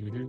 Mm-hmm.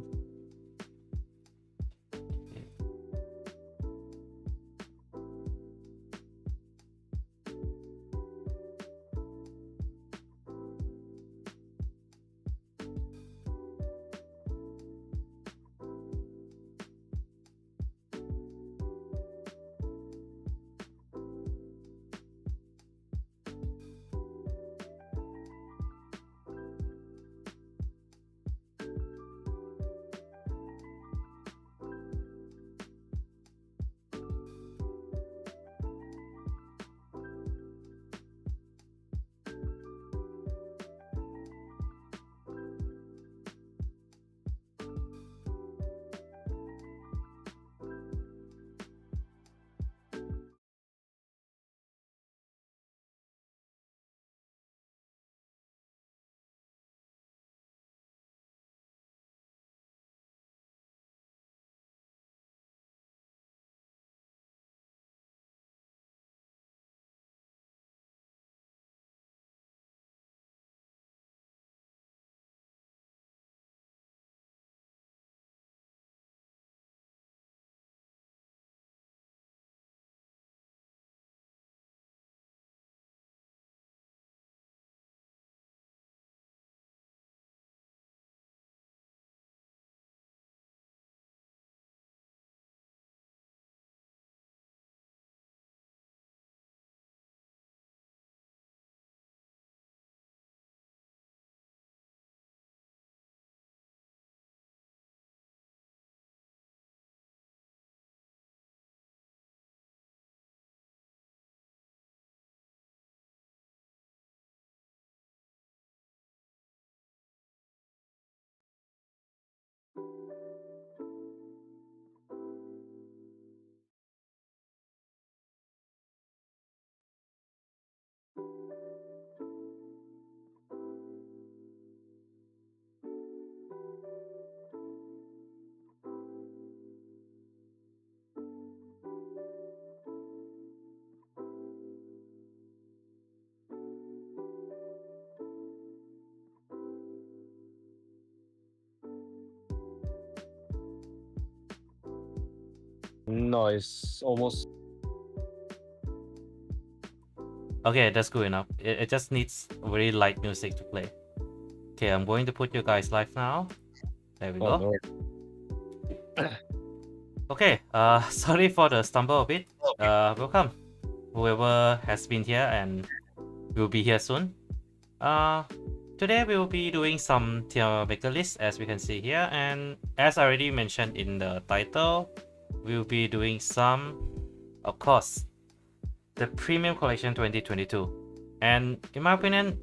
No, it's almost. Okay, that's good enough. It just needs very light music to play. Okay, I'm going to put you guys live now. There we go. No. Okay, sorry for the stumble a bit. Welcome, whoever has been here and will be here soon. Today we will be doing some tier maker list, as we can see here, and as I already mentioned in the title, we will be doing some, of course, the Premium Collection 2022, and in my opinion,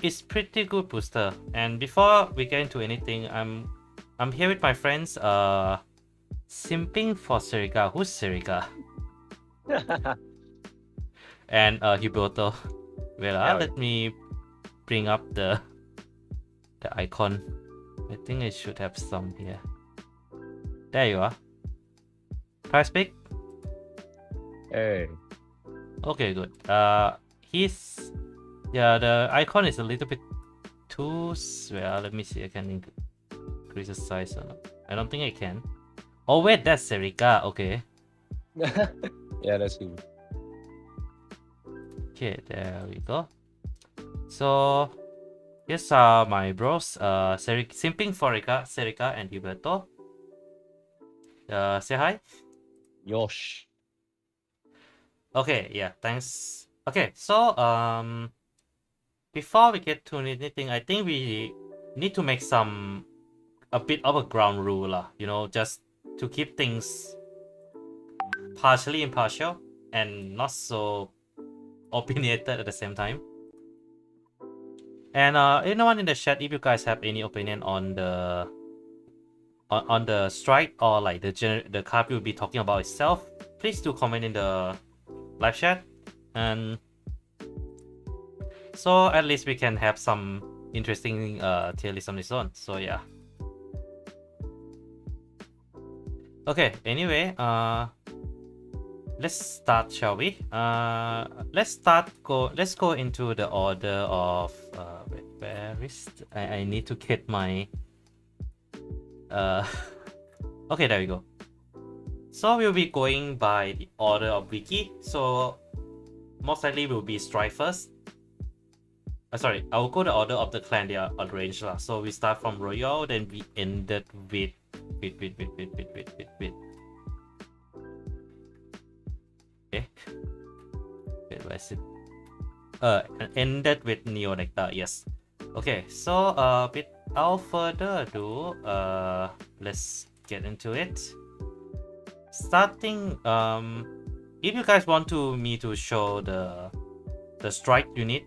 it's pretty good booster. And before we get into anything, I'm here with my friends. Simping for Serica. Who's Serica? And Huberto. Well, Yeah. let me bring up the icon. I think I should have some here. There you are. Price pick. Hey. Okay, good. He's the icon is a little bit too well. Let me see. I can increase the size or not. I don't think I can. Oh wait, that's Serica. Okay. Yeah, that's good. Okay, there we go. So here's my bros. Simping for Serica and Huberto. Say hi. Yosh. Okay, yeah, thanks. Okay, so before we get to anything, I think we need to make a bit of a ground rule, you know, just to keep things partially impartial and not so opinionated at the same time. And anyone in the chat, if you guys have any opinion on the strike or like the card we'll be talking about itself, please do comment in the live chat, and so at least we can have some interesting tier list on its own. So yeah. Okay, anyway, let's start, shall we? Let's go into the order of where is I need to get my Okay, there we go. So we'll be going by the order of wiki. So most likely we'll be strike first. Sorry, I will go the order of the clan they are arranged. So we start from royal, then we ended with okay. Wait, where is it? Ended with Neonectar, yes. Okay, so without further ado, let's get into it. Starting, if you guys want me to show the strike unit,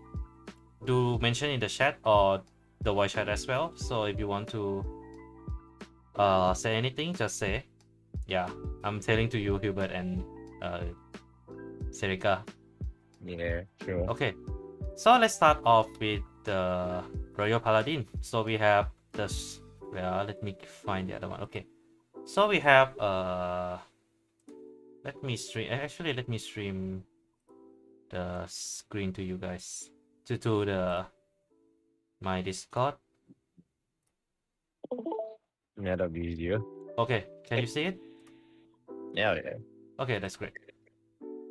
do mention in the chat or the voice chat as well. So if you want to say anything, just say. Yeah, I'm telling to you, Hubert and Serika. Yeah, sure. Okay, so let's start off with the Royal Paladin. So we have this. Well, let me find the other one. Okay, so we have let me stream the screen to you guys to my Discord. Yeah, that'd be easier. Okay, can you see it? Yeah. Okay, that's great.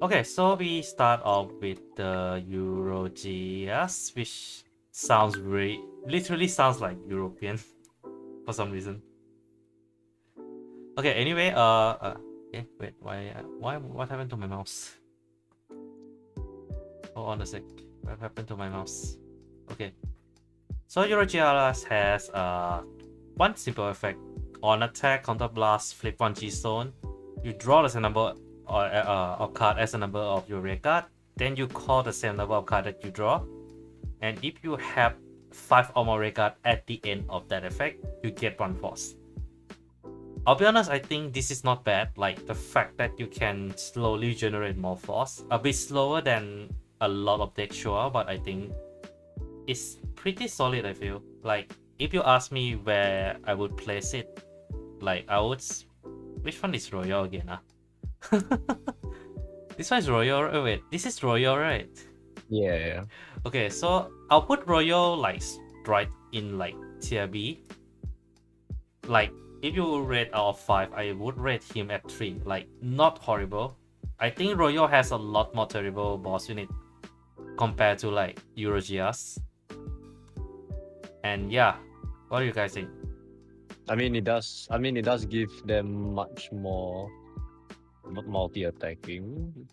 Okay, so we start off with the Eurogeas, which sounds literally sounds like European for some reason. Okay, anyway, okay, wait, what happened to my mouse? Hold on a sec. What happened to my mouse? Okay. So Eurogeas has one simple effect. On attack, counter blast, flip 1 G-Stone. You draw the same number of card as the number of your rear card. Then you call the same number of card that you draw. And if you have 5 or more rear card at the end of that effect, you get 1 force. I'll be honest, I think this is not bad. Like the fact that you can slowly generate more force. A bit slower than a lot of decks, sure, but I think it's pretty solid, I feel. Like if you ask me where I would place it, like I would... Which one is Royal again? This one is Royal. Oh, wait, this is Royal, right? Yeah. Okay, so I'll put Royal like right in like tier B. Like if you rate out of 5, I would rate him at 3. Like not horrible. I think Royal has a lot more terrible boss unit compared to like Eurogeas. And yeah, what do you guys think? I mean, it does give them much more multi-attacking,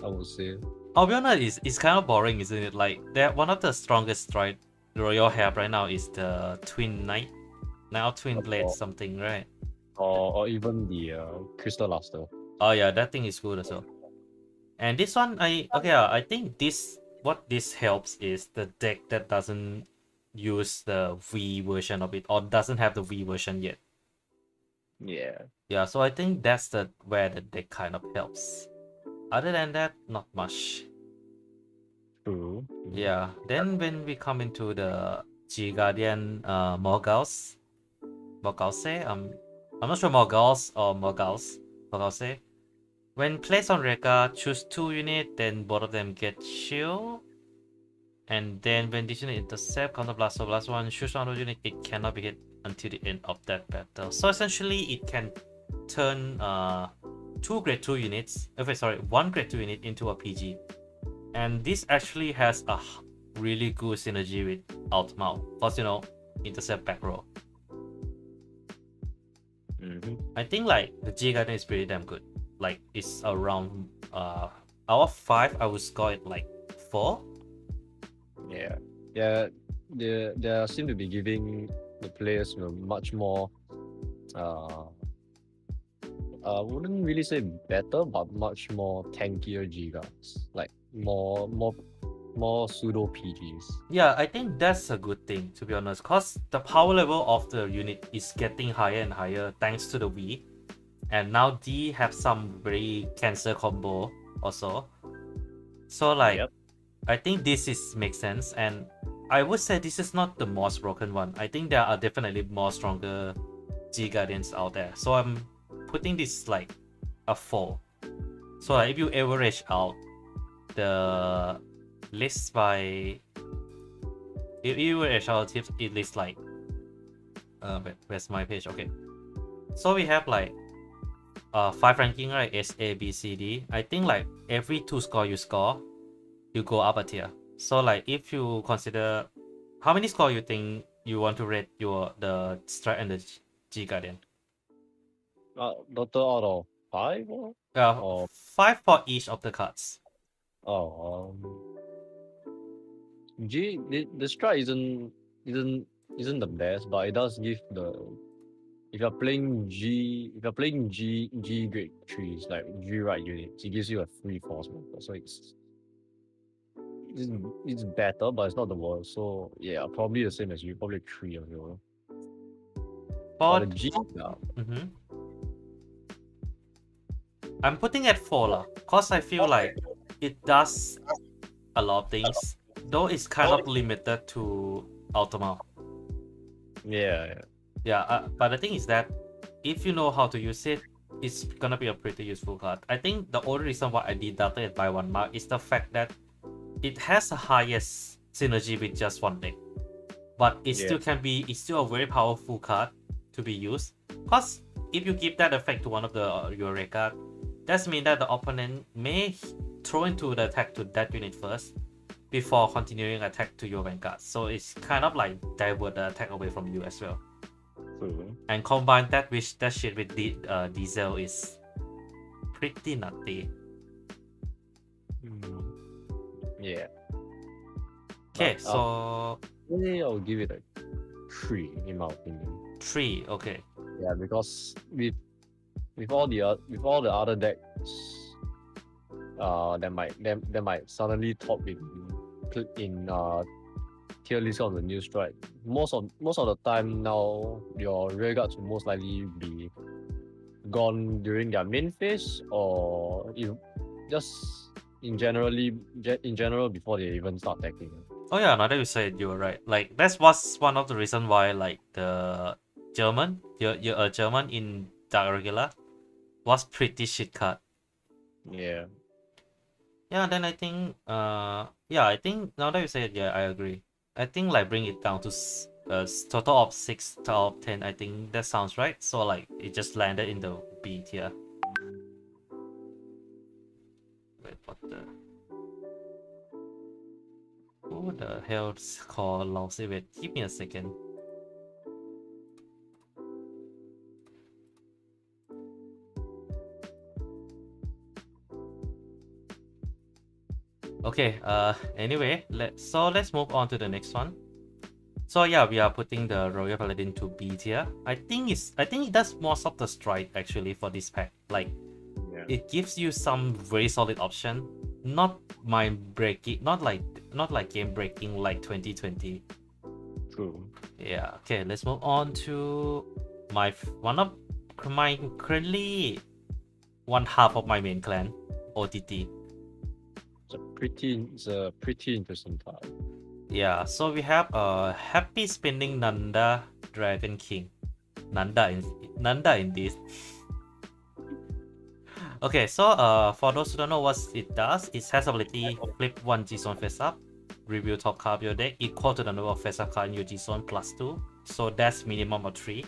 I would say. I'll be honest, it's kind of boring, isn't it? Like, one of the strongest strike Royal have right now is the Twin Knight. Now Twin Blade something, right? Or even the Crystal Luster. Oh yeah, that thing is good as well. And this one, I think what this helps is the deck that doesn't use the V version of it or doesn't have the V version yet. Yeah, so I think that's where the deck kind of helps. Other than that, not much. True. Yeah, then when we come into the G Guardian Morgause, I'm not sure Morgause or Morgause. When placed on Reka, choose 2 units, then both of them get shield. And then when this unit intercept, counter blast, so blast 1, choose one of the unit, it cannot be hit until the end of that battle. So essentially it can turn 2 grade 2 units, one grade 2 unit into a PG. And this actually has a really good synergy with Ultimate. Plus, intercept back row. I think like the G Guardian is pretty damn good. Like it's around out of 5, I would score it like 4. Yeah. They seem to be giving the players much more. I wouldn't really say better, but much more tankier Gigas. Like more pseudo PGs. Yeah, I think that's a good thing, to be honest, because the power level of the unit is getting higher and higher thanks to the V. And now D have some very cancer combo also. So like, Yep. I think this makes sense, and I would say this is not the most broken one. I think there are definitely more stronger G Guardians out there. So I'm putting this like a 4. So if you average out the list by, if you average out tips, it lists like where's my page? Okay. So we have like 5 ranking, right? S, A, B, C, D. I think like every 2 score you score, you go up a tier. So like if you consider how many score you think you want to rate the Strike and the G Guardian? Total out of 5 or? 5 for each of the cards. Oh, G the strike isn't the best, but it does give the if you're playing G grade 3s like G right units, it gives you a free force multiplier. So it's better, but it's not the worst. So yeah, probably the same as you, probably 3 of your. But the G I'm putting at 4 lah, cause I feel like it does a lot of things, though it's kind of limited to Ultima. Yeah. But the thing is that if you know how to use it, it's gonna be a pretty useful card. I think the only reason why I deducted it by 1 mark is the fact that it has the highest synergy with just 1 deck, but it still it's still a very powerful card to be used. Cause if you give that effect to one of your rare card, that means that the opponent may throw into the attack to that unit first before continuing attack to your Vanguard. So it's kind of like divert the attack away from you as well. And combine that with that shit with the Diesel is pretty nutty. Yeah. Okay, so I'll give it a 3 in my opinion. 3, okay. Yeah, because with all the other decks, they might suddenly top in tier list on the new strike. Most of the time now, your rear guards will most likely be gone during their main phase, or just in general before they even start attacking. Oh yeah, now that you said, you were right. Like that was one of the reasons why like the German in Dark Regular was pretty shit card. Yeah. Yeah, then I think I think now that you say it, yeah, I agree. I think like bring it down to total of 6 out of 10. I think that sounds right. So like it just landed in the B tier. Wait, what the? Who the hell's called lousy? Wait, give me a second. Okay, anyway, let's move on to the next one. So yeah, we are putting the Royal Paladin to B tier. I think it does most of the strike actually for this pack. Like it gives you some very solid option, not mind breaking, not like game breaking like 2020. True. Yeah, okay, let's move on to currently one half of my main clan, OTT. It's a pretty interesting card. Yeah, so we have Happy Spinning Nanda Dragon King. Nanda in this. Okay, so for those who don't know what it does, it has ability flip 1 G-Zone face up, reveal top card of your deck equal to the number of face up card in your G-Zone plus 2. So that's minimum of 3.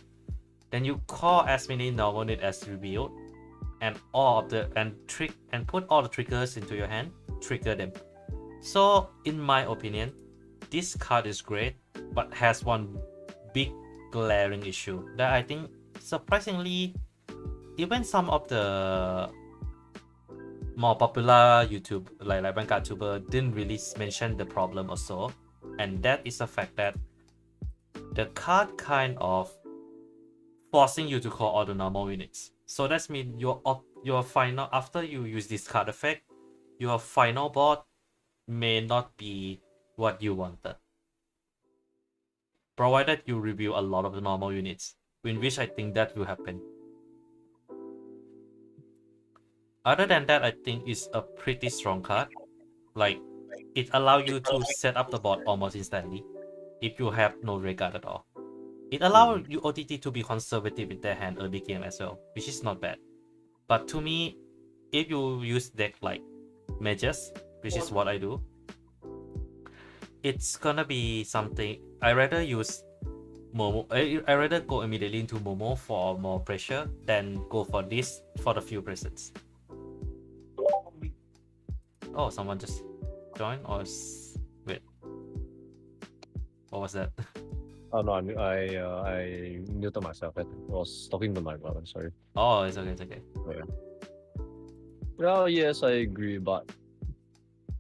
Then you call as many normal units as revealed, and put all the triggers into your hand, trigger them. So in my opinion, this card is great, but has one big glaring issue that I think surprisingly even some of the more popular YouTube like Vanguard tuber didn't really mention the problem or so, and that is the fact that the card kind of forcing you to call all the normal units. So that means your final, after you use this card effect, your final board may not be what you wanted, provided you review a lot of the normal units, in which I think that will happen. Other than that, I think it's a pretty strong card. Like, it allows you to set up the board almost instantly if you have no regard at all. It allows you OTT to be conservative with their hand early game as well, which is not bad. But to me, if you use deck like mages, which is what I do, it's gonna be something. I rather use Momo. I rather go immediately into Momo for more pressure than go for this for the few presets. Oh, someone just joined or wait. What was that? Oh no, I muted myself. I was talking to my brother. Sorry. Oh, it's okay. It's okay. Well, yes, I agree, but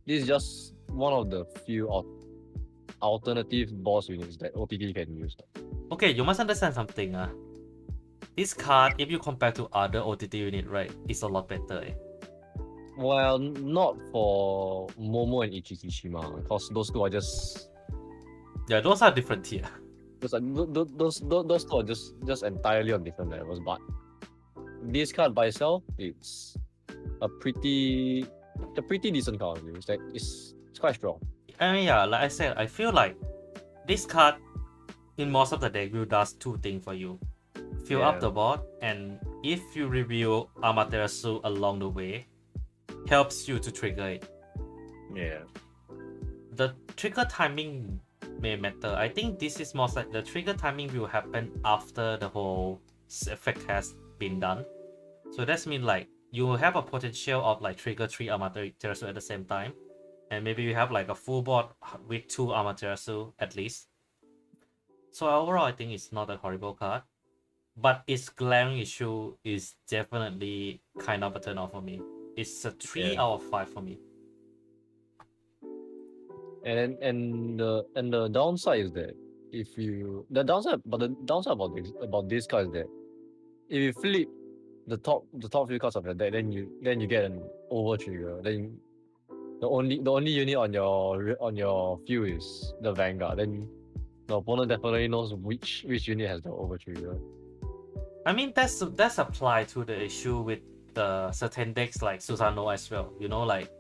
this is just one of the few alternative boss units that OTT can use. Okay, you must understand something. This card, if you compare to other OTT unit, right, is a lot better. Well, not for Momo and Ichikishima, because those two are just Yeah, those are different tier. those two are just entirely on different levels. But this card by itself, it's a pretty decent card. It's quite strong. I mean, yeah, like I said, I feel like this card in most of the deck will does two things for you. Fill up the board, and if you review Amaterasu along the way, helps you to trigger it. Yeah. The trigger timing may matter. I think this is most like the trigger timing will happen after the whole effect has been done. So that's mean like you have a potential of like trigger 3 Amaterasu at the same time. And maybe you have like a full board with 2 Amaterasu at least. So overall I think it's not a horrible card. But its glaring issue is definitely kind of a turn off for me. It's a 3 out of 5 for me. And the downside is that the downside about this card is that if you flip the top few cards of your deck, then you get an over trigger. Then the only unit on your field is the Vanguard. Then the opponent definitely knows which unit has the over trigger. I mean that's applied to the issue with the certain decks like Susano as well. You know, like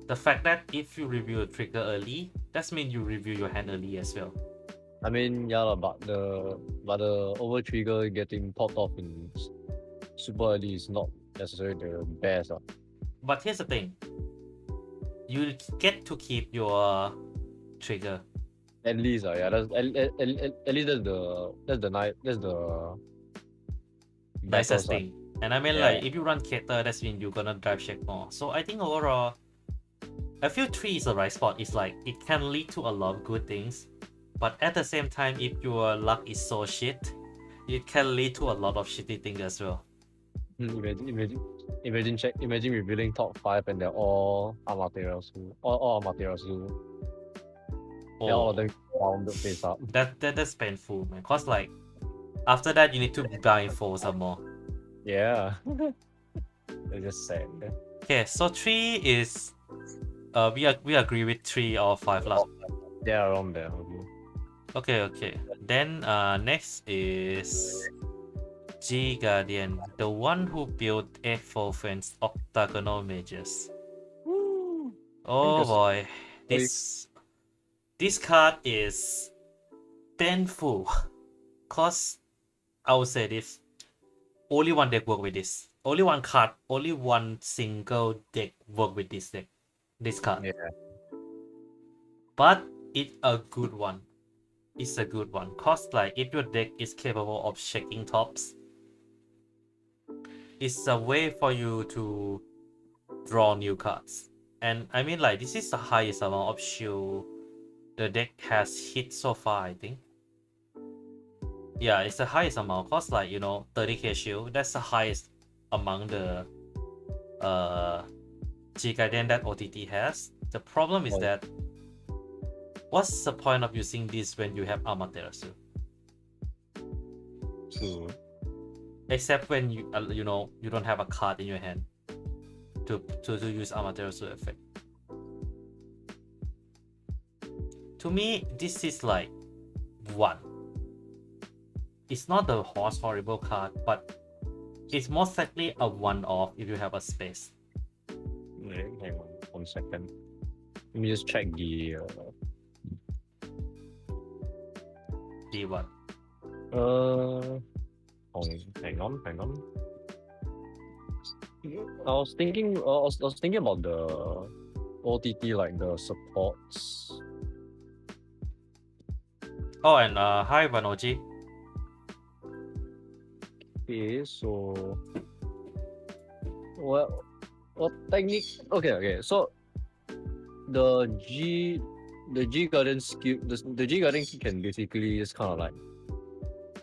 the fact that if you review a trigger early, that means you review your hand early as well. I mean, yeah, but the over trigger getting popped off in super early is not necessarily the best. But here's the thing: you get to keep your trigger. At least, yeah, at least that's the nicest thing. And I mean, like if you run Cater, that's mean you're gonna drive check more. So I think overall, I feel 3 is the right spot. It's like it can lead to a lot of good things, but at the same time, if your luck is so shit, it can lead to a lot of shitty things as well. Imagine revealing top 5 and they're all Amaterasu. All Amaterasu. They're all of them rounded face up. That's painful, man. Cause like after that you need to blindfold some more. Yeah. It's just sad. Okay, so 3 is we agree with 3 or 5 lah. Yeah, around there. Okay. Then next is G Guardian, the one who built A4 Fence octagonal mages. Oh boy, this card is painful. Cause I would say this, only one deck work with this. Only one card, only one single deck work with this deck. This card. Yeah. But it's a good one. It's a good one. Cause like if your deck is capable of shaking tops, it's a way for you to draw new cards. And I mean like this is the highest amount of shield the deck has hit so far, I think. Yeah, it's the highest amount. Cause like, you know, 30k shield, that's the highest among the G Guardian that OTT has. The problem is that what's the point of using this when you have Amaterasu? True. Except when you know you don't have a card in your hand to use Amaterasu effect. To me, this is like 1. It's not the most horrible card, but it's most likely a one-off if you have a space. Hang on 1 second. Let me just check the what? Hang on. I was thinking about the OTT, like the supports. Oh, and hi Vanoji. Okay, so well, technique. Okay. So the G Garden skill, the G Garden can basically just kind of like,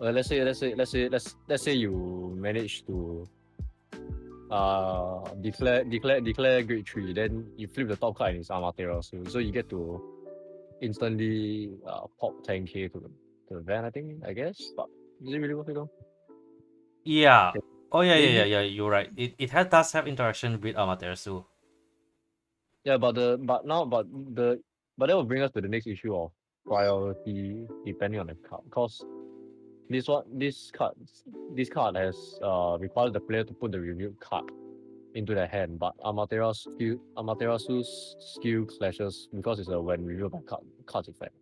let's say you manage to declare grade 3, then you flip the top card and it's Amaterasu, so you get to instantly pop 10k to the van, I guess. But is it really worth it though? Yeah. Okay. Oh yeah, Maybe. yeah. You're right. Does have interaction with Amaterasu. Yeah, but that will bring us to the next issue of priority depending on the card. Because this card has requires the player to put the revealed card into their hand, but Amaterasu's skill clashes because it's a when revealed by cards effect.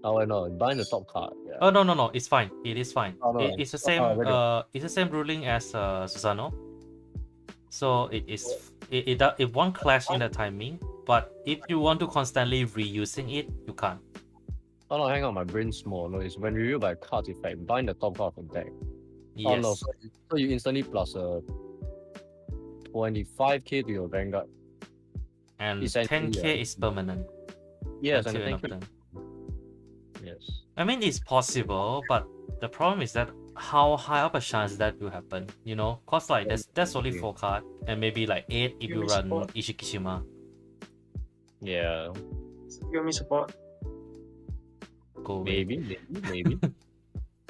Oh no, bind the top card. Yeah. Oh no, it's fine. It is fine. Oh, no. It's the same. Really? It's the same ruling as Susano. So it won't clash in the timing. But if you want to constantly reusing it, you can't. Oh no, hang on, my brain's small. No, it's when revealed by cards effect, bind the top card of the deck. Yes. Oh no, so you instantly plus a 25k to your Vanguard. And 10k is permanent. Yes, and until end 10k. of turn. Yes. I mean, it's possible, but the problem is that how high up a chance that will happen, you know? Cause like that's only 4 cards, and maybe like 8 if you run Ishikishima. Yeah. Tsukuyomi support. Go away. Maybe.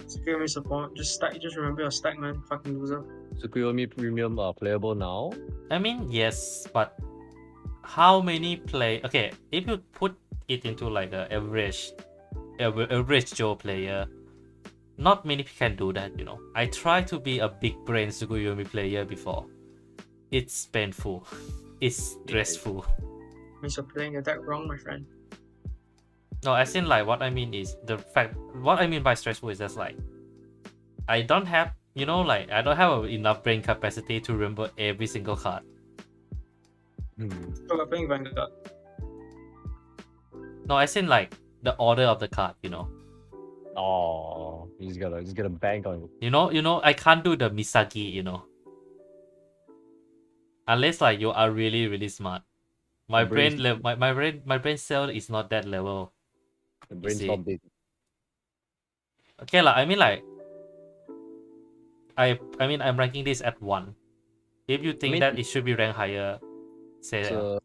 Tsukuyomi support. Just remember your stack, man. Fucking loser. Tsukuyomi premium are playable now. I mean, yes, but how many play? Okay, if you put it into like a average Joe player, not many can do that, you know. I tried to be a big brain Tsukuyomi player before. It's painful. It's stressful. Means you're playing your deck wrong, my friend. No, as in like what I mean is the fact. What I mean by stressful is just like I don't have, you know, like I don't have enough brain capacity to remember every single card. So we're playing Vanguard. No, as in like the order of the card, you know. Oh, he's gonna bank on it. You know, I can't do the Misagi, you know. Unless like you are really, really smart. My brain cell is not that level. The brain's not big. Okay, like I mean like I'm ranking this at 1. If you think that it should be ranked higher, say that.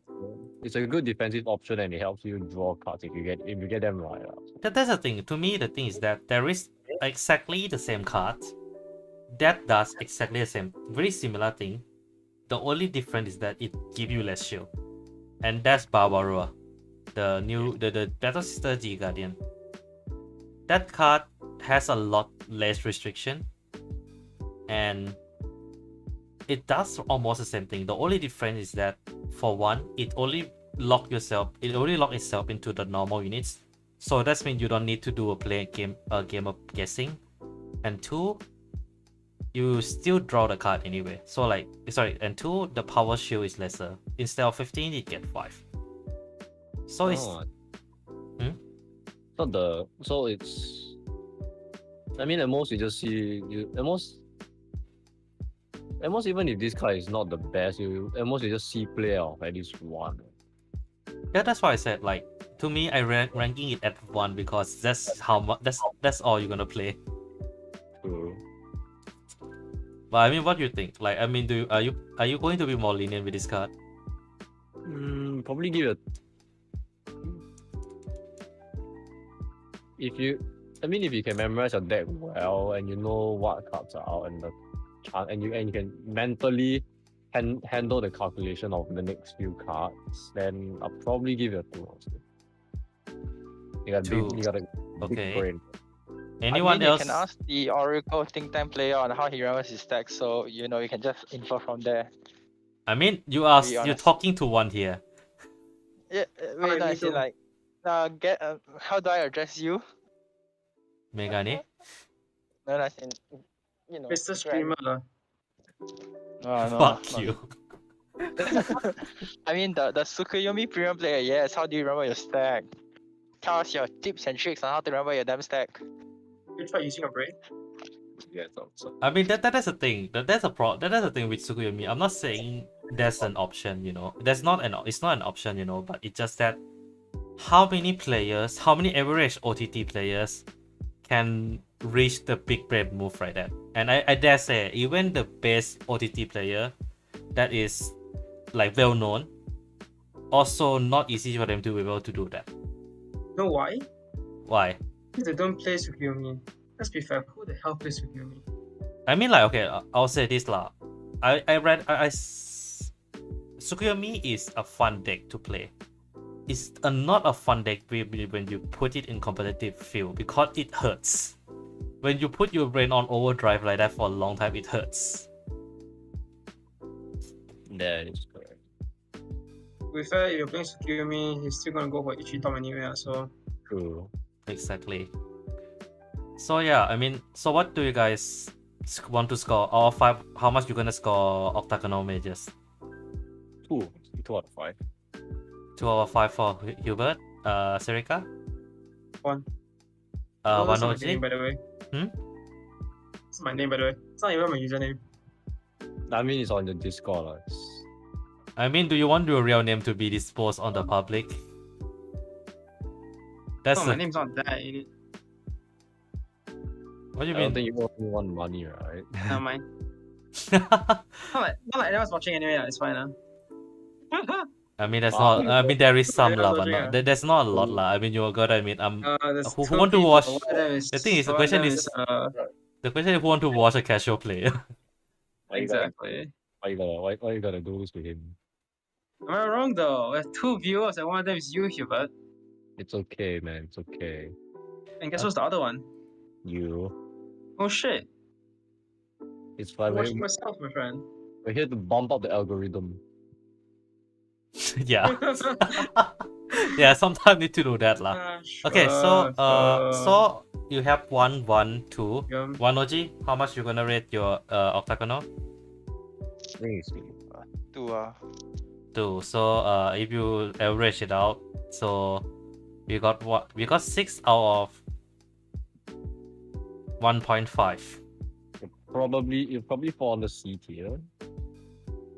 It's a good defensive option and it helps you draw cards if you get them right. That's the thing. To me, the thing is that there is exactly the same card that does exactly the same, very similar thing. The only difference is that it gives you less shield, and that's Barbaroa, the Battle Sister G Guardian. That card has a lot less restriction, and it does almost the same thing. The only difference is that for one, it only lock itself into the normal units. So that means you don't need to do a game of guessing. And 2, you still draw the card anyway. So like and 2, the power shield is lesser. Instead of 15, you get 5. So it's I mean at most you just see at most even if this card is not the best, you just see play of at least 1. Yeah, that's why I said like to me I ranking it at 1 because that's how much that's all you're gonna play. True. But I mean, what do you think? Like, I mean, are you going to be more lenient with this card? Probably give it. If you can memorize your deck well and you know what cards are out and you can mentally handle the calculation of the next few cards, then I'll probably give it a 2 also. You got a big brain. Anyone else? You can ask the Oracle think tank player on how he remembers his deck, so you know you can just infer from there. I mean, you're talking to one here. Yeah, wait, no, I say like, how do I address you? Megane? No, I say, you know. Mr. Streamer. No, Fuck you. I mean, the Tsukuyomi premium player, yes. How do you remember your stack? Tell us your tips and tricks on how to remember your damn stack. You try using your brain. you guys out. So. I mean that's the thing. That's the thing with Tsukuyomi. I'm not saying that's an option, you know. It's not an option, you know, but it's just that how many average OTT players can reach the big brain move like that? And I dare say even the best OTT player that is like well known, also not easy for them to be able to do that. You know why? Why? Because they don't play Tsukuyomi. Let's be fair, who the hell plays Tsukuyomi? I mean, like, okay, I'll say this lah. Tsukuyomi is a fun deck to play. It's not a fun deck when you put it in competitive field because it hurts. When you put your brain on overdrive like that for a long time, it hurts. That is correct. To be fair, if you're playing Tsukuyomi, he's still gonna go for Ichi top anyway, so... True. Exactly. So yeah, I mean, so what do you guys want to score? Out of 5, how much you gonna score octagonal mages? 2 out of 5. 2 out of 5 for Hubert. Serika? 1. One that's not my OG? name, by the way. It's my name, by the way. It's not even my username. I mean, it's on the Discord. I mean, do you want your real name to be disposed on the public? That's My name's not that, idiot. What do you I don't mean? think you only want money, right? Never mind. Not like anyone's watching anyway, it's fine. I mean, that's Wow. not. I mean, there is some Yeah, lah, but yeah. not, there's not a lot lah. I mean, you gotta admit, There's who 2 want to people. watch? One of them is, The thing is, the one of question them is who want to watch a casual player? exactly. Why you gotta do this to him? Am I wrong though? We have 2 viewers and one of them is you, Hubert. It's okay, man. It's okay. And guess what's the other one? You. Oh shit. It's I'm fine. watching myself, my friend. We're here to bump up the algorithm. Yeah, yeah. Sometimes need to do that lah. Okay, so so you have 1, 1, 2. Yeah. 1 OG. How much you gonna rate your octagonal? I think it's 2. 2. So if you average it out, so we got what? We got 6 out of 1.5. you probably fall on the C tier.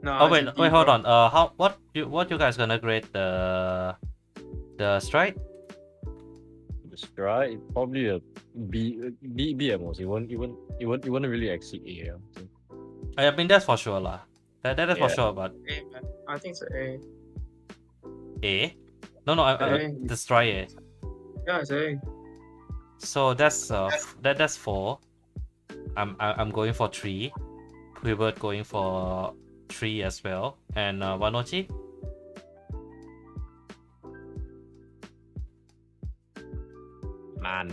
No, Oh it's wait, a D, hold bro. on. What you guys gonna grade the strike? That's right. Probably a B at most. It won't really exceed A. Yeah. I mean that's for sure lah. That is for Yeah. sure. But A, man. I think it's A. A? No, A. the strike A. Yeah, it's A. So that's that's 4. I'm going for 3. Hubert going for 3 as well. And Wanochi? Man.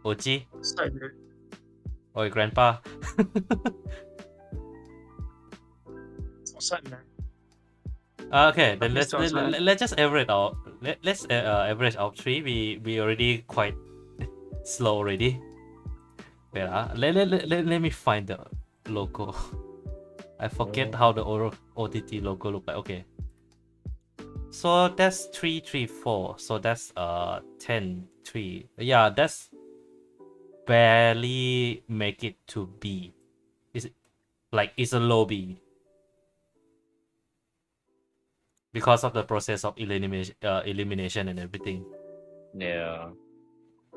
Oji? Sorry, dude. Oi, grandpa. What's up, man? Okay, then let's just average out. Let's average out 3. We already quite slow already. Wait, let me find the logo. I forget how the OTT logo look like. Okay. So that's 3, 3, 4. So that's 10, 3. Yeah, that's barely make it to B. It's a low B. Because of the process of elimination and everything. Yeah.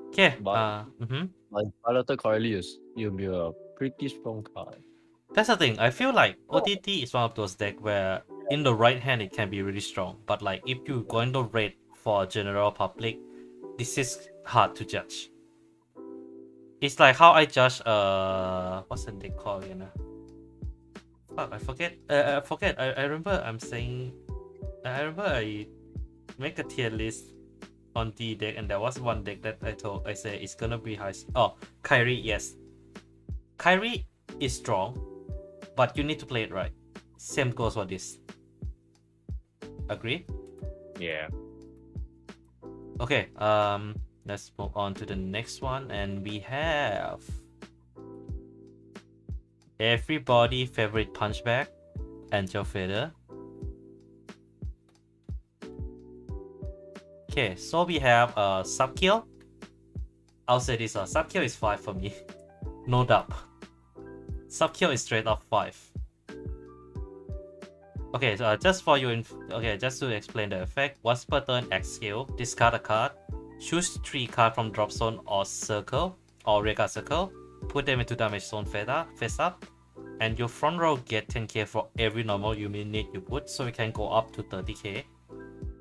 Okay. But- Like piloted correctly, you'll be a pretty strong card. That's the thing. I feel like OTT is one of those decks where in the right hand it can be really strong, but like if you're going to rate for general public, this is hard to judge. It's like how I judge what's the deck called again? Fuck, I forget. I remember I make a tier list on D deck, and there was one deck that I said it's gonna be high. Oh, Kyrie, yes. Kyrie is strong, but you need to play it right. Same goes for this. Agree? Yeah. Okay, let's move on to the next one, and we have everybody favorite punchback, Angel Feather. Okay, so we have Subkill. I'll say this, Subkill is 5 for me. no doubt. Sub-kill is straight up 5. Okay, so just for you, just to explain the effect. Once per turn, X skill, discard a card, choose 3 cards from drop zone or circle, or rearguard circle, put them into damage zone face up, and your front row get 10k for every normal unit you put, so you can go up to 30k,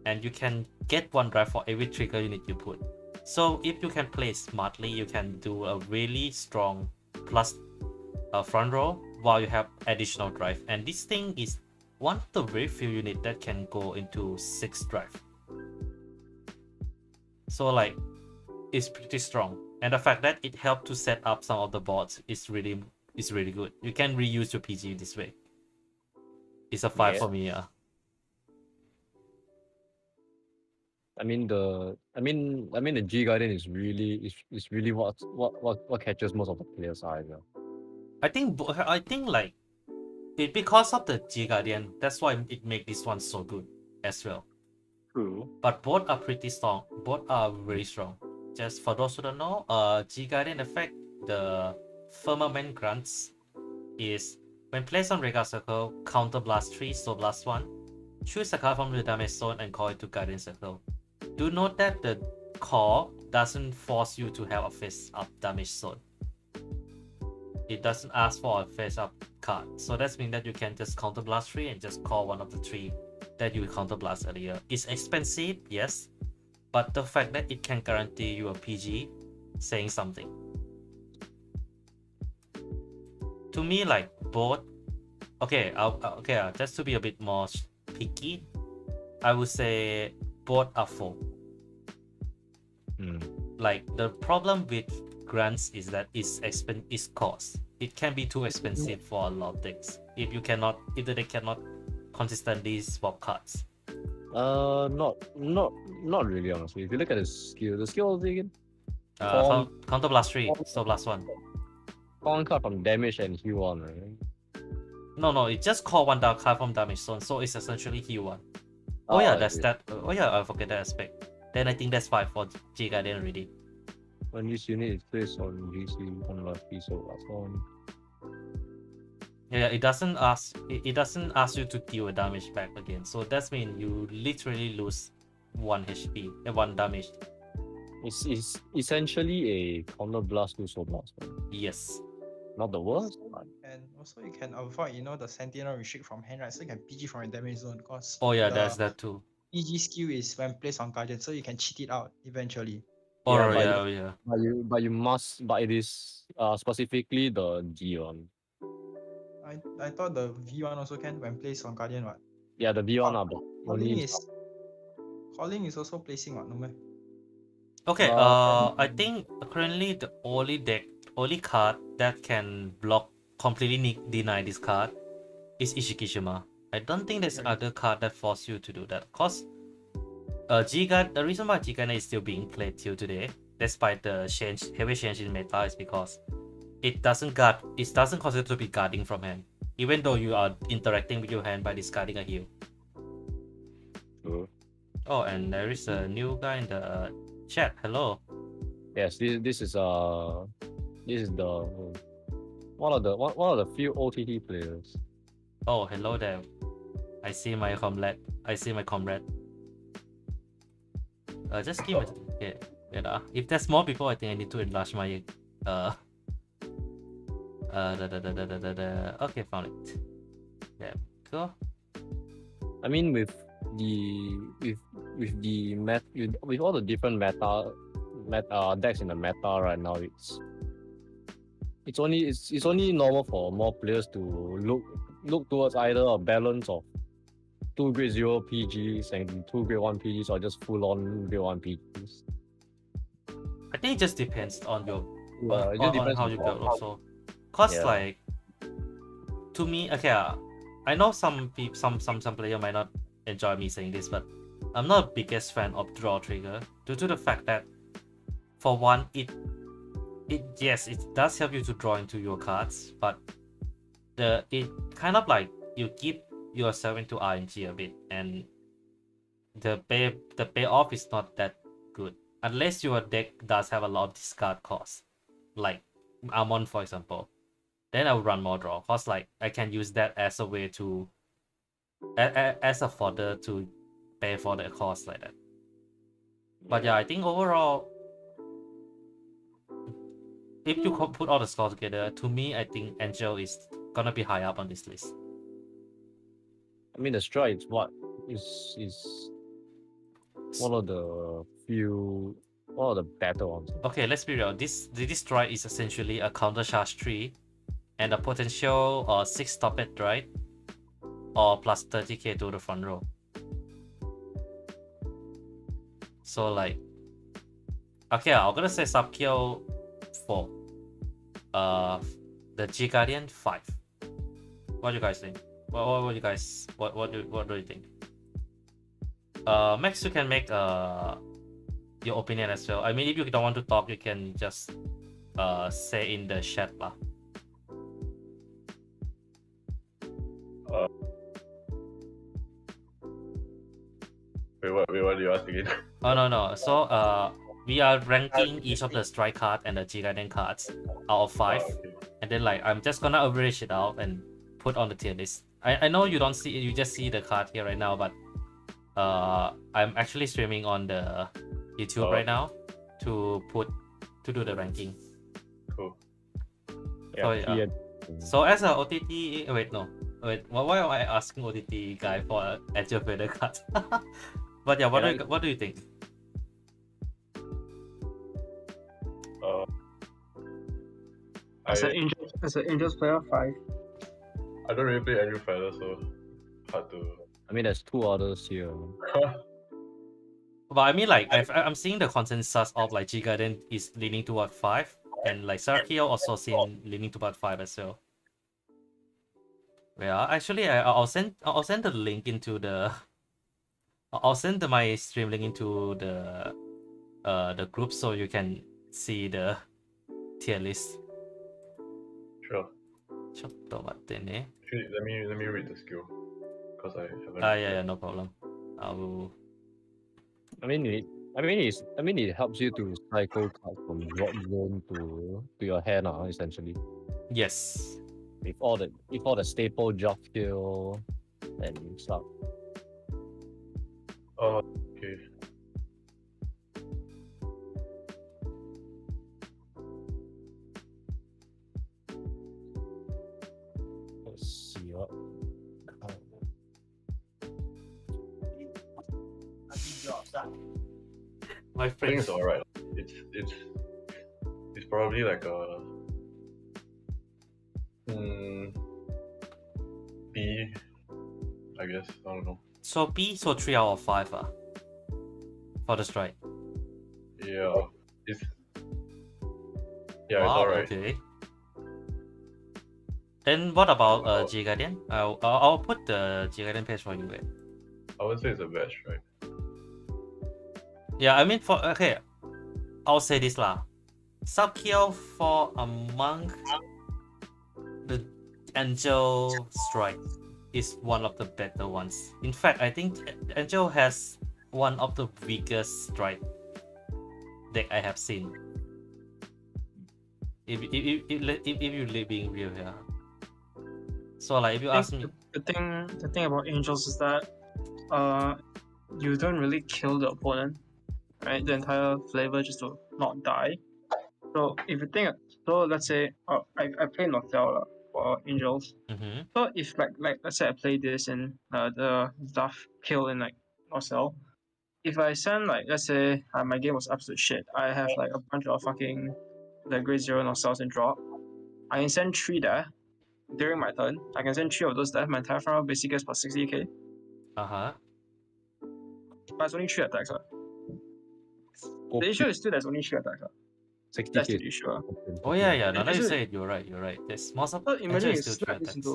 and you can get 1 drive for every trigger unit you put. So if you can play smartly, you can do a really strong plus front row while you have additional drive, and this thing is one of the very few units that can go into 6 drive. So like, it's pretty strong, and the fact that it helped to set up some of the boards is really good. You can reuse your PG this way. It's a 5 for me. Yeah. I mean the G Guardian is really what catches most of the players' eyes. I think like it because of the G Guardian, that's why it makes this one so good as well. True. But both are pretty strong. Both are very strong. Just for those who don't know, G Guardian effect, the Firmament grants is when placed on Rearguard Circle, counter blast 3, so blast 1. Choose a card from the damage zone and call it to Guardian Circle. Do note that the call doesn't force you to have a face up damage zone. It doesn't ask for a face up card. So that means that you can just counter blast 3 and just call one of the 3 that you counter blast earlier. It's expensive, yes, but the fact that it can guarantee you a PG saying something. To me, like both, just to be a bit more picky, I would say both are full. Like the problem with grants is that it's cost. It can be too expensive for a lot of decks if the deck cannot consistently swap cards. Not really, honestly. If you look at the skill again. Counter blast 3, so blast 1. Call 1 card from damage and heal 1, right? No, it just call 1 dark card from damage zone, so it's essentially heal 1. I forget that aspect. Then I think that's 5 for G Guardian already. When this unit is placed on GC, 1 last piece of last 1. Yeah, it doesn't ask you to deal a damage back again. So that means you literally lose 1 HP and 1 damage. It's essentially a counter blast to soul blast. Yes. Not the worst. And also you can avoid, the Sentinel restrict from hand, right? So you can PG from your damage zone, because there's that too. PG skill is when placed on Guardian, so you can cheat it out eventually. But it is specifically the G one. I thought the V1 also can when placed on Guardian, what? Yeah, the V1 Calling is also placing, what, no man? Okay, I think currently the only card that can completely deny this card is Ishikishima. I don't think there's other card that force you to do that. Cause the reason why G-Guardian is still being played till today, despite the heavy change in meta, is because it doesn't consider to be guarding from hand, even though you are interacting with your hand by discarding a heal. Sure. Oh, and there is a new guy in the chat. Hello. Yes, this is the one of the few OTT players. Oh, hello there. I see my comrade. Just give it. Yeah. If there's more people, I think I need to enlarge my Okay, found it. Yeah, go. I mean, with all the different meta decks in the meta right now, it's only normal for more players to look towards either a balance of 2 grade 0 PGs and 2 grade 1 PGs, or just full on grade 1 PGs. I think it just depends on your depends on how you build also. Cause like, to me, okay, I know some player might not enjoy me saying this, but I'm not the biggest fan of draw trigger due to the fact that, for one, it does help you to draw into your cards, but it kind of like you keep yourself into RNG a bit, and the payoff is not that good unless your deck does have a lot of discard costs. Like Almond, for example, then I will run more draw, cause like I can use that as a way to as a fodder to pay for the cost like that. But yeah, I think overall, if you put all the scores together, to me, I think Angel is gonna be high up on this list. I mean, the strike is what is one of the better ones. Okay, let's be real. This strike is essentially a counter charge 3 and a potential 6 stop it, right? Or plus 30k to the front row. So like, okay, I'm gonna say sub kill 4. The G Guardian 5. What do you guys think? What do you guys what do you think? Max, you can make your opinion as well. I mean, if you don't want to talk, you can just say in the chat lah. Wait, what do you ask again? Oh no. So we are ranking each of the strike card and the G Guardian cards out of 5, Okay. and then like I'm just gonna average it out and put on the tier list. I know you don't see it, you just see the card here right now, but I'm actually streaming on the YouTube right now to do the ranking. Cool. Yeah. So as a OTT, why am I asking OTT guy for Edge of Vader cards? But yeah, what do you think? As an Angels player, 5. I don't really play Andrew Feather, so hard to. I mean, there's 2 others here. But I mean, like I'm seeing the consensus of like G Guardian is leaning toward 5, and like Sarkio also seen leaning toward 5 as well. Yeah, actually, I'll send the link into the. I'll send my stream link into the group so you can see the tier list. Sure. Actually, Let me read the skill, because I haven't. yeah, no problem. I will. I mean, it helps you to cycle cards from drop zone to your hand, essentially. Yes. With all the staple job skill and stuff. Okay. Let's see what. My I think friend. it's alright. It's probably like a B, I guess. I don't know. So B, so 3 out of 5 for the strike. Yeah, it's it's Wow, alright. okay. Then what about G Guardian? I'll put the G Guardian page for you. Wait. I would say it's a best, right? Yeah, I mean I'll say this lah. Sub-kill for among the Angel strike is one of the better ones. In fact, I think Angel has one of the weakest strike deck I have seen. If you're being real here. So like if you ask me, The thing about Angels is that you don't really kill the opponent, right? The entire flavor just to not die. So if you think, so let's say I play Noctel for Angels. mm-hmm. So if like let's say I play this and the stuff kill in like Noctel, if I send like let's say my game was absolute shit, I have like a bunch of fucking the grade 0 Noctels and drop. I can send 3 there during my turn. I can send 3 of those there. My entire front row basically gets plus 60k. Uh-huh. But it's only 3 attacks. The issue is still there's only 3 attacks. That's 60k. the issue. Oh yeah. Now that you Actually- say it, you're right. There's most of So imagine Angel you is still 3 slap this attacks.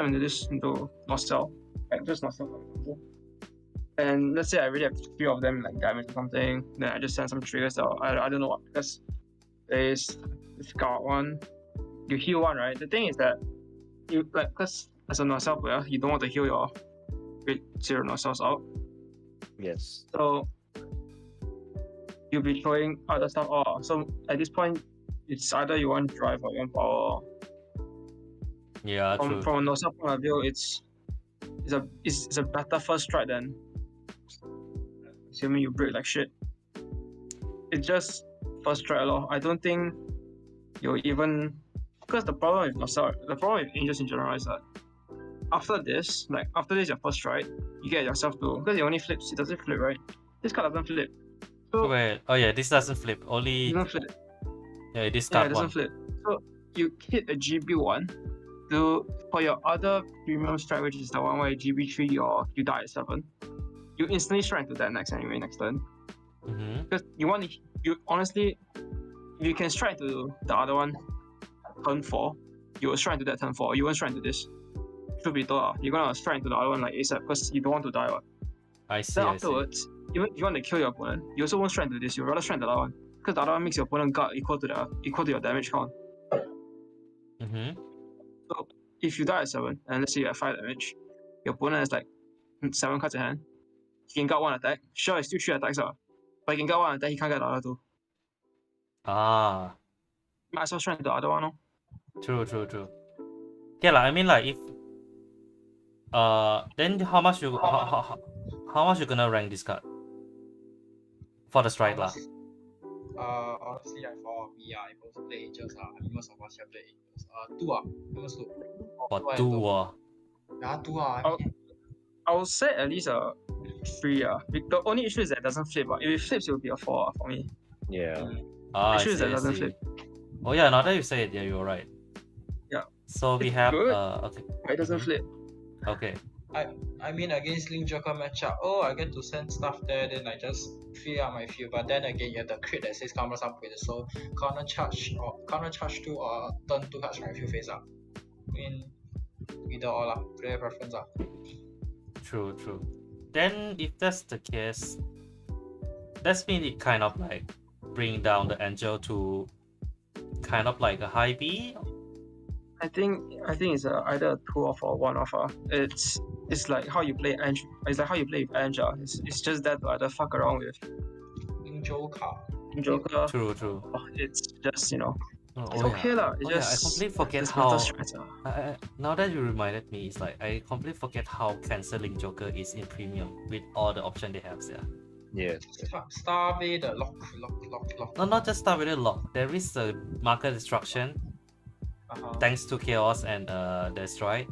into this into Nostel, like just Nostel for example. And let's say I already have 3 of them like damage or something, then I just send some triggers out. I don't know what, because there's Scout one, you heal one, right? The thing is that you like, because as a Nostel player, you don't want to heal your grade 0 Nostels out. Yes. So you'll be throwing other stuff off. So at this point, it's either you want drive or you want power. Yeah, true. From a Nosa point of view, it's a better first strike than assuming you break like shit. It's just first strike lor. I don't think you'll even, because the problem with Nosa, the problem with Angels in general is that after this your first strike, you get yourself to, because it only flips, it doesn't flip, right? This card doesn't flip. So Wait, oh yeah, this doesn't flip. Only it doesn't flip. yeah, this Yeah, card it doesn't one. flip. So you hit a GB1 for your other premium strike, which is the one where GB3 or you die at 7. You instantly strike into that next turn. Mm-hmm. Because you honestly, if you can strike to the other one turn 4, you will strike into that turn 4. You won't strike into this. Truth be told, you're gonna strike into the other one like ASAP because you don't want to die. I see. Then I see. afterwards, even if you want to kill your opponent, you also won't strike into this. You'd rather strike into the other one because the other one makes your opponent guard equal to your damage count. Mm-hmm. So if you die at 7 and let's say you have 5 damage, your opponent has like 7 cards in hand. He can guard 1 attack. Sure, it's still 3 attacks, but he can guard 1 attack. He can't get the other 2. Ah, Might as well strike into the other one. No? true. Yeah, like I mean, like if then how much you gonna rank this card for the strike lah? Honestly, like for me, I both play Angels. Most of us have played Angels. 2 Angels 2. For 2 Yeah, 2 I mean, I would say at least a 3. The only issue is that it doesn't flip. If it flips, it will be a 4 for me. Yeah. Ah, I issue is see, that it I doesn't see. flip. Oh yeah, now that you say it, yeah, you're right. Yeah. So we It's have good. okay. It doesn't Mhm. flip. Okay. I mean against Link Joker matchup, I get to send stuff there, then I just fill out my field. But then again, you have the crit that says counter upgrade, so counter charge 2 or turn 2 cards from your field face up. I mean, either or player preference . True. Then if that's the case, that's mean it kind of like bring down the angel to kind of like a high B. I think it's either a 2 off or 1 off. It's like how you play Ange. It's like how you play with Ange. It's just that to either fuck around with Link Joker. Joker. True. It's just Oh, it's oh, okay yeah. lah. Oh, It's yeah, I just completely forget it's how. better strats, Now that you reminded me, it's like I completely forget how canceling Joker is in premium with all the option they have there. Yeah. Starvader, lock. No, not just start with a lock. There is a market destruction thanks to Chaos and Destroy.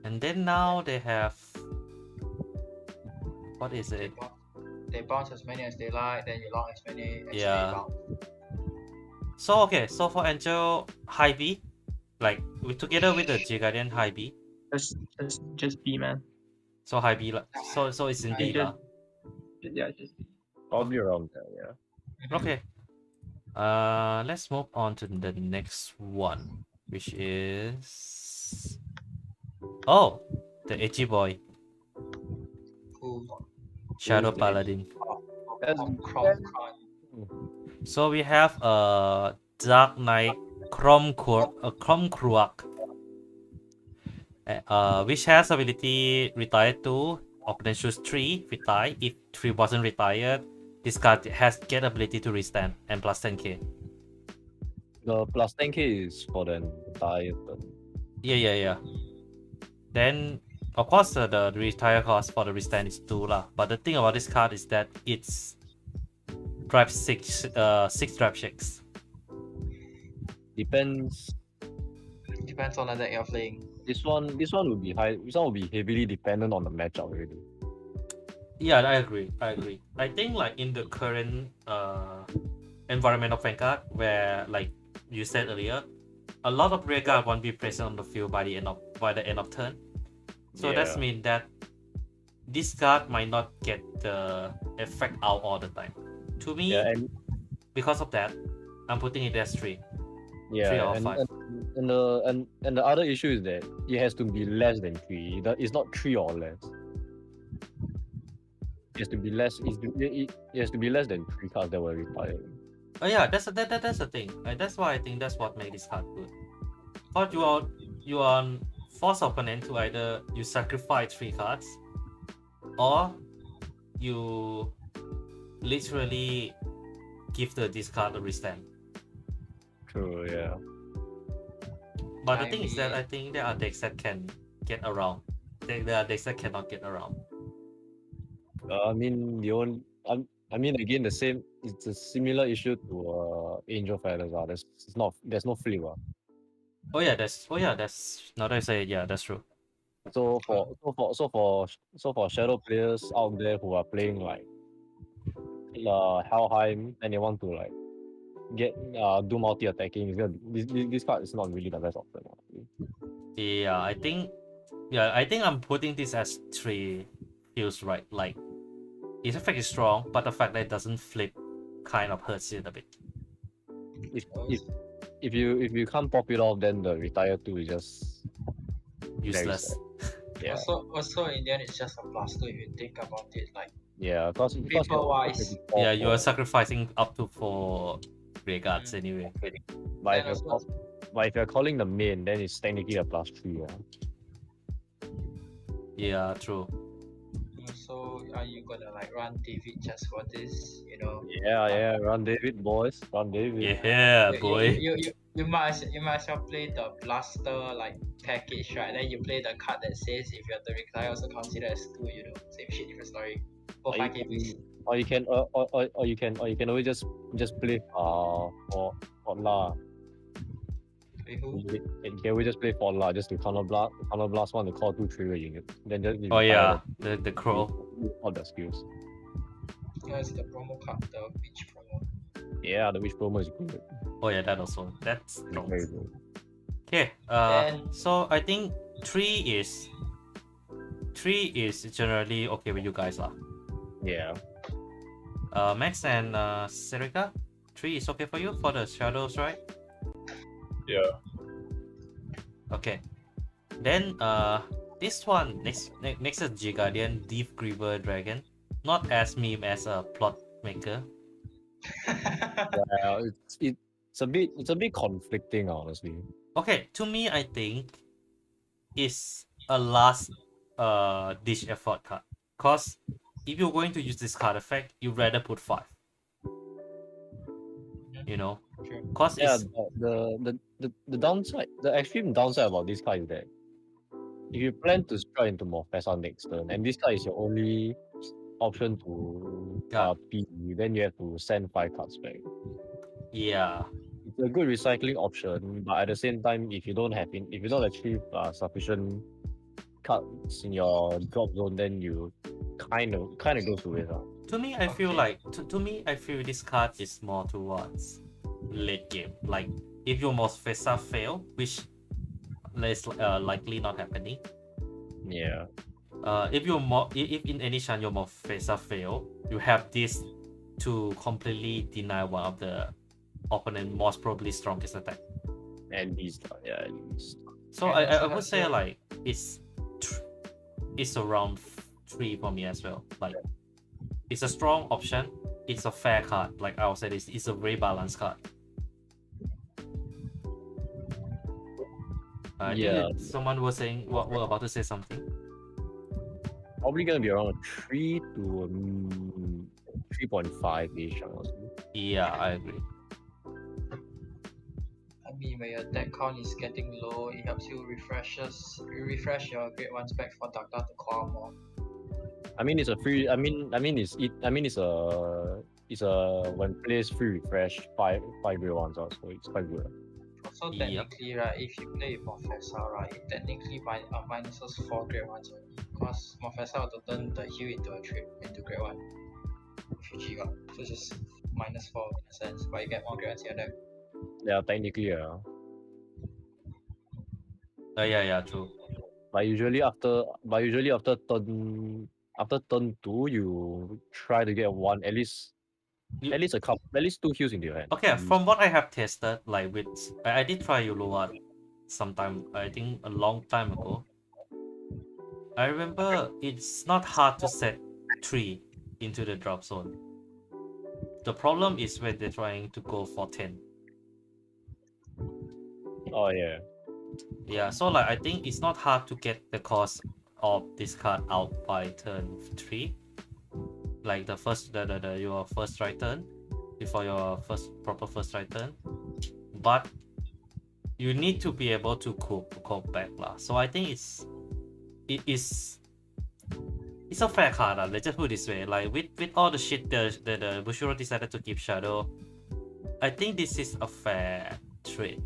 And then now they have, what is it? They bounce as many as they like, then you lock as many as Yeah. they bounce. So okay, so for Angel high B, like together with the G Guardian high B. just B, man. So high B, so it's in B lah. Yeah, just B. Probably around there, yeah. Okay. Let's move on to the next one, which is the edgy boy, Cool. Shadow the Paladin. That's So we have Dark Knight Kromkruak, which has ability retire 2, opponent choose 3, retire. If 3 wasn't retired, this card has get ability to restand and plus 10k. the plus 10k is for the entire turn. Yeah. Then of course the retire cost for the restand is 2 lah. But the thing about this card is that it's drive 6 drive checks. Depends. Depends on the deck you're playing. This one will be high. This one will be heavily dependent on the matchup already. Yeah, I agree. I think like in the current environment of Vanguard, where like you said earlier, a lot of rear guard won't be present on the field by the end of turn. So that's Yeah. mean that this card might not get the effect out all the time. To me, Yeah, and because of that, I'm putting it as 3. 3 yeah, or 5. and the other issue is that it has to be less than 3. It's not 3 or less. It has to be less. It has to be less than 3 cards that were retired. Oh yeah, that's the thing. That's why I think that's what made this card good. But you are force opponent to either you sacrifice 3 cards, or you literally give this card a restand. True, yeah. But the thing is that I think there are decks that can get around. There are decks that cannot get around. I mean, I mean, again, it's a similar issue to Angel Feathers. There's no flip. Oh yeah, that's now that I say it, yeah, that's true. So for shadow players out there who are playing like Helheim and they want to like do multi attacking, this card is not really the best option. Yeah, I think I'm putting this as 3 feels right. Like its effect is strong, but the fact that it doesn't flip kind of hurts it a bit. If you can't pop it off, then the retire 2 is just Useless. Yeah. Also in the end it's just a plus 2 if you think about it, like Because paper-wise. Yeah, you are sacrificing up to 4 Grey Guards anyway. But And if you're calling the main, then it's technically a plus 3. Yeah, true. So are you gonna like run David just for this? You know. Yeah, run David, boys, run David. Yeah, boy. You might as well play the blaster like package, right? Then you play the card that says if you're the retire also consider as 2, you know. Same shit, different story. For 5k piece. Or you can always just play for La. Wait, who? You can always just play for La just to counter blast one to call 2 trigger unit. Then just Oh yeah, the crow. All the skills. That's the promo card, the beach promo. Yeah, the witch promo is good. Oh yeah, that also. That's strong. Very good. Okay. Then- So I think 3 is generally okay with you guys lah. Yeah. Max and Serica, 3 is okay for you for the shadows, right? Yeah. Okay. Then this one next is Gigadian Deep Griever Dragon. Not as meme as a plot maker. Yeah, it's a bit conflicting, honestly. Okay, to me I think it's a last ditch effort card. Cause if you're going to use this card effect, you'd rather put 5. You know? True. Cause Yeah, it's the downside, the extreme downside about this card is that if you plan to strike into Morfessa next turn, and this card is your only option to PE, then you have to send 5 cards back. yeah. It's a good recycling option, but at the same time, if you don't achieve sufficient cards in your drop zone, then you kind of go through it. To me, I feel like I feel this card is more towards late game. Like if your Morfessa fail, which is likely not happening. Yeah. If in any chance your Morfessa fail, you have this to completely deny one of the opponent most probably strongest attack. At least. So And I also would say has like it's around 3 for me as well. Like it's a strong option. It's a fair card. Like I would say, it's a very balanced card. Yeah. Someone was saying we're about to say something. Probably gonna be around 3 to 3.5-ish, honestly. Yeah, I agree. I mean, when your deck count is getting low, it helps you refresh your great ones back for Dagda to call more. I mean, it's a free. It's a when plays free refresh 5 great ones, so it's quite good. So technically, right, if you play with Morfessa, right, it technically minuses 4 great ones only. Because Morfessa will turn the heal into a trip into great one. If you G up. So it's just minus 4 in a sense, but you get more great ones in your deck. Yeah, technically, yeah. Yeah, true. But usually after turn 2, you try to get one at least 2 heals into your hand. Okay, from what I have tested, like I did try Yuluat sometime, I think a long time ago. I remember it's not hard to set 3 into the drop zone. The problem is when they're trying to go for 10. Oh yeah. Yeah, so like I think it's not hard to get the cost of this card out by turn 3. Like the first your first strike turn, before your first proper first strike turn. but you need to be able to cope back lah. So I think it's a fair card. Let's just put it this way. Like with all the shit the Bushiro decided to keep Shadow, I think this is a fair trade.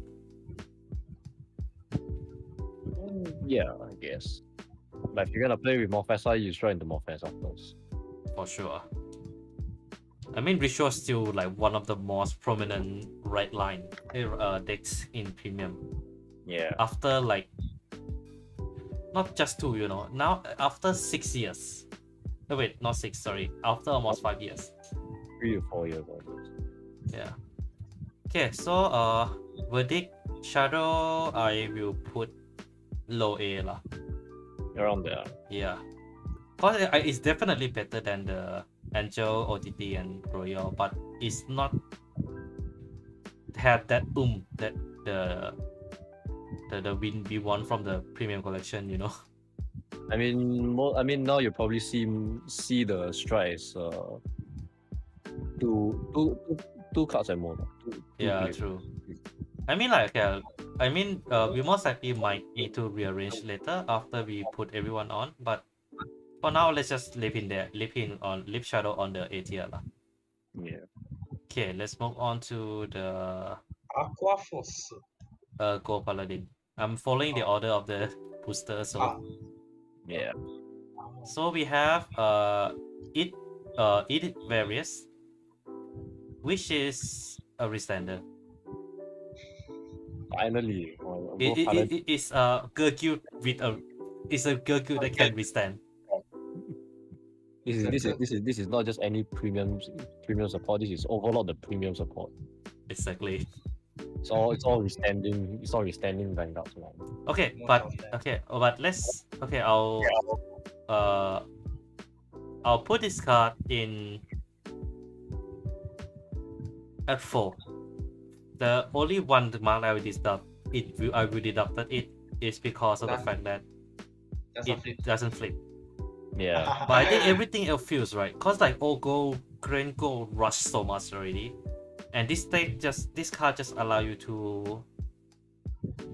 Yeah, I guess. But if you're gonna play with Morfessa, you try into Morfessa first. For sure. I mean, Risho is still like one of the most prominent right line decks in Premium. Yeah. After like, not just 2, you know. Now after 6 years. No wait, not 6. Sorry. After almost 5 years. 3 to 4 years, I guess. Yeah. Okay, so verdict Shadow, I will put low A lah. Around there. Yeah. Cause it's definitely better than the Angel, OTT, and Royal, but it's not have that that the win we won from the premium collection, you know. I mean, now you probably see the strides. Two cards and more. Two Yeah, players. true. I mean, like, yeah, I mean, we most likely might need to rearrange later after we put everyone on, but for now, let's just leave Shadow on the A tier lah. Yeah. Okay, let's move on to the Aqua Force. Go Paladin. I'm following the order of the booster, so Yeah. so we have it Various, which is a restander. Finally. It is a Gurgil with a Gurgil that can withstand. This is not just any premium support. This is overall the premium support. Exactly. It's all withstanding Vanguard. Okay, Most but of them. okay, I'll put this card in at 4. The only one mark I will deduct it is because of the fact that it doesn't flip. Yeah. But I think everything else feels right, cause like Grand Gold rush so much already, and this card just allow you to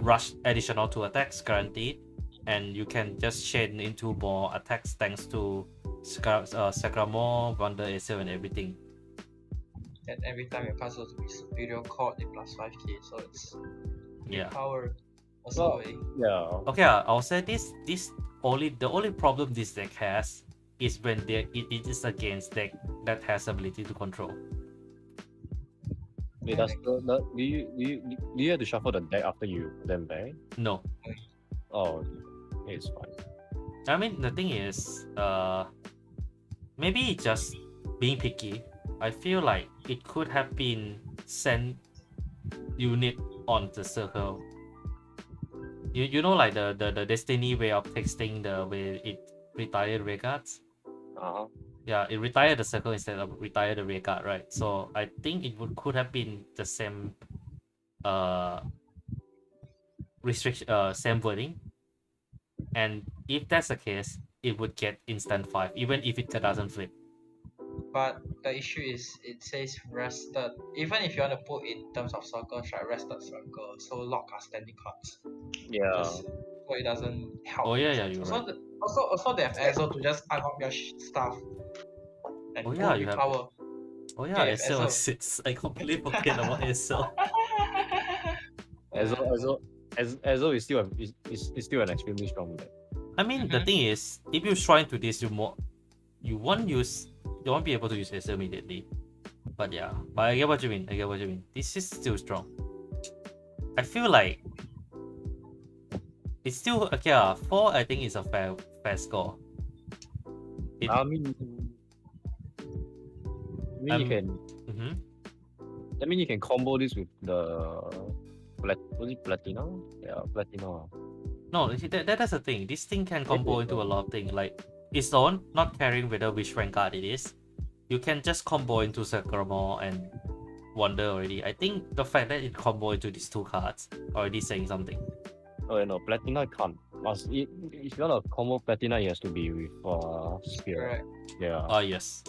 rush additional 2 attacks guaranteed, and you can just chain into more attacks thanks to Sakramo, Wonder ASL, and everything. And every time you pass it to be superior cord, they plus 5k, so it's Yeah. power also. Yeah. Okay, I'll say the only problem this deck has is when it is against deck that has ability to control. Wait, do you have to shuffle the deck after you put them back? No, Oh, it's fine. I mean the thing is, maybe just being picky. I feel like it could have been sent unit on the circle. You know, like the Destiny way of texting, the way it retired regards. Yeah, it retired the circle instead of retire the rear guard, right? So I think it could have been the same same wording. And if that's the case, it would get instant 5, even if it doesn't flip. But the issue is it says rested. Even if you want to put in terms of circles, right? Rested circle. So lock are standing cards. Yeah. Just, so it doesn't help. Oh yeah, you're also, right. also they have Ezreal to just unlock your stuff. And Oh yeah, go you with have. power. Oh yeah, Yeah, SL Ezreal. exists. I completely forget about SL. Ezreal is still an extremely strong deck. I mean, the thing is, if you shrine to this, you won't be able to use SL immediately. But yeah, but I get what you mean. This is still strong. I feel like it's still okay. 4, I think, is a fair score. I mean you can. Mhm. I mean, you can combo this with the was it Platina? Yeah, Platina. No, that's the thing. This thing can combo into a lot of things. Like its own, not caring whether which rank card it is. You can just combo into Sakramo and Wonder already. I think the fact that it combo into these 2 cards already saying something. Oh no, Platina can't. If you want to combo Platina, it has to be with Spear. Correct. Yeah. Yes.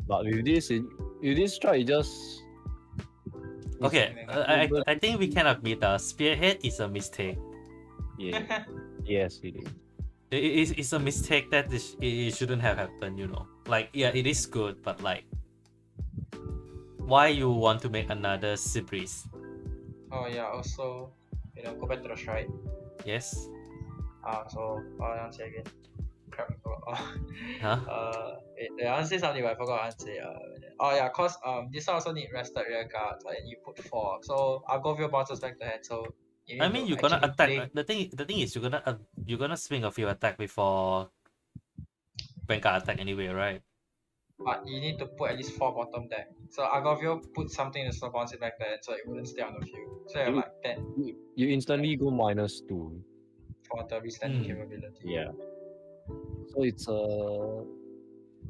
But with this strike, it just Okay, I think we can admit Spearhead is a mistake. Yeah. Yes, it is. It's a mistake that it shouldn't have happened, you know. Like, yeah, it is good, but like, why you want to make another sea breeze? Oh yeah, also, go back to the strike. Yes. So I'll answer again. Crap, I forgot. Huh? The answer is something, but I forgot answer. Oh yeah, cause this one also need rested rear guard, and you put 4. So Argovio bounces back the hand. So you I need mean, to you're gonna actually attack. play. The thing is, you're gonna swing a few attack before Vanguard attack anyway, right? But you need to put at least 4 bottom deck. So Argovio put something to slow bounce it back there, so it wouldn't stay on the field. So you have You- like 10 You instantly go -2. for the restanding Mm. capability. Yeah. So it's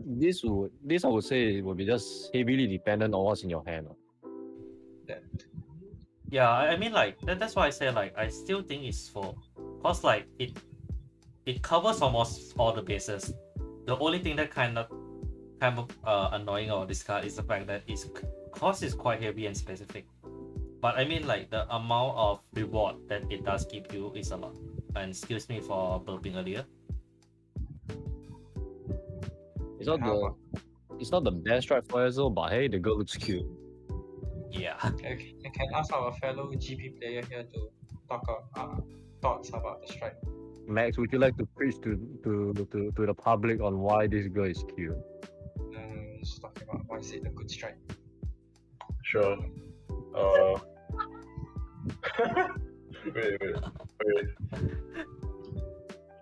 this I would say will be just heavily dependent on what's in your hand. That Yeah, I mean, like that's why I say, like, I still think it's for, cause like it covers almost all the bases. The only thing that kind of annoying about this card is the fact that its cost is quite heavy and specific. But I mean, like, the amount of reward that it does give you is a lot. And excuse me for burping earlier. It's not the best strike for Ezreal, but hey, the girl looks cute. Yeah. okay, I can ask our fellow GP player here to talk thoughts about the strike. Max, would you like to preach to the public on why this girl is cute? Just talking about why is it a good strike. Sure. Wait.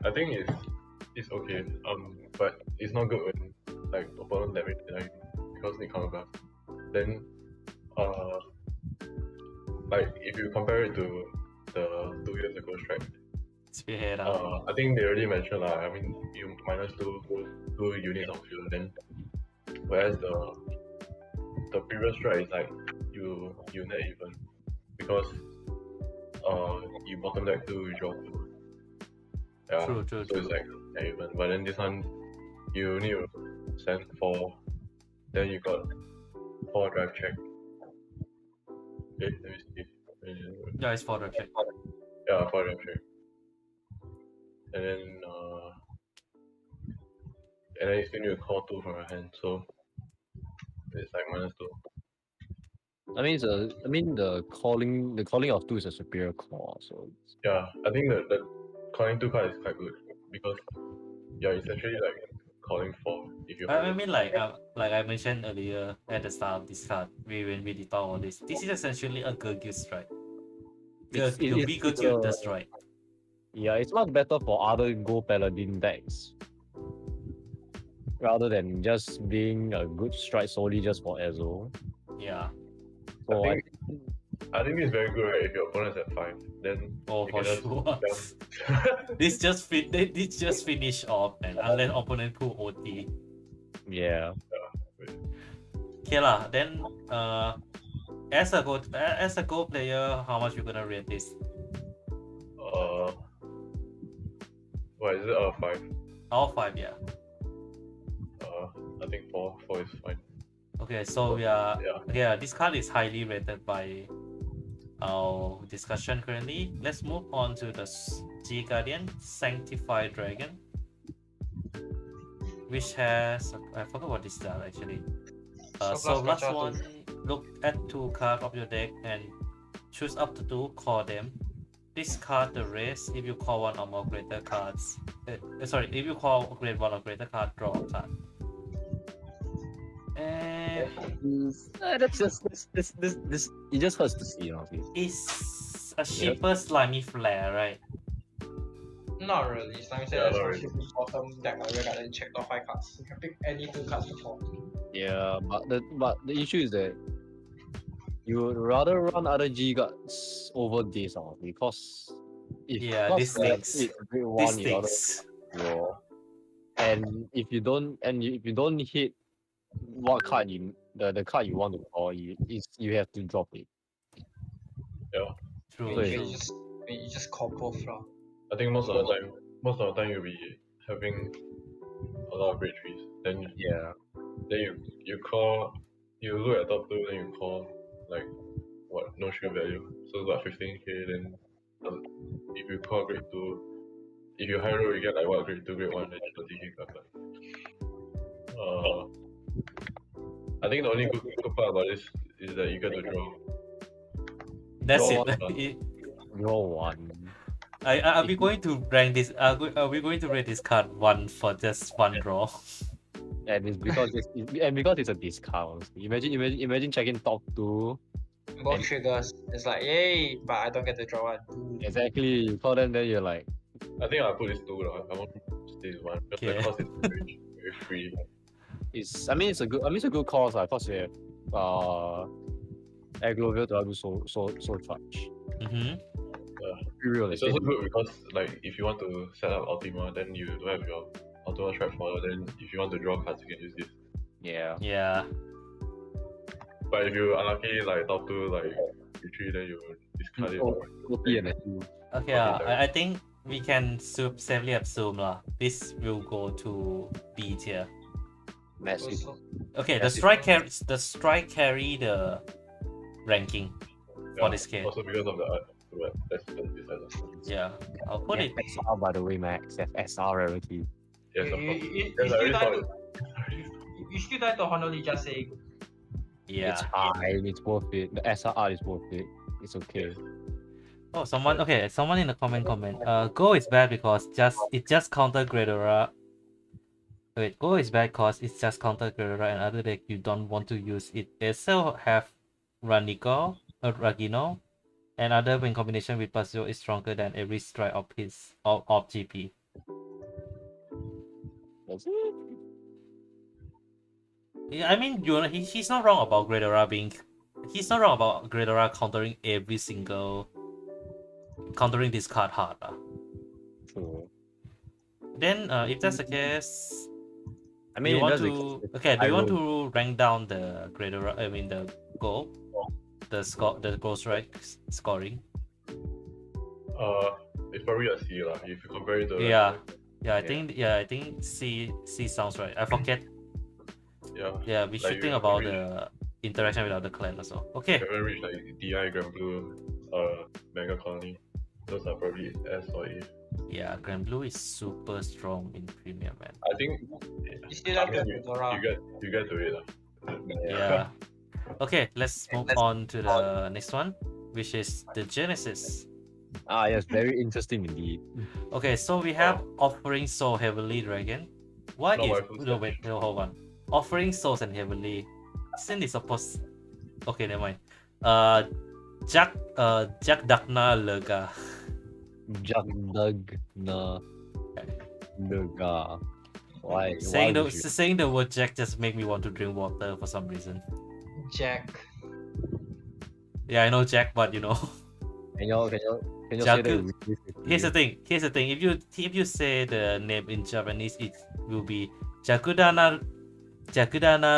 I think it's okay. But it's not good when like opponent damage like because they counter buff. Then like if you compare it to the 2 years ago strike, Spearhead. I think they already mentioned I mean you -2 units of fuel then, whereas the previous strike is like you net even because you bottom deck 2, you draw 2. Yeah, True. so it's like net even. But then this one you need to send 4, then you got 4 drive check. Okay, let me see. Yeah, it's for the check. Yeah, 4 drive check. And then you still need to call 2 from your hand, so it's like -2. I mean the calling of 2 is a superior call, so Yeah, I think the calling 2 card is quite good because it's actually like calling 4 if you I mean, like I mentioned earlier at the start of this card, when we did all this is essentially a Gurgil strike. The big Gurgil does right. Yeah, it's much better for other Go Paladin decks rather than just being a good strike solely just for Ezreal. Yeah. So I think it's very good, right? If your opponent's at 5, then Oh, you for can sure. This just finish off, and unless opponent pull OT. yeah. Okay lah. Then as a Go player, how much you gonna rate this? What is it? 5. All 5, yeah. I think 4 is fine. Okay, so we are Yeah. this card is highly rated by our discussion currently. Let's move on to the G Guardian Sanctified Dragon, which has, I forgot what this does actually. So last one, look at 2 cards of your deck and choose up to 2, call them. Discard the rest. If you call 1 or more greater cards, if you call grade 1 or greater card, draw a card. That's just this it just hurts to see, honestly. It's a cheaper slimy flare, right? Not really. Slimy said Yeah, that's not how really. you bottom deck or rear and check off 5 cards. You can pick any 2 cards to fall. Yeah, but the issue is that you would rather run other G guards over this, honestly, because if Yeah, this stinks. it's grade This 1, you rather stinks. draw. And if you don't hit what card the card you want to call, you have to drop it. Yeah. True. So You just call both lah. I think most of the time you'll be having a lot of grade 3s. Then Yeah. you call, you look at top 2, then you call like what, no shield value. So it's about 15k. Then if you call grade 2, if you high roll, you get like what, grade 2, grade 1, then 30k card. I think the only good part about this is that you get to draw. That's Draw it. one. Draw one. Are we going to rank this? Are we going to rate this card 1 for just one draw? And it's because it's a discount. Imagine checking top 2. Both triggers. It's like, yay, but I don't get to draw one. Exactly. You call them, then you're like, I think I'll put this 2. I won't stay with 1 because the cost is very free. it's a good cause, because you have Agloville to do so charge. Mm-hmm. It's also good because like if you want to set up Ultima, then you don't have your Ultima Strike follower. Then if you want to draw cards, you can use this. Yeah. Yeah. But if you're unlucky, like top 2, like you 3, then you discard it. Okay. I think we can safely assume this will go to B tier. Massive. Okay. The Massive. strike carry the ranking for this game. Also because of the art. But that's beside the point. Yeah. I'll put it. SR, by the way, Max. SR rarity. Yes, of You, course. you, you, Yes, I already still saw die it. to, you still die to Honolulu just saying. Yeah. It's fine. It's worth it. The SR is worth it. It's okay. Oh, someone in the comment. Go is bad because it just counter Gradora. Wait, Go is bad because it's just counter Gradora and other deck you don't want to use it. They still have Ragino, and other when combination with +0 is stronger than every strike of his of GP. Yeah, I mean, he's not wrong about Gradora he's not wrong about Gradora countering this card hard. True. Then, if that's the case, I mean, do you it want does to I want will- to rank down the Gradora? I mean, the goal, the goal strike scoring. It's probably a C lah. If you compare it to Yeah, I think C sounds right. I forget. Yeah, we should think about the interaction with other clan also. Okay. If you haven't reached like DI, Grand Blue, Mega Colony, those are probably S or A. Yeah, Grand Blue is super strong in premium, man. I think You still have to you get to it lah. Yeah. Okay, let's move on to the next one, which is the Genesis. Yes, very interesting indeed. Okay, so we have Offering Soul Heavenly Dragon. What No, is my full no wait, no, hold on. Offering Souls and Heavenly. Isn't it supposed okay, never mind. Jack Dakna Lega. Jagdagna Lega. Why? Saying why the would you- saying the word Jack just make me want to drink water for some reason. Jack. Yeah, I know Jack, but you know. Can you say Jaku- that with this? Here's the thing. If you say the name in Japanese, it will be Jakudana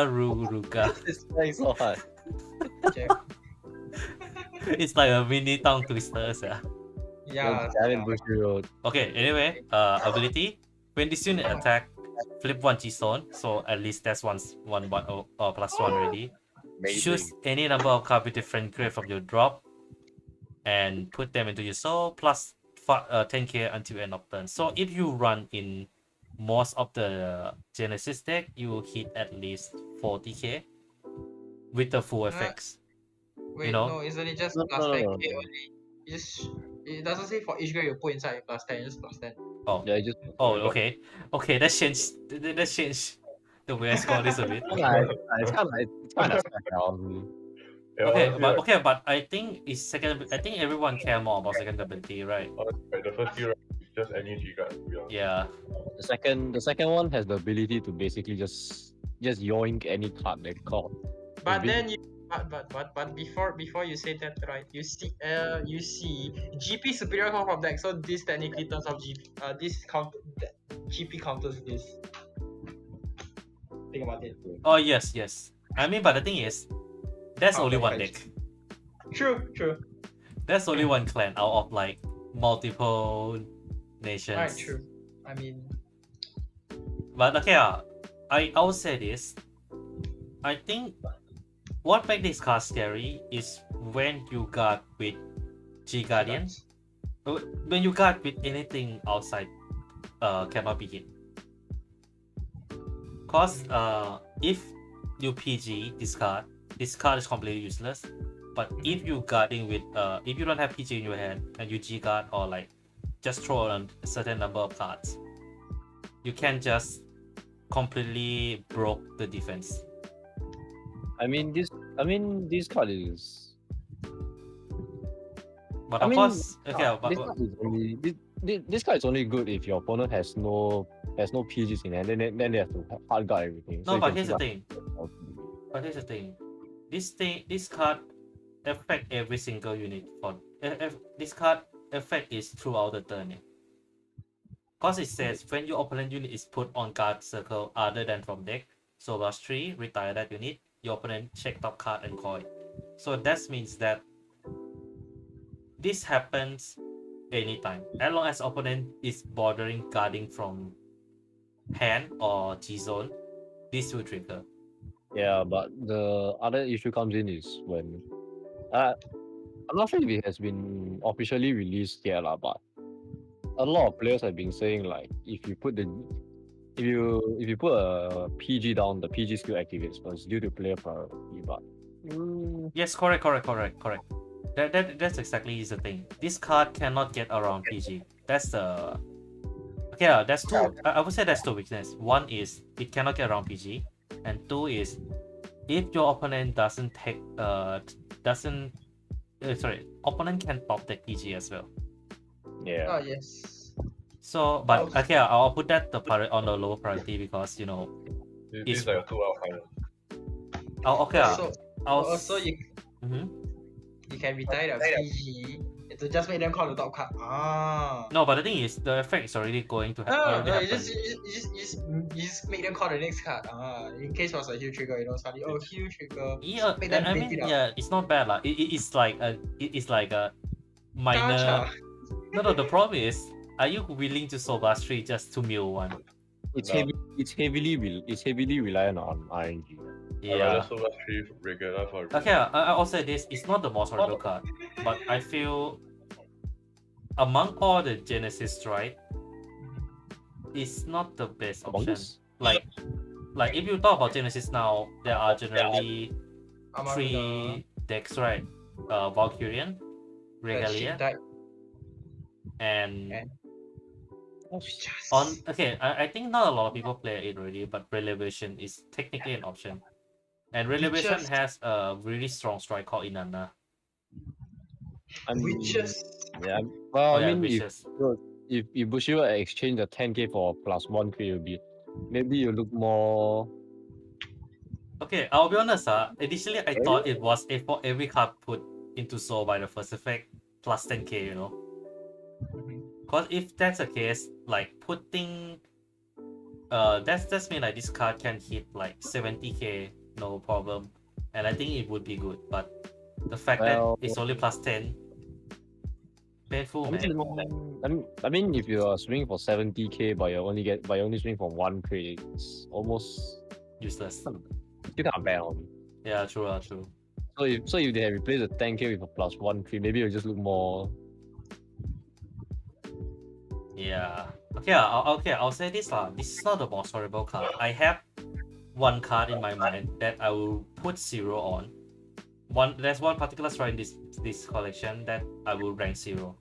Ruruka. It's like so hard. Jack. It's like a mini tongue twister. Yeah. Okay, anyway, ability. When this unit attack, flip 1 G-Stone, so at least that's one plus 1 already. Choose any number of cards with different grade from your drop and put them into your soul plus 10k until end of turn. So if you run in most of the Genesis deck, you hit at least 40k with the full effects. Wait, You know? no, isn't it just No, plus no, 10k no. only? It doesn't say for each grade you put inside plus 10, just plus 10. Oh, Yeah, just okay. That changed the way I score this a bit. it's kind of Okay, but I think it's second. I think everyone care more about second ability, right? The first few rounds is just any G card. Yeah. the second one has the ability to basically just yoink any card they call. But then you but before you say that, right, you see GP superior count from deck, so this technically turns off GP GP counters this. Think about it. Oh yes. I mean, but the thing is, that's only one deck. True. That's only one clan out of like multiple nations. Right, true. I mean, But okay, I will say this. I think what makes this card scary is when you guard with G Guardian. When you guard with anything outside cannot be hit. Cause if you PG this card is completely useless. But if you guarding with if you don't have PG in your hand and you G guard or like just throw on a certain number of cards, you can just completely broke the defense. I mean this card is. But I of mean, course, okay. this card is only this card is only good if your opponent has no PGs in hand. Then they have to hard guard everything. No, you but can here's the keep thing. This card affect every single unit for this card effect is throughout the turn. Cause it says when your opponent unit is put on guard circle other than from deck, so rush 3, retire that unit, your opponent check top card and call it. So that means that this happens anytime. As long as opponent is bordering guarding from hand or G zone, this will trigger. Yeah, but the other issue comes in is when I'm not sure if it has been officially released yet, but a lot of players have been saying like if you put a PG down, the PG skill activates first due to player priority. But Yes, correct. That's exactly the thing. This card cannot get around PG. That's the that's two. I would say that's two weakness. One is it cannot get around PG, and two is if your opponent doesn't take opponent can top deck PG as well. yeah, Oh yes. So, but okay, I'll put that on the lower priority because This It's- is like a 2 out final. Also, you Mhm. you can retire the PG to just make them call the top card. No, but the thing is, the effect is already going to No, happen. you just make them call the next card. In case it was a huge trigger, suddenly huge trigger. Yeah, Make them I pick mean, it up. yeah, it's not bad, like it's like a minor. Gacha. No, the problem is, are you willing to soul blast 3 just to mill 1? it's No. heavily reliant on RNG. I'd Yeah. rather so much 3 regular for Okay, I'll say this: it's not the most horrible card, but I feel among all the Genesis, right, it's not the best Among option. us? Like if you talk about Genesis now, there are generally Among 3 decks, right? Valkyrian, the Regalia, shit deck. and Yes. I think not a lot of people play it already, but Relevation is technically an option. And Relevation Witches. has a really strong strike called Inanna. I mean, Witches. yeah. Well, Oh, I yeah, mean, Witches. if Bushido exchange the 10k for +1 crit, maybe you look more. Okay, I'll be honest. Initially, I thought it was for every card put into Soul by the first effect plus 10k, Because if that's the case, like putting, that's mean like this card can hit like 70k, no problem, and I think it would be good. But the fact Well, that it's only plus 10, painful, man. I mean, if you are swinging for 70k, but you only swing for 1 crit, it's almost Useless. still kind of bad on. Yeah, true. So if they replace the 10k with a +1 crit, maybe it'll just look more. Yeah. Okay, I'll say this lah. This is not the most horrible card. I have one card in my mind that I will put 0 on. There's one particular strike in this collection that I will rank 0.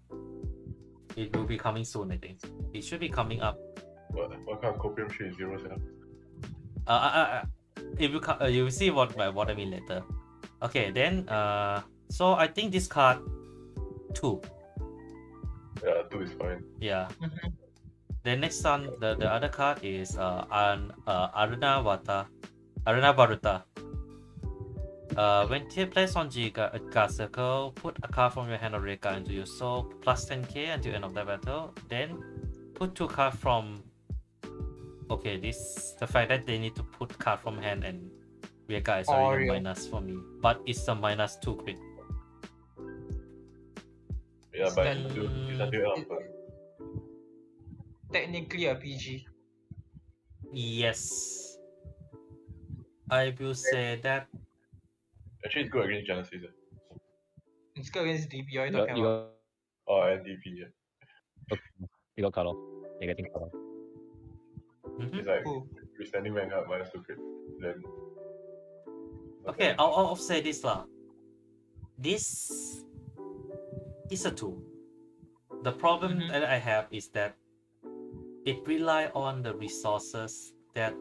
It will be coming soon, I think. It should be coming up. What kind of copium shit is 0 here? If you will see what I mean later. Okay, then so I think this card 2. Yeah, 2 is fine. Yeah. The next one, the other card is Aruna Varuta. When Tier plays on G guard circle, put a card from your hand or rear guard into your soul, plus 10k until end of the battle. Then put 2 cards from. Okay, the fact that they need to put card from hand and rear guard is already a minus for me, but it's a -2 crit. Yeah, but Then- it's until end of turn. Technically a PG. Yes, I will say that Actually, it's good against Genesis. It's good against DP, what are you You got, talking you about? got, Oh, and DP. Yeah. you got cut off. You're getting cut off. It's like Who? we're standing Vanguard minus 2 crit. Then. Okay, I'll say this lah. This is a tool. The problem that I have is that it rely on the resources that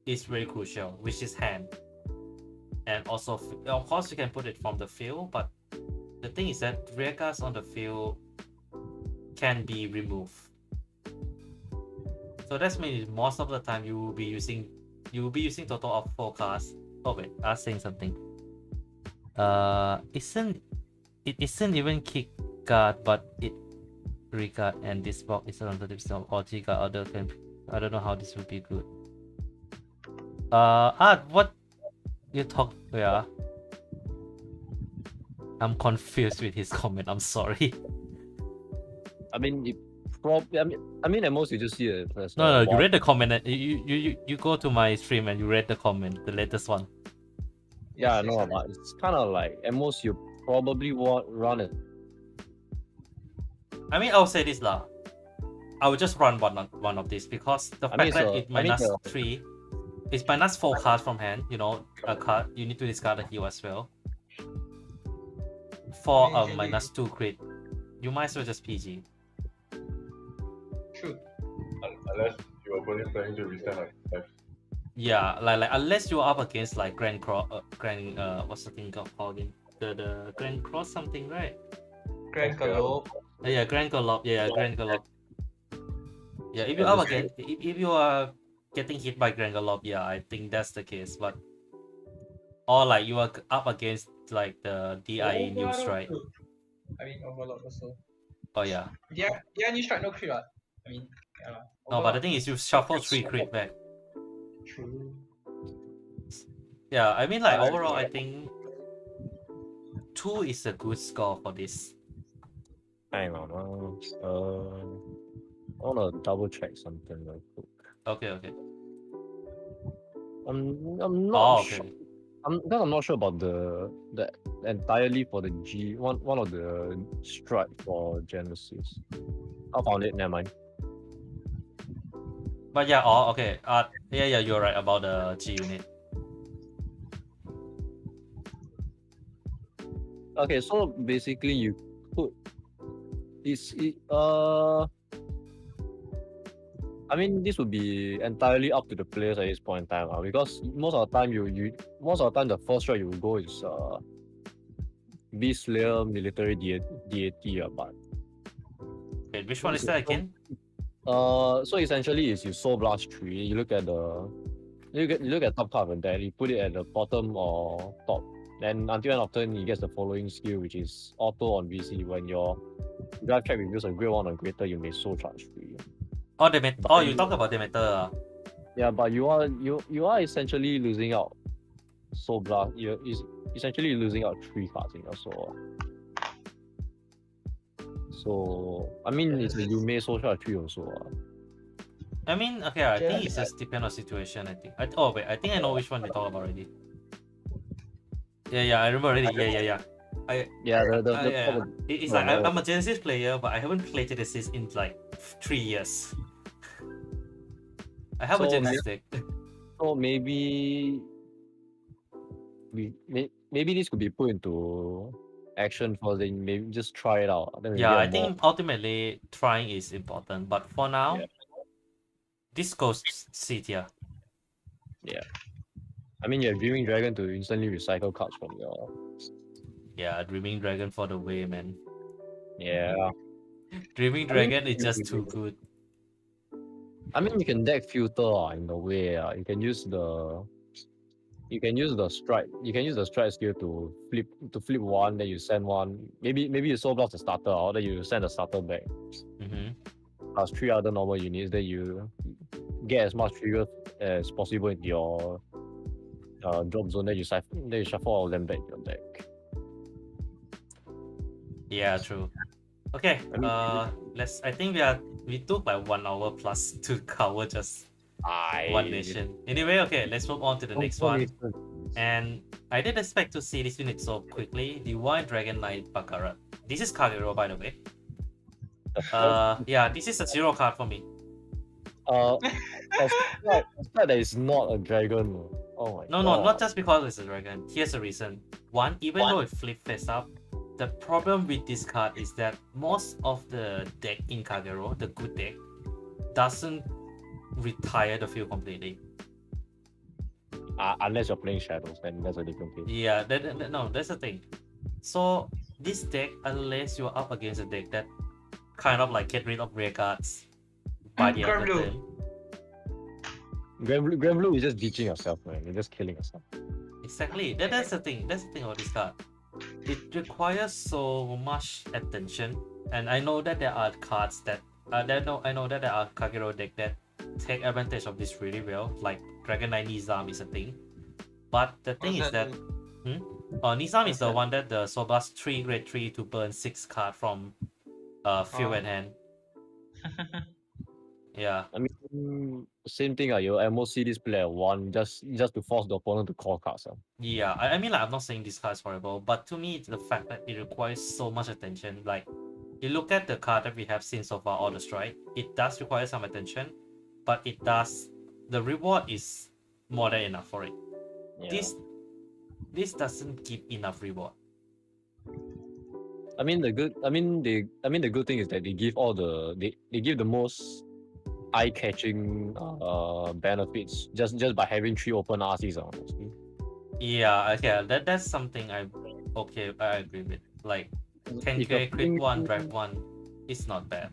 is very crucial, which is hand. And also, of course, you can put it from the field, but the thing is that rear cards on the field can be removed. So that means most of the time you will be using total of 4 cards. Oh wait, I was saying something. It isn't even kick card, but it regard, and this box is around the of OG card. Other can, I don't know how this would be good. What you talk? Yeah, I'm confused with his comment. I'm sorry. I mean, I mean, at most you just see it. No, you read the comment. You go to my stream and you read the comment, the latest one. Yeah, I know, but it's kind of like at most you probably won't run it. I mean, I'll say this lah. I will just run one of these because the fact that it minus 3, it's minus 4 cards from hand. You know, a card you need to discard a heal as well. For a minus 2 crit, you might as well just PG. True. Unless your opponent is planning to restand like 5. Yeah, like unless you're up against like what's the thing called again? The Grand Cross something, right? Grand Galope. Yeah, Grand Galope. Yeah, Grand Galope. Yeah, if you're up against, if you are getting hit by Grand Galope, yeah, I think that's the case. But or like you are up against like the DI new strike. I mean, Overlord also. Oh yeah. Yeah, new strike no crit, right? I mean, yeah. No, but the thing is, you shuffle 3 crit back. True. Yeah, I mean, like overall, I think 2 is a good score for this. Hang on, I wanna double check something real quick. Okay. I'm not sure. I'm not sure about the entirely for the G one of the strike for Genesis. I found it. Never mind. But yeah, okay. Yeah, you're right about the G unit. Okay, so basically you put I mean, this would be entirely up to the players at this point in time, because most of the time the first strike you will go is Beast Slayer, Military Deity, but Wait, which one is that again? so essentially is you Soul Blast tree. You look at top card of the deck, you put it at the bottom or top. Then until end of turn, he gets the following skill, which is auto on VC. When your drive check reveals a grade 1 or greater, you may soul charge free. You talk about the meta. Yeah, but you are essentially losing out Soul Blast. You're essentially losing out 3 cards in your soul. So I mean, you may soul charge 3 also. I mean, okay, I think it just depends on situation. I think. I think I know which one we talk about already. Yeah, I remember already. Yeah. It's like I'm a Genesis player, but I haven't played Genesis in like 3 years. I have a Genesis deck. So maybe this could be put into action first, then maybe just try it out. Yeah, I think ultimately trying is important, but for now, this goes C tier. Yeah. I mean, you have Dreaming Dragon to instantly recycle cards from your... Yeah, Dreaming Dragon for the way, man. Yeah. Dreaming Dragon is just too good. I mean, you can deck filter in a way. You can use the strike. You can use the strike skill to flip one, then you send one. Maybe you Soul Blast the starter, or then you send the starter back. Plus 3 other normal units, then you get as much triggers as possible into your drop zone, then you shuffle all of them back to your deck. Yeah, true. Okay, I think we took like 1 hour plus to cover just one nation. Anyway, okay, let's move on to the next one. And I didn't expect to see this unit so quickly. Divine Dragon Knight Baccarat. This is Kagero, by the way. Yeah, this is a 0 card for me. Expect that it's not a dragon. Oh my No, god. not just because it's a dragon. Here's the reason. One, even though it flip face up, the problem with this card is that most of the deck in Kagero, the good deck, doesn't retire the field completely. Unless you're playing shadows, then that's a different case. Yeah, no, that's the thing. So this deck, unless you're up against a deck that kind of like get rid of rare cards by the other Lukrembo. turn. Grand Blue is just ditching yourself, man. You're just killing yourself. Exactly. That's the thing. That's the thing about this card. It requires so much attention, and I know that there are cards that I know that there are Kagero deck that take advantage of this really well. Like Dragon Knight Nizam is a thing, but the thing is that Nizam is the one that the Sobas 3 grade 3 to burn 6 card from field and hand. Yeah. I mean, same thing. You almost see this player one just to force the opponent to call cards. Yeah, I mean, like, I'm not saying this card is horrible, but to me, it's the fact that it requires so much attention. Like, you look at the card that we have seen so far, All the Strike, it does require some attention, but the reward is more than enough for it. Yeah. This doesn't give enough reward. I mean the good thing is that they give they give the most eye-catching benefits just by having 3 open RCs honestly. Yeah, that's something I agree with. Like 10k crit 1 drive 1 is not bad.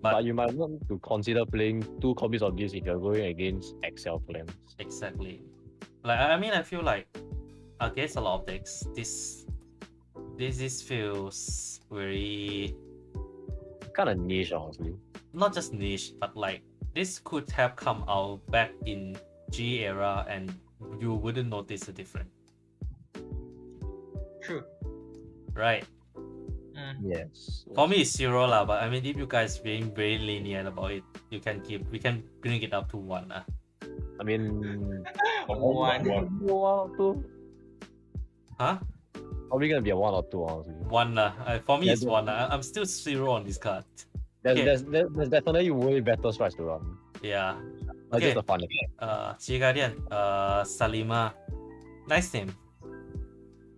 But you might want to consider playing 2 copies of this if you're going against XL clans. Exactly. Like, I mean, I feel like against a lot of decks, this feels very Kind of niche, honestly. not just niche, but like this could have come out back in G era and you wouldn't notice the difference, True. right? Yes. For me, it's 0 lah, but I mean, if you guys being very lenient about it, we can bring it up to 1 lah. I mean, One. 1 or 2. Huh? Probably gonna be a 1 or 2, honestly. 1 lah. For me, Yeah, it's 1 lah. I'm still 0 on this card. There's definitely way better strikes to run. Yeah. But Okay. just a fun effect. G Guardian, Salima. Nice name.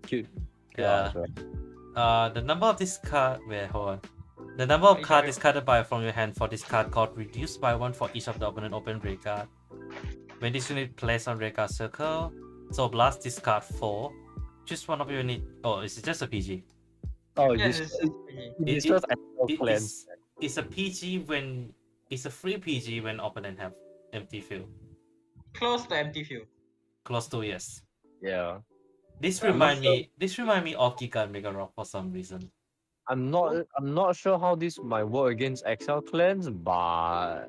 Cute. Yeah. Sure. The number of this card. Wait, hold on. The number of Are you cards sure? discarded by from your hand for this card got reduced by 1 for each of the opponent open raid card. When this unit placed on raid card circle, so blast discard 4. Choose one of your unit. Oh, is it just a PG? Oh, Yes, this it's just XL clans. It's a PG when it's a free PG when opponent have empty field. close to empty field. Close to yes. Yeah. This I'm not remind me of Giga and Mega Rock for some reason. I'm not sure how this might work against XL clans, but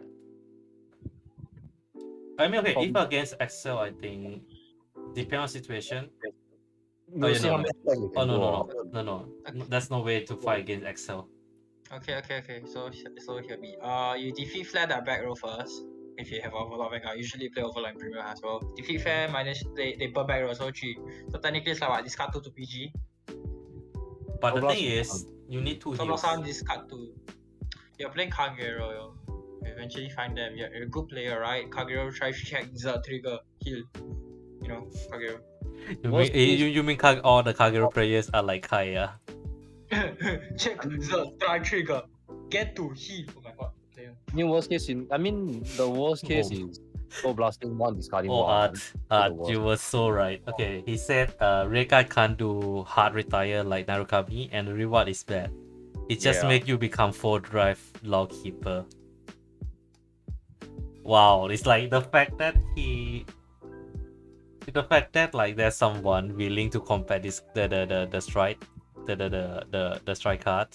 I mean, okay, if From- against Excel, I think depending on situation. we'll yeah, see no, how no. many times we Oh can go no. There's no way to fight against Excel. Okay. So hear me. You defeat Flare that back row first. If you have Overlord Vanguard, usually play Overlord in Premium as well. Defeat Flare minus they burn back row, so 3. So technically it's like what, discard 2 to PG. But the Overlord thing is is, you need 2 So heals. last time discard 2. You're playing Kagero, yo. You eventually find them. You're a good player, right? Kagero try to check Zerd trigger heal. You know, Kagero. You mean all the Kagero players are like Kaya? Check Zerd try trigger. Get to heal. Oh my god, player. the worst case the worst case is go blasting 1, discarding Oh, 1. Art, worst. you were so right. Okay, he said Raycard can't do hard retire like Narukami, and the reward is bad. It just Yeah. make you become 4 drive log keeper. Wow, it's like the fact that like there's someone willing to compare this the strike the strike card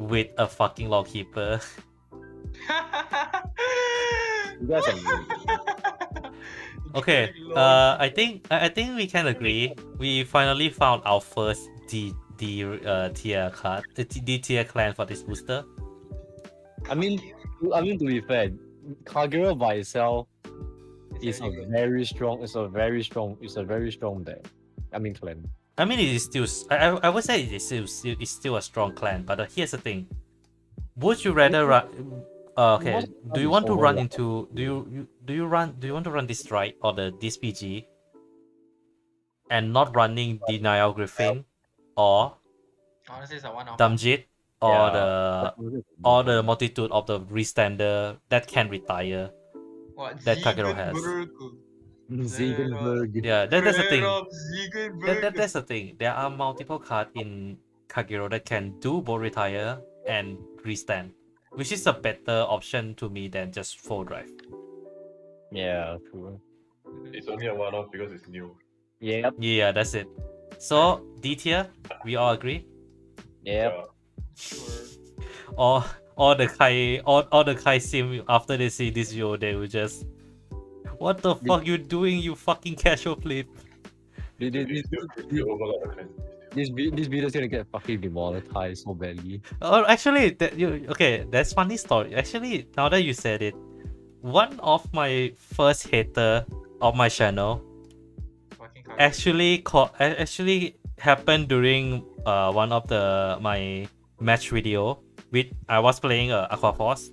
with a fucking log keeper. You guys are Okay, I think we can agree. We finally found our first D tier card, the D tier clan for this booster. I mean to be fair, Kagero by itself It's a really good. very strong. It's a very strong. It's a very strong deck. I mean clan. I mean, it is still. I would say it's still a strong clan. But here's the thing: would you rather run? Okay. Most Do you is want to run overall. into? Do you want to run this strike or this PG, and not running Denial Griffin, or Honestly, it's a one off. Damjit, Yeah. or the multitude of the restander that can retire? What? that Kagero has. Ziegenberg. Yeah, that's the thing. Ziegenberg. That's the thing. There are multiple cards in Kagero that can do both retire and restand, which is a better option to me than just full drive. Yeah, true. It's only a one-off because it's new. Yep. Yeah, that's it. So D tier, we all agree. Yep. Yeah. All the Kai sim after they see this video, they will just, what the fuck you doing, you fucking casual flip. This It's still overlap the kind. this video is gonna get fucking demonetized so badly. Oh, actually, okay, that's funny story. Actually, now that you said it, one of my first hater of my channel actually happened during one of my match video with I was playing Aqua Force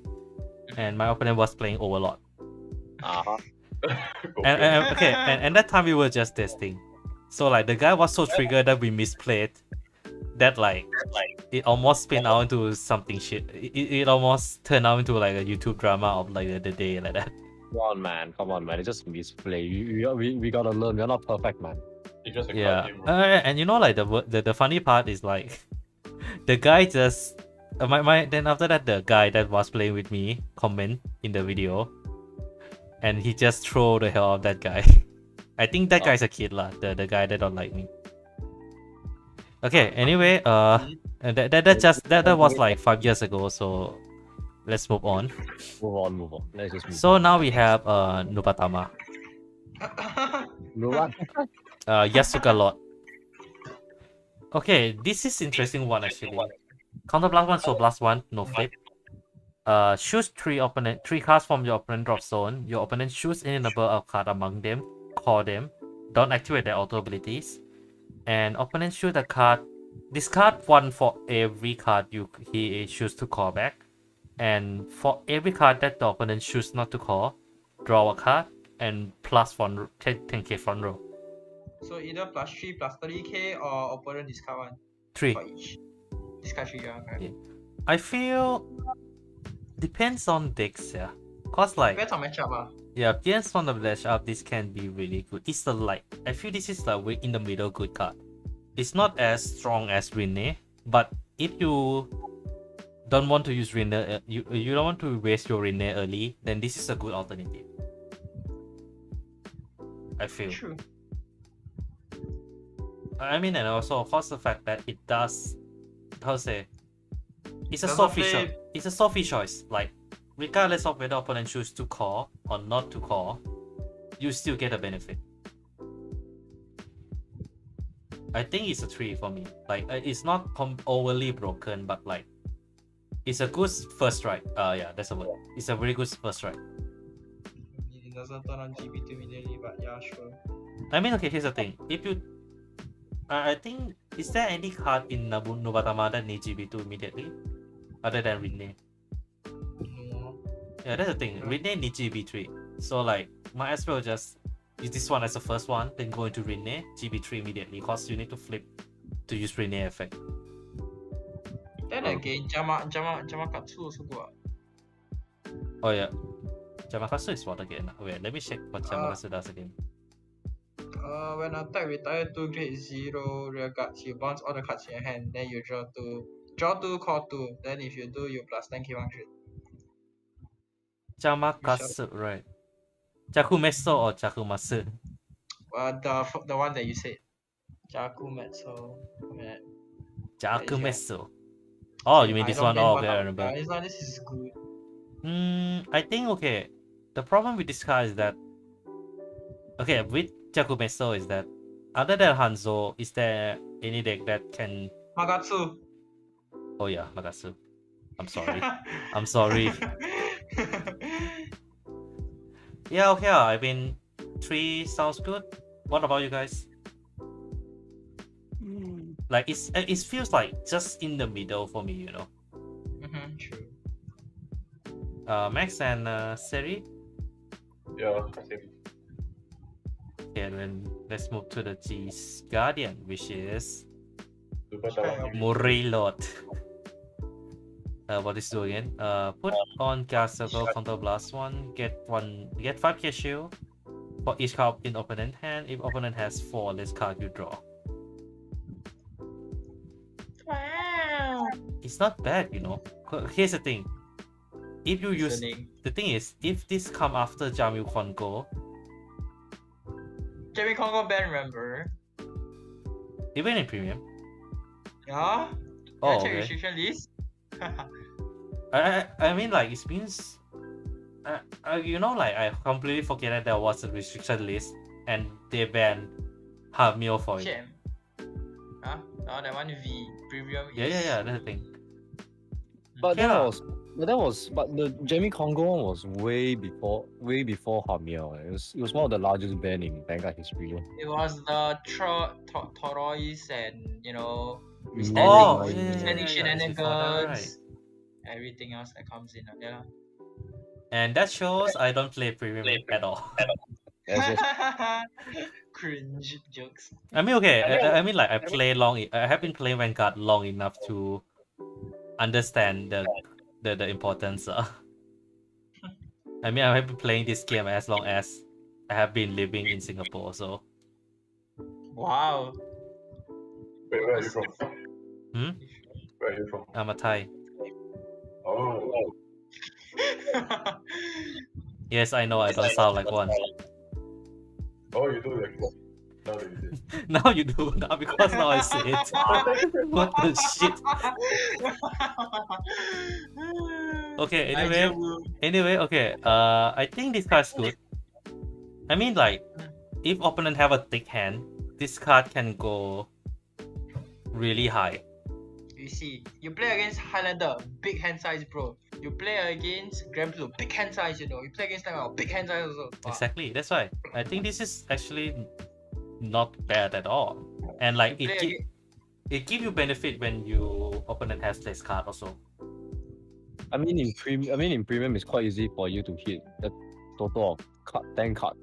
and my opponent was playing Overlord. Uh-huh. And that time we were just testing. So like the guy was so triggered that we misplayed that like it almost spin out into something shit. It almost turned out into like a YouTube drama of like the day like that. Come on, man. It's just misplay. We gotta learn. We're not perfect, man. It's just a Yeah, card game, bro. and you know like the funny part is like the guy just then after that the guy that was playing with me comment in the video, and he just throw the hell out of that guy. I think that guy's a kid lah. The guy that don't like me. Okay. Anyway, that was like 5 years ago. So let's move on. Move on. Let's just move. So now we have Nubatama. Move on. Yasuka Lord. Okay, this is interesting one actually. Counter blast one, so blast one, no flip. Choose three cards from your opponent drop zone. Your opponent choose any number of cards among them, call them, don't activate their auto abilities, and opponent choose a card. Discard one for every card he choose to call back, and for every card that the opponent choose not to call, draw a card and plus 10k front row. So either plus 3 plus 30k or opponent discard 1 3. for each. Discard 3, yeah. Right. Yeah. I feel depends on decks, yeah. Cause like Depends on matchup. yeah, depends on the matchup. This can be really good. It's the like I feel this is like way in the middle good card. It's not as strong as Rene, but if you don't want to use Rene, you don't want to waste your Rene early, then this is a good alternative. I feel. True. I mean, and also of course the fact that it does, how to say, it's a Doesn't Sophie play- choice. It's a Sophie choice. Like regardless of whether opponent choose to call or not to call, you still get a benefit. I think it's a 3 for me. Like it's not overly broken, but like it's a good first strike. Yeah, that's a word. It's a very good first strike. It doesn't turn on GB2 immediately, but yeah, sure. I mean, okay, here's the thing. If you, I think, is there any card in Nubatama that needs GB2 immediately, other than Rene? No. Yeah, that's the thing. Rene needs GB3, so like, might as well just use this one as the first one, then go into Rene, GB3 immediately, cause you need to flip to use Rene effect. Then again, Jamakatsu also good. Oh yeah, Jamakatsu is what again? Wait, let me check what Jamakatsu does again. When attack retire 2 grade 0 rear guards, you bounce all the cards in your hand, then you draw 2, call 2. Then if you do, you plus 10k 100. Jamakatsu, right? Jakumetsu or Jakumatsu? The one that you said. Jakumetsu. Yeah. Jakumetsu. Oh, you mean I this don't one? play Oh, bottom. okay, I remember. This is good. I think okay. The problem with this card is that okay, with Jakumetsu is that other than Hanzo, is there any deck that can? Magatsu. Oh yeah, Magatsu. I'm sorry. I'm sorry. Yeah, okay. I mean, 3 sounds good. What about you guys? Like it feels like just in the middle for me, you know. True. Max and Seri. Yeah, same. Okay, then let's move to the G's Guardian, which is Super Talak. Murilot. What is doing again? Put on guard circle, counter blast 1, get 5k shield for each card in opponent hand. If opponent has 4 less card, you draw. Wow. It's not bad, you know. Here's the thing. If you use the thing is, if this come after Jamil Congo, Jamie Congo ban, remember? even in premium. Yeah? Oh, Check okay. restriction list? I mean, like, it means you know, like, I completely forget that there was a restriction list and they banned Hamil for it. Gem. Huh? Oh, that one V. Premium is... Yeah, that's the thing. But Yeah. but the Jamie Congo one was way before Hamil. It was one of the largest ban in Vanguard history. It was the Torois and, you know, Oh, standing yeah, shenanigans, it's before that, right? everything else that comes in. Yeah. And that shows I don't play premium at all. Cringe jokes. I mean, okay. I mean, like, I have been playing Vanguard long enough to understand the importance. I mean, I have been playing this game as long as I have been living in Singapore. So. Wow. Wait, where are you from? Hmm? Where are you from? I'm a Thai. Oh. Yes, I know I don't sound like one. Oh, you do actually. Now that you say. Now you do. Now because now I say it. What the shit? Okay, anyway, okay. I think this card's good. I mean, like, if opponent have a thick hand, this card can go really high. You see, you play against Highlander, big hand size, bro. You play against Grand Blue, big hand size, you know. You play against them, big hand size also. Wow. Exactly. That's why I think this is actually not bad at all. And like it give you benefit when your opponent has less card also. I mean, in premium, it's quite easy for you to hit the total of 10 card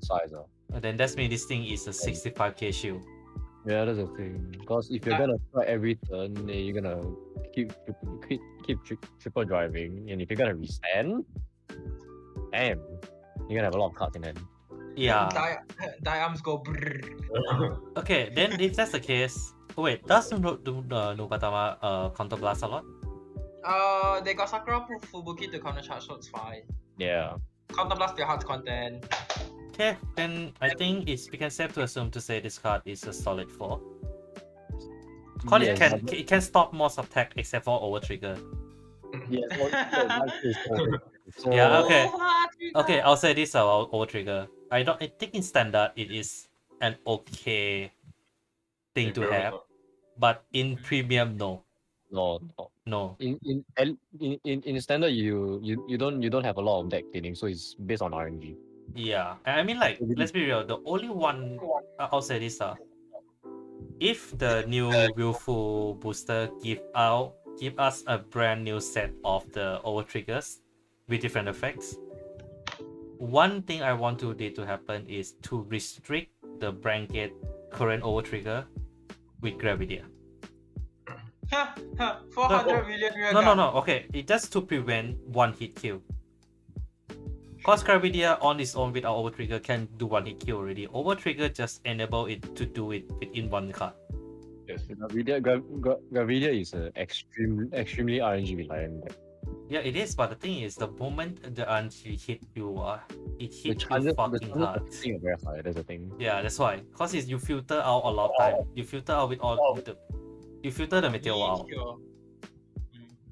size. And then that's mean this thing is a 65k shield. Yeah, that's the thing. Because if you're gonna try every turn, you're gonna keep triple driving, and if you're gonna resend, damn, you're gonna have a lot of cards in hand. Yeah. Die arms go brrr. Okay, then if that's the case, wait, does Nubatama counter blast a lot? They got Sakura Fubuki to counter charge, so it's fine. Yeah. Counter blast your heart's content. Okay, then I think we can safe to assume to say this card is a solid 4. Because it can stop most attack except for over trigger. Yeah. So, Yeah. Okay. Okay. I'll say this about over trigger. I think in standard it is an okay thing to have, but in premium no. No. In standard you don't have a lot of deck cleaning, so it's based on RNG. Yeah, I mean, like, let's be real. The only one I'll say this if the new Willful booster give us a brand new set of the over triggers with different effects, one thing I want to happen is to restrict the blanket current over trigger with Gravidia. 400 million No. Okay, it just to prevent one hit kill. Cause Gravidia on its own without over trigger can do one hit kill already. Over trigger just enable it to do it within one card. Yes. Gravidia is a extremely RNG reliant deck. Yeah, it is. But the thing is, the moment the RNG hit you, it hit you The fucking hard. chances are very high. That's the thing. Yeah, that's why. Cause you filter out a lot of time. You filter out you filter the meteor out.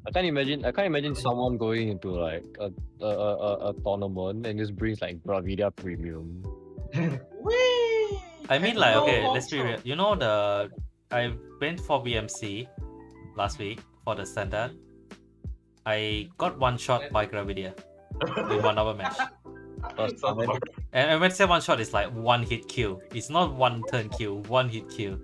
I can't imagine someone going into like a tournament and just brings like Gravidia Premium. I mean, like, okay, let's be real. You know I went for BMC last week for the standard. I got one shot by Gravidia in 1 hour match. First Sounds time. like And when I say one shot, it's like one hit kill. It's not one turn kill, one hit kill.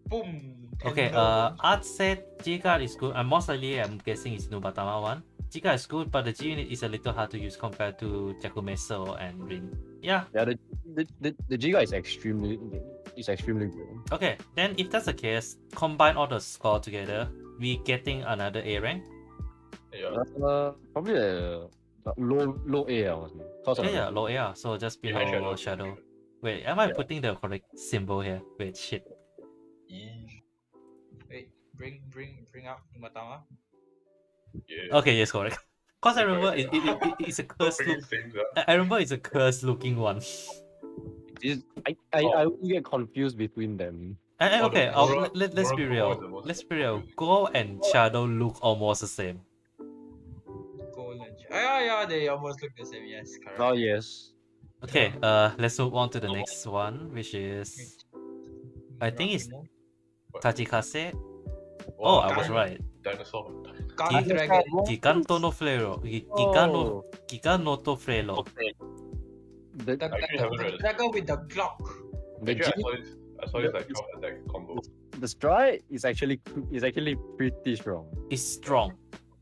Boom. Okay, Hello. Art said G card is good. And most likely, I'm guessing it's Nubatama one. G card is good, but the G unit is a little hard to use compared to Jakumeso and Rin. Yeah. Yeah, the Giga is extremely good. Okay, then if that's the case, combine all the score together, we getting another A rank. yeah. Probably a low A, I was cause Yeah, low A. So just below Shadow. shadow. Wait, am I Yeah. putting the correct symbol here? Wait, shit. Wait, bring up Matama. Yeah. Okay, yes, correct. Cause I remember it's a Don't cursed freaking look. same that. I remember it's a cursed looking one. I Oh. will get confused between them. And Oh, okay, the Aura- let's be Aura real. is the most Let's be real. Go and Shadow look almost the same. Gold and yeah, they almost look the same. Yes, correct. Oh yes. Okay, let's move on to the next one, which is I think it's Tachikase. Oh, I was right. Dinosaur. Guard Dragon. Giganto no Frelo. Oh, Giganoto Frelo. the The, I actually haven't read the it. dragon with the Glock. the, Actually, G, I saw this like 12 attack combo. the stride is actually pretty strong. It's strong.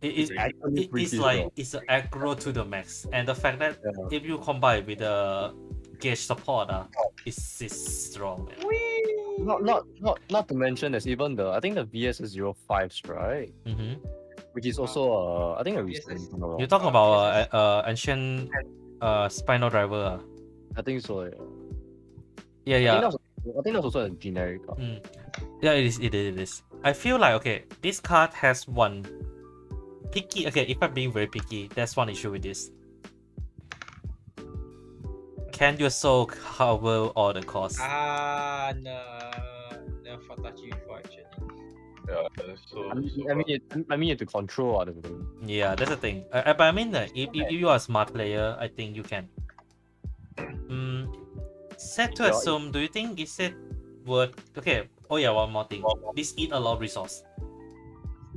It's actually It's pretty like strong. it's an aggro to the max, and the fact that Yeah. if you combine with the gauge support, it's strong. Man. Not to mention there's even the I think the VS is 05 stride, Mm-hmm. which is also I think a VSS. recent. if I'm not wrong. You're talking about ancient spinal driver. I think so. Yeah, Yeah. yeah. I think that's also a generic card. Yeah, it is. I feel like okay, this card has one picky. Okay, if I'm being very picky, that's one issue with this. Can your soul cover all the costs? No for touchy before actually. Yeah, so. I mean, you have to control other things. Yeah, that's the thing. But I mean, if you are a smart player, I think you can. Set to Yeah, assume, do you think is it worth? Okay. Oh yeah, one more thing. This eat a lot of resource.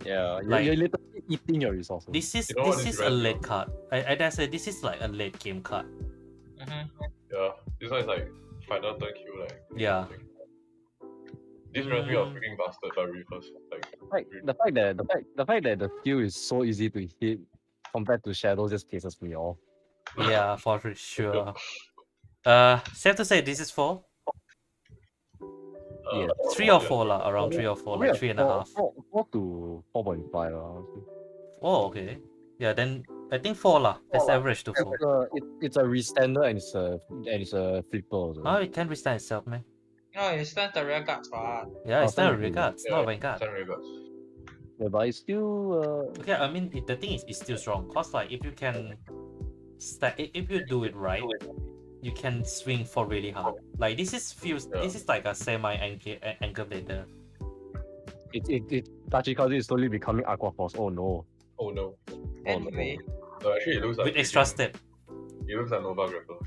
Yeah, Like- you're literally eating your resources. This is You know what this this is a reminds me late of? card. I dare say this is like a late game card. Yeah, this one is like final turn kill, like. Yeah. This reminds me of freaking bastard by reverse. Like, The fact that the skill is so easy to hit compared to Shadow just pisses me off. Yeah, for sure. Safe to say this is 4, Yeah. 3 or 4 lah, around 3 or 4, like 3.5. 4 to 4.5 lah. Oh, okay. Yeah, then I think 4 lah. That's average to 4. It's a restander and it's a flipper also. Oh, it can restand itself, man. No, it's not the rear guards part. Yeah, it's Oh, not a thank you. regard. It's not a Vanguard. Sun Regards. Yeah, but it's still Okay, I mean the thing is it's still strong. Cause like if you can stack, if you do it right, you can swing for really hard. Like this is this is like a semi anchor blader. it Tachikaze is slowly becoming Aqua Force. Oh no. Oh no. Anyway, No, actually it looks like. With extra freaking- step. It looks like Nova Grapple.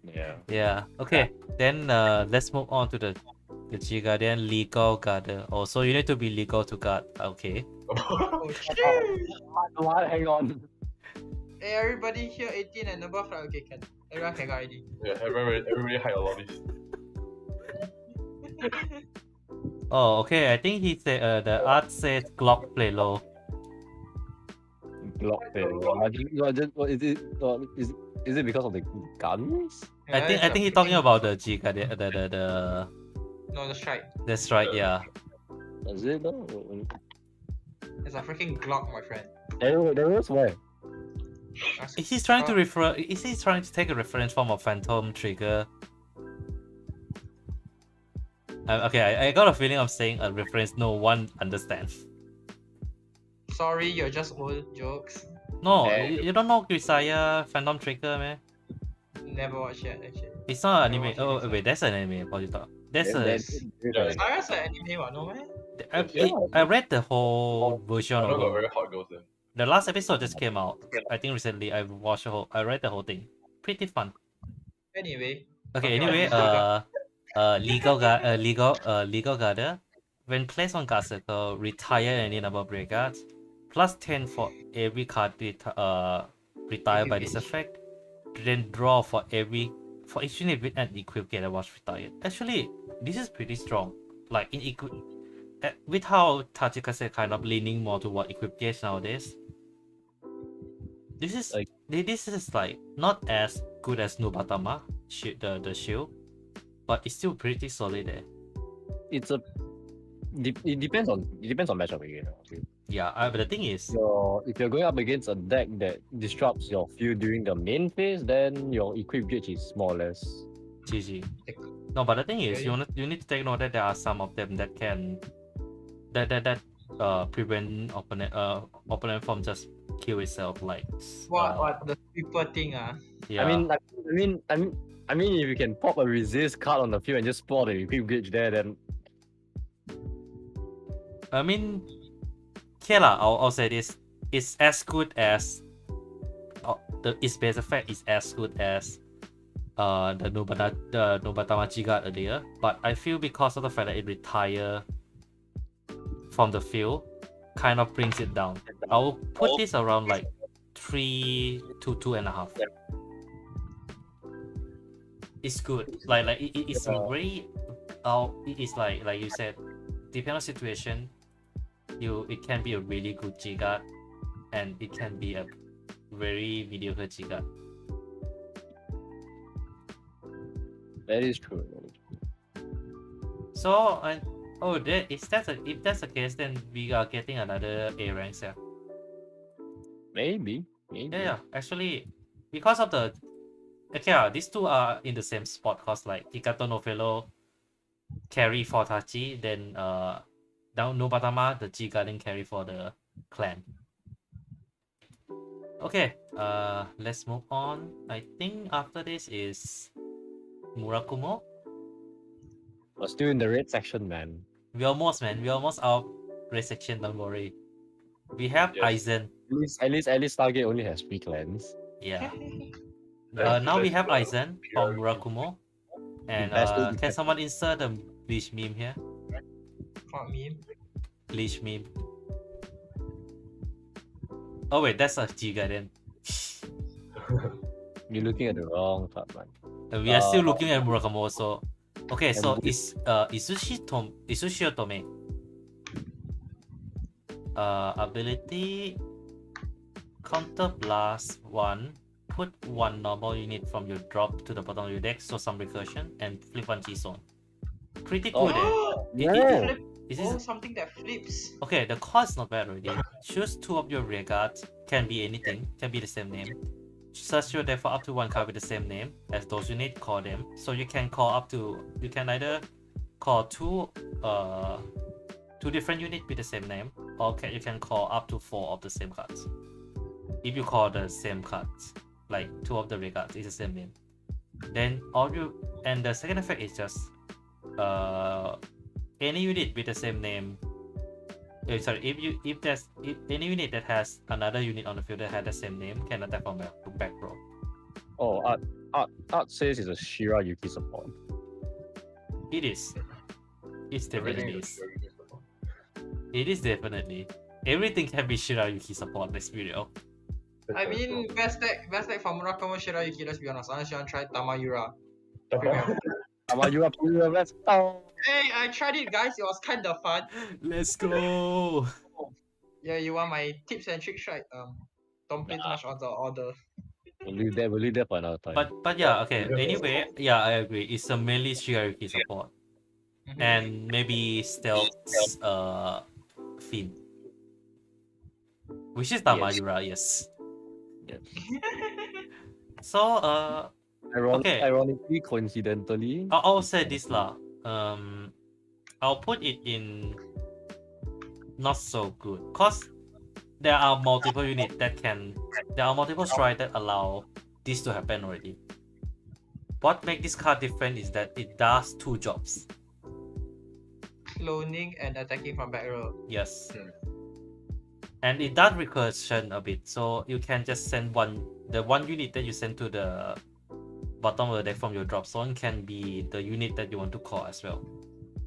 Yeah. Yeah. Okay. Then let's move on to the G Guardian legal guarder. Oh, so you need to be legal to guard. Okay. oh shit! What? Hang on. Hey, everybody here 18 and above, right? Okay, can. Everyone can go ID. Yeah, everybody hide a lot of this. Oh, okay. I think he said the art says Glock play low. Glock fail. What is it? Is it because of the guns? I think he's talking about the G Guardian. The No, that's right. that's right. Yeah. Is it though? It's a freaking Glock, my friend. There was why. That's- Is he trying to refer? Is he trying to take a reference from a Phantom Trigger? Okay, I got a feeling I'm saying a reference no one understands. Sorry, you're just old jokes. No, Eh. you don't know Grisaya Phantom Trigger, man. Never watched it actually. It's not Never anime. watched Oh it. wait, that's an anime. What you thought? That's a. Yeah, Cyrus an anime, what? No man. I read the whole version I know of got it. very hot girls there. The last episode just came out. I think recently. I watched the whole. I read the whole thing. Pretty fun. Anyway. Okay. Okay, Anyway, legal guarder. When placed on guard circle, retire any number of rear guards. Plus 10 for every card retire by this effect. then draw for each unit with an equipped gate that was retired. Actually, this is pretty strong. Like with how Tachikase kind of leaning more toward equipped gates nowadays. This is like not as good as Nubatama, the shield, but it's still pretty solid there. It depends on matchup again. Okay. Yeah, but the thing is, if you're going up against a deck that disrupts your field during the main phase, then your equip gauge is more or less GG. No, but the thing is, you need to take note that there are some of them that can prevent opponent from just kill itself, like what the people thing yeah. I mean if you can pop a resist card on the field and just spot the equip gauge there, then I mean, okay lah, I'll say this. It's as good as its base effect is as good as the Nobatama Chigat earlier, but I feel because of the fact that it retire from the field kind of brings it down. I'll put this around like 3 to 2.5. It's good. Like it's very it is like you said, depending on situation, it can be a really good Chigat and it can be a very mediocre Chigat. that is true. So if that's the case, then we are getting another A ranks here. Maybe. Yeah. Actually, because of the these two are in the same spot. Cause like Hikato no Fellow carry for Tachi, then now Nobatama the G Garden carry for the clan. Okay, let's move on. I think after this is Murakumo. We're still in the red section, man. We almost out red section, don't worry. We have Aizen. At least Stargate only has 3 clans. Yeah. Now we have Aizen from Murakumo. And can someone insert the Bleach meme here? What meme? Bleach meme. Oh wait, that's a Giga then. You're looking at the wrong card, man. And we are still looking at Murakumo also. Okay, so is Isushi Otome. Ability counter blast 1. Put 1 normal unit from your drop to the bottom of your deck, so some recursion, and flip 1 G-Zone. Pretty cool there. Is this something that flips? Okay, the cost is not bad already. Choose 2 of your rear guards, can be anything, can be the same name. Search your deck for up to 1 card with the same name as those units, call them. So you can either call 2 different units with the same name, or you can call up to 4 of the same cards. If you call the same cards, like 2 of the rear guards is the same name. Then and the second effect is just any unit with the same name. If any unit that has another unit on the field that has the same name can attack from back row. Oh, Art says it's a Shira Yuki support. It is. It's definitely is. It is definitely. Everything can be Shira Yuki support, let's be real. I mean, best deck for Murakumo Shirayuki, let's be honest. Unless you want to try Tamayura. Tamayura, let's go! Hey, I tried it, guys. It was kind of fun. Let's go! Yeah, you want my tips and tricks, right? Don't play too much on the order. We'll leave that for another time. But yeah, okay. Anyway, yeah, I agree. It's a mainly Shirayuki support. And maybe stealth Fin. Which is Tamayura, yes. So ironically, coincidentally, I'll say this lah. I'll put it in not so good, cause there are multiple units there are multiple strikes that allow this to happen already. What makes this card different is that it does 2 jobs. Cloning and attacking from back row. Yes. And it does recursion a bit, so you can just send the one unit that you send to the bottom of the deck from your drop zone can be the unit that you want to call as well.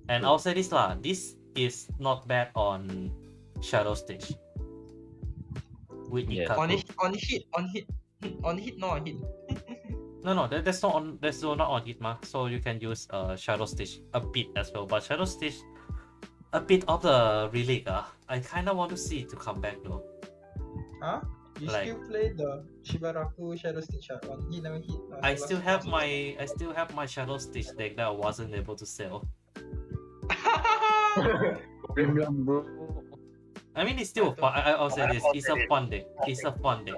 And I'll say this lah, this is not bad on Shadow Stage. With Yeah. On hit, not on hit. No, that's not on it, ma. So you can use Shadow Stitch a bit as well, but Shadow Stitch a bit of the relic. I kind of want to see it to come back though. Huh? You Like- still play the Shibaraku Shadow Stitch one hit, never hit. I still have my Shadow Stitch deck that I wasn't able to sell. Premium, bro. I mean, it's still fun. I'll say this. It's a fun deck. It's a fun deck.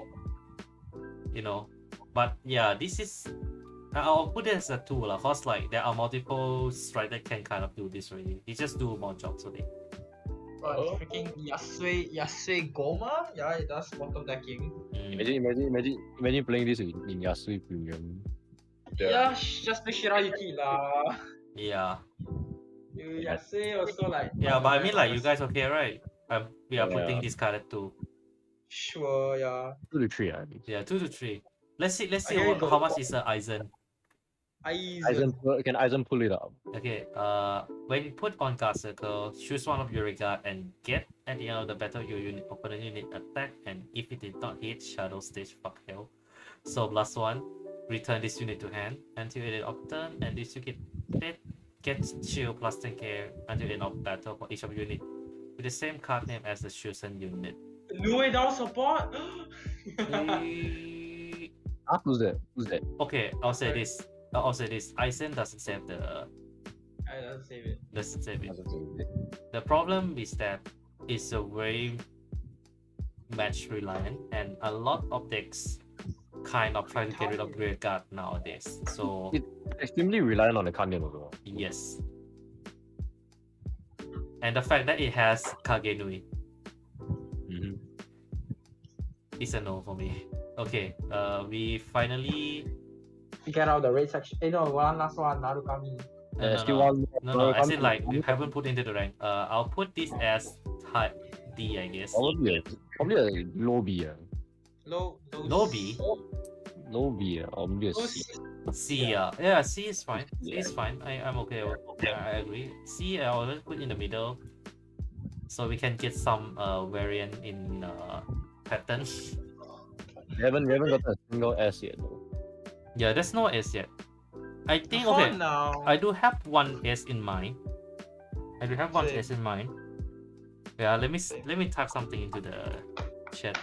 You know, but yeah, this is. I'll put it as a tool, cause like there are multiple strike that can kind of do this already. They just do more jobs already. But freaking Yasui Goma? Yeah, it does bottom decking. Imagine playing this in Yasui Premium. Yeah, just play Shirayuki lah. Yeah. You Yasui also like. Yeah, but I mean, like, you guys okay, right? We are Yeah. putting this card at 2. Sure, yeah. 2 to 3, I mean. Yeah, 2 to 3. Let's see Okay, go. how much is Aizen. Can Aizen pull it up? Okay, when you put on card circle, choose one of your regard and get at the end of the battle your opponent unit attack, and if it did not hit, Shadow Stitch, fuck hell. So plus 1, return this unit to hand until it is of turn, and this unit gets shield plus 10k until the end of battle for each of your unit with the same card name as the chosen unit. New way down support? Who's that? Okay, I'll say this. Aizen doesn't save I don't save it. doesn't save it. The problem is that it's a very match reliant, and a lot of decks kind of try to get rid of rear guard nowadays. So Extremely reliant on the card name also. yes. And the fact that it has Kagenui is a no for me. Okay, we finally. Get out the raid section. No, one last one, Narukami. Still one. No, I said like we haven't put into the rank. I'll put this as type D, I guess. Probably a low B. Low B? Low B, or maybe a C. C, yeah, C is fine. C is fine. I'm okay with. I agree. C, I'll just put in the middle, so we can get some variant in pattern. We haven't gotten a single S yet though. Yeah, there's no S yet. I think For okay. now. I do have one S in mind. S in mind. Yeah, let me type something into the chat.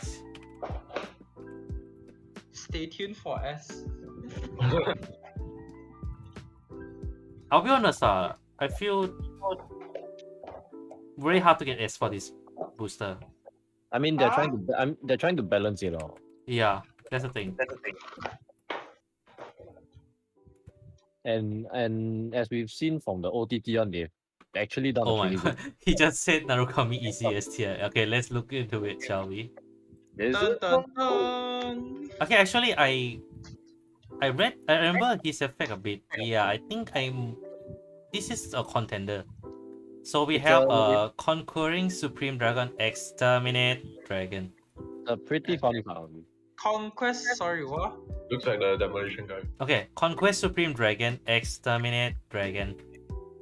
Stay tuned for S. I'll be honest, I feel very hard to get S for this booster. I mean, they're trying to balance it out. Yeah, that's the thing. And as we've seen from the OTT one, they've actually done. Oh my really god, he just said Narukami easy S tier. Okay, let's look into it, shall we? Is Dun, it? dun, dun. Okay, actually, I remember his effect a bit. Yeah, I think this is a contender. So we have Conquering Supreme Dragon, Exterminate Dragon. A pretty funny card. Conquest, sorry, what? Looks like the demolition guy. Okay, Conquest Supreme Dragon, Exterminate Dragon.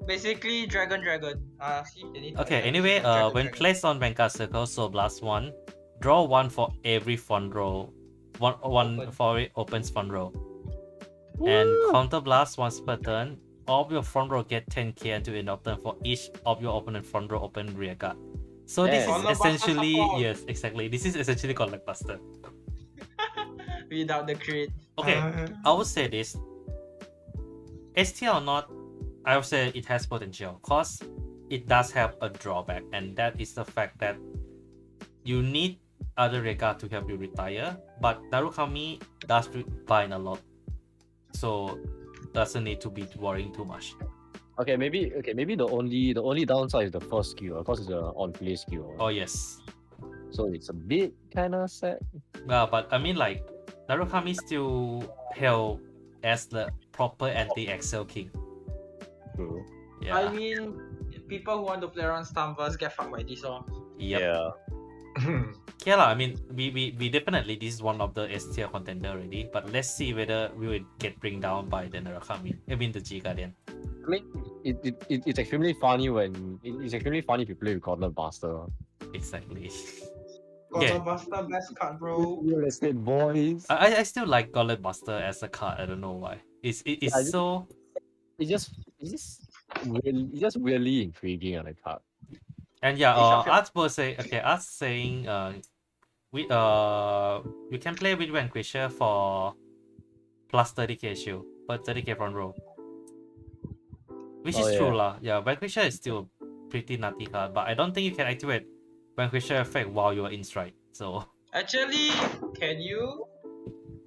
Basically, Dragon. See, they need to Okay, add anyway, Dragon, when Dragon. placed on Vanguard Circle, so blast 1, draw 1 for every front row. One Open. for it opens front row. And counter blast once per turn. All of your front row get 10k until end of turn for each of your opponent front row open rear guard. So this Yeah. is Corner buster essentially support. yes, exactly. This is essentially Collect Buster. Without the crit. Okay, I would say this. ST or not, I would say it has potential because it does have a drawback, and that is the fact that you need other regard to help you retire, but Narukami does bind a lot, so doesn't need to be worrying too much. Okay, maybe the only downside is the first skill, because it's an on-play skill. Oh yes, So it's a bit kind of sad. yeah, but I mean like Narukami still held as the proper anti-Excel king. True. Yeah. I mean, people who want to play around Stamverse get fucked by this one. Yep. Yeah. Yeah, lah, I mean, we definitely, this is one of the S tier contender already, but let's see whether we will get bring down by the Narukami. I mean the G Guardian. I mean, it's extremely funny if you play with Corner Buster. Exactly. Gauntlet Buster, best card, bro. Real estate boys. I still like Gauntlet Buster as a card. I don't know why. It's Yeah, so It's just really intriguing on the card. and yeah. It's a Art was say okay. Art saying we you can play with Vanquisher for plus 30k shield, but 30k front row. Which Oh, is true yeah. lah. Yeah, Vanquisher is still pretty nutty card, but I don't think you can activate Vanquisher effect while you're in strike. So Actually, can you?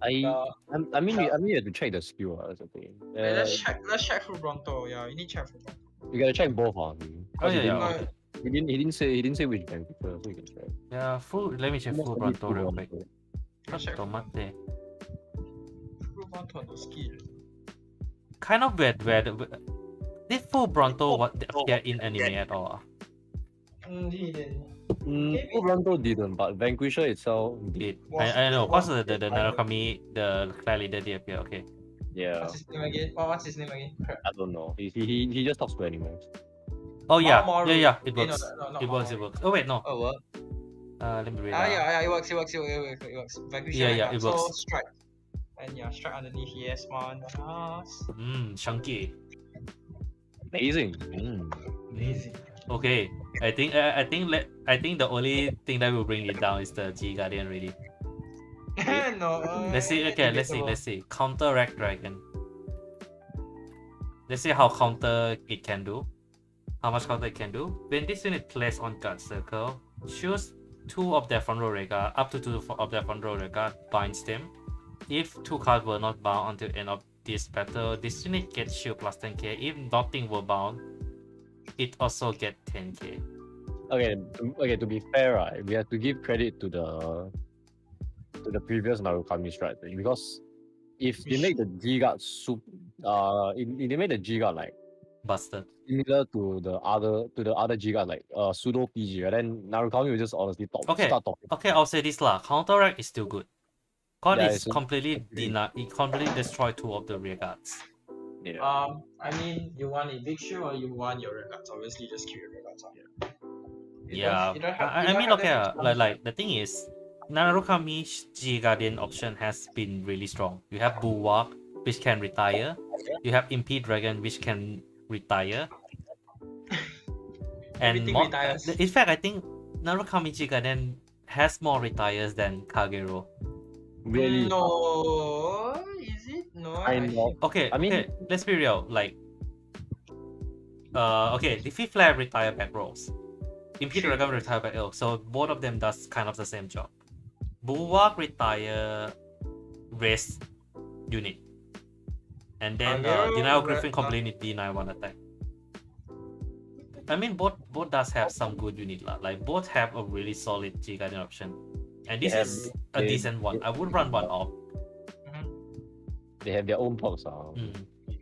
I mean you have to check the skill. That's the thing. Wait, let's check through Bronto. Yeah, you need to check through Bronto. You gotta check both. Oh, Because yeah, he yeah. didn't- He didn't say which bank first, so you can check. yeah, full. Let me check Most full likely Bronto real quick. Let's check Tomate. through Bronto no skill. Kind of weird. Did full Bronto what appear in anime at all? Toronto didn't, but Vanquisher itself Did Was- I know? Cause was- the Narukami, the clan leader did appear. Okay. Yeah, What's his name again? What's his name again? Crap. I don't know. He just talks to animals. Oh yeah, Mamoru. yeah. It Eh, no, works. no, not It works. It Mamoru. works. Oh wait, no. Oh, what? Let me read. Yeah, it works. It works. Vanquisher. Yeah, it So works. strike. And yeah, strike underneath. Yes, man. Chunky. Amazing. Amazing. Okay. I think the only thing that will bring it down is the G Guardian really. No. Let's see. Okay, let's see. Counter Rack Dragon. Let's see how counter it can do. How much counter it can do. When this unit plays on guard circle, choose 2 of their front row regard, up to 2 of their front row regard, binds them. If 2 cards were not bound until end of this battle, this unit gets shield plus 10k. If nothing were bound, it also get 10k. Okay. To be fair, right, we have to give credit to the previous Narukami strategy because if they make the G guard if they make the G guard like Busted. similar to the other G guard like pseudo PG, right, then Narukami will just honestly Okay. start topping. Okay, I'll say this lah. Counter Rack is still good. God Yeah, is it's a- completely it completely destroy 2 of the rear guards. Yeah. I mean, you want a big shield or you want your regards? Obviously, just keep your regards on. Yeah, I mean, okay, like the thing is, Narukami's G Guardian option has been really strong. You have Bulwark, which can retire. You have Impede Dragon, which can retire. And Everything more, retires. in fact, I think Narukami G Guardian has more retires than Kagero. Really? No, is it? No. Kind of. Okay, I mean- okay, let's be real. Like, okay, Defeat Flare retire back rolls. Impede Sure. Dragon retire back rolls. So both of them does kind of the same job. Bulwark retire rest unit. And then Kagero Denial re- Griffin completely deny 1 attack. I mean, both does have some good unit lah. Like both have a really solid G Guardian option. And this Yeah, is a they- decent one. I would run one off. They have their own perks.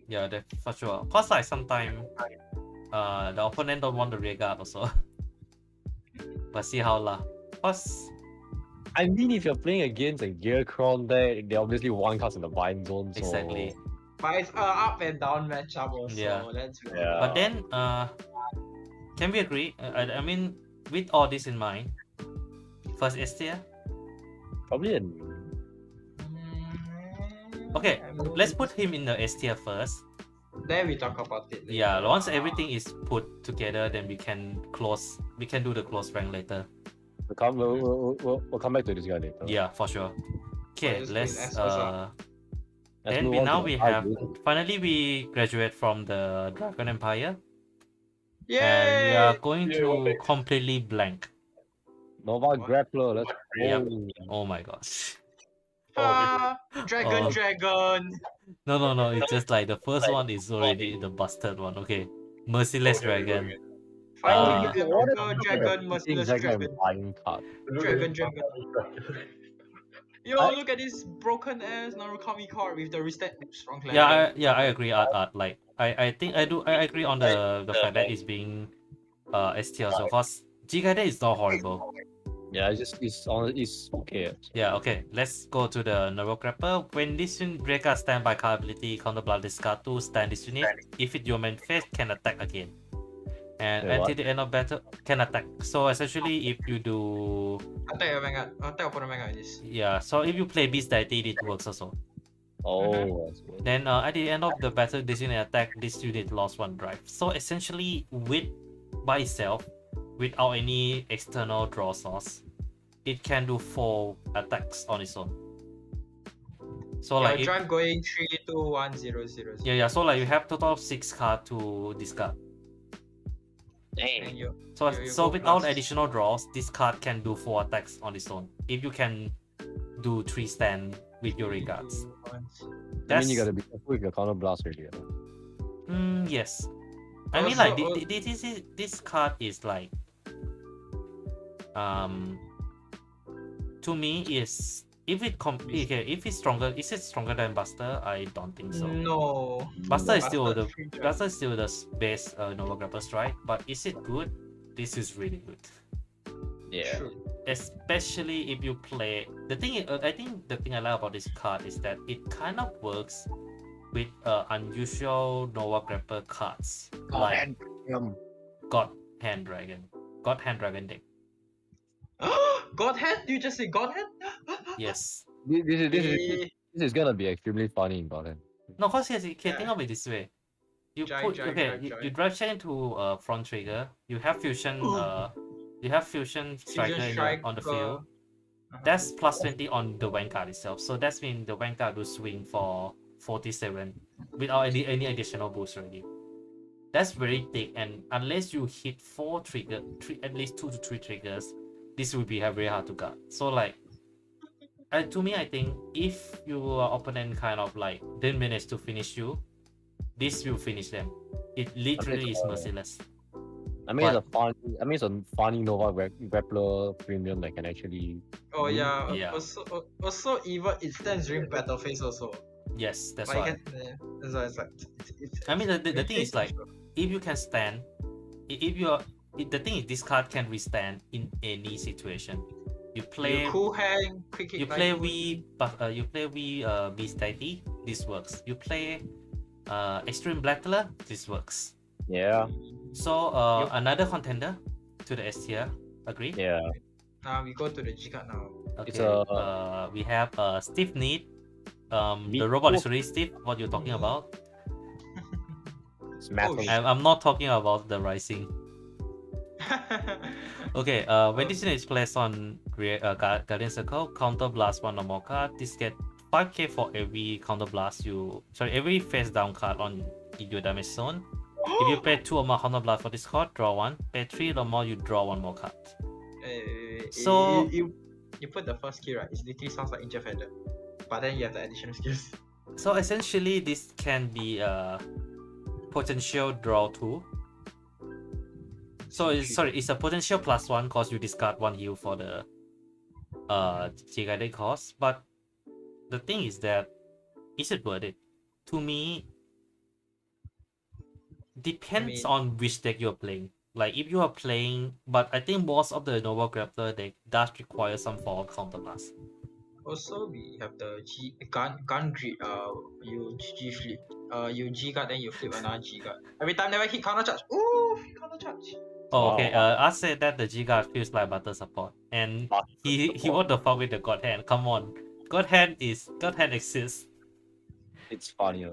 Yeah, that for sure. Cause like sometimes the opponent don't want the rear guard also. But see how lah. Cause I mean, if you're playing against a Gear Cron deck, they obviously one cast in the bind zone. So... exactly. But it's up and down matchup also. Yeah. Let's be Yeah. But then can we agree? I mean, with all this in mind, first S tier. Probably a Okay, let's put him in the S tier first. Then we talk about it. later. Yeah, once everything is put together, then we can do the close rank later. We'll come back to this guy later. Yeah, for sure. Okay, just let's put S first lah. Let's then move we on now to we the high have grade. finally we graduate from the Dragon Empire Yay! and we are going Yay, to one big. completely blank. Nova Grappler. Let's Yep. go. Oh my gosh. Dragon, Oh. dragon. No, it's just like the first one is already the busted one. Okay. Merciless Dragon. Finally, Uh, you can go dragon, merciless Exactly, dragon. buying card. Dragon. Yo, look at this broken ass Narukami card with the reset strong clan. I agree, Art. Like I think I agree on the fact that it's being S tier also. Cause G Guardian is not horrible. Yeah, it's okay. Yeah, okay. Let's go to the Neuro Grapper. When this unit breaker stand by card ability, counter blood discard 2, stand this unit. If it your main phase, can attack again. And Wait, until what? the end of battle can attack. So essentially, if you do Attack your Vanguard. Attack opponent Vanguard this. yeah, so if you play Beast Deity, it works also. Oh, I see. Then at the end of the battle, this unit attack, this unit lost 1 drive. So essentially, by itself, without any external draw source, it can do 4 attacks on its own. So Your like drive going 3, 2, 1, 0, 0. yeah, so like you have total of 6 cards to discard. And you So you so go without plus. additional draws, this card can do 4 attacks on its own. If you can do 3 stand with your regards. I mean, you gotta be careful with your counter blast really. Yes. I mean, like Also, this card is like, to me is if it's stronger. Is it stronger than Buster? I don't think so. No. Buster is still the free drive. Buster is still the base Nova Grapple Strike, but is it good? This is really good. Yeah. True. Especially if you play the thing. I think the thing I like about this card is that it kind of works with unusual Nova Grapple cards like God Hand Dragon deck. Godhead? You just say Godhead? Yes. This is gonna be extremely funny in Godhead. No, cause you can think of it this way. You Drive. you drive check into front trigger. You have fusion. You have fusion striker on the field. That's plus 20 on the Vanguard itself. So that's mean the Vanguard will swing for 47 without any additional boost already. That's very thick, and unless you hit at least 2 to 3 triggers, this will be very hard to guard. So like, to me, I think if your opponent kind of like didn't manage to finish you, this will finish them. It literally is merciless. I mean, it's a funny Nova Grappler premium that can actually. Oh yeah. Yeah. Also even it stands during battle phase also. Yes, that's Like, why. that's why it's like. I mean, the thing is like, if you can stand, the thing is this card can withstand in any situation. You play cool hand, quick hit. you play Beast Deity, this works. You play Extreme Battler, this works. Yeah. So another contender to the S tier, agree? Yeah. Now we go to the G card now. Okay. It's We have Stiff Need. Need The robot is to- really stiff. What you're talking about? It's metal. shit. I'm not talking about the Rising. Okay, when this unit is placed on Guardian Circle, counter blast 1 or more card. This get 5k for every counter blast every face down card on your damage zone. If you pay 2 or more counter blast for this card, draw 1. Pay 3 or more, you draw 1 more card. So- you put the first skill right. It literally sounds like Injure Feather, but then you have the additional skills. So essentially, this can be a potential draw 2. So it's a potential +1 because you discard 1 heal for the G-Guided cost. But the thing is that, is it worth it? To me, depends on which deck you're playing. Like if you are playing, but I think most of the Nova Grappler deck does require some form of counterblast. Also, we have the gun grid. You G flip. You G guard, then you flip another G guard. Every time never hit counter charge. Ooh, free counter charge. Oh, okay. Wow. I said that the G-Guard feels like butter support, and he what the fuck with the God Hand? Come on, God Hand exists. It's funny.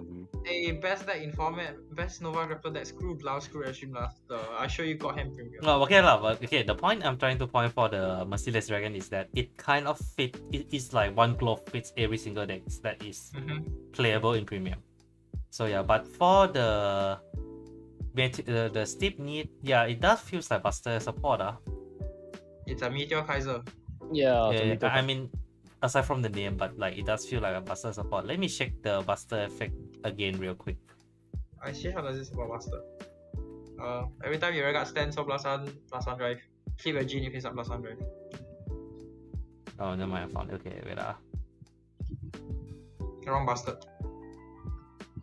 Hey, best deck in format, best Nova Grappler deck. Screw Blast, screw Extreme Blaster. I show you got hand premium. No, okay lah, but okay. The point I'm trying to point for the Merciless Dragon is that it kind of fit. It's like one glove fits every single deck that is playable in premium. So yeah, but for the Steep Need, yeah, it does feels like Buster support. It's a Meteor Kaiser. Yeah. Yeah, I mean, aside from the name, but like it does feel like a Buster support. Let me check the Buster effect again real quick. I see how does this support Buster. Every time you regard stand, so +1 drive. Flip a genie face up +1 drive. Oh, never mind, I found it. Okay, wait Wrong Buster.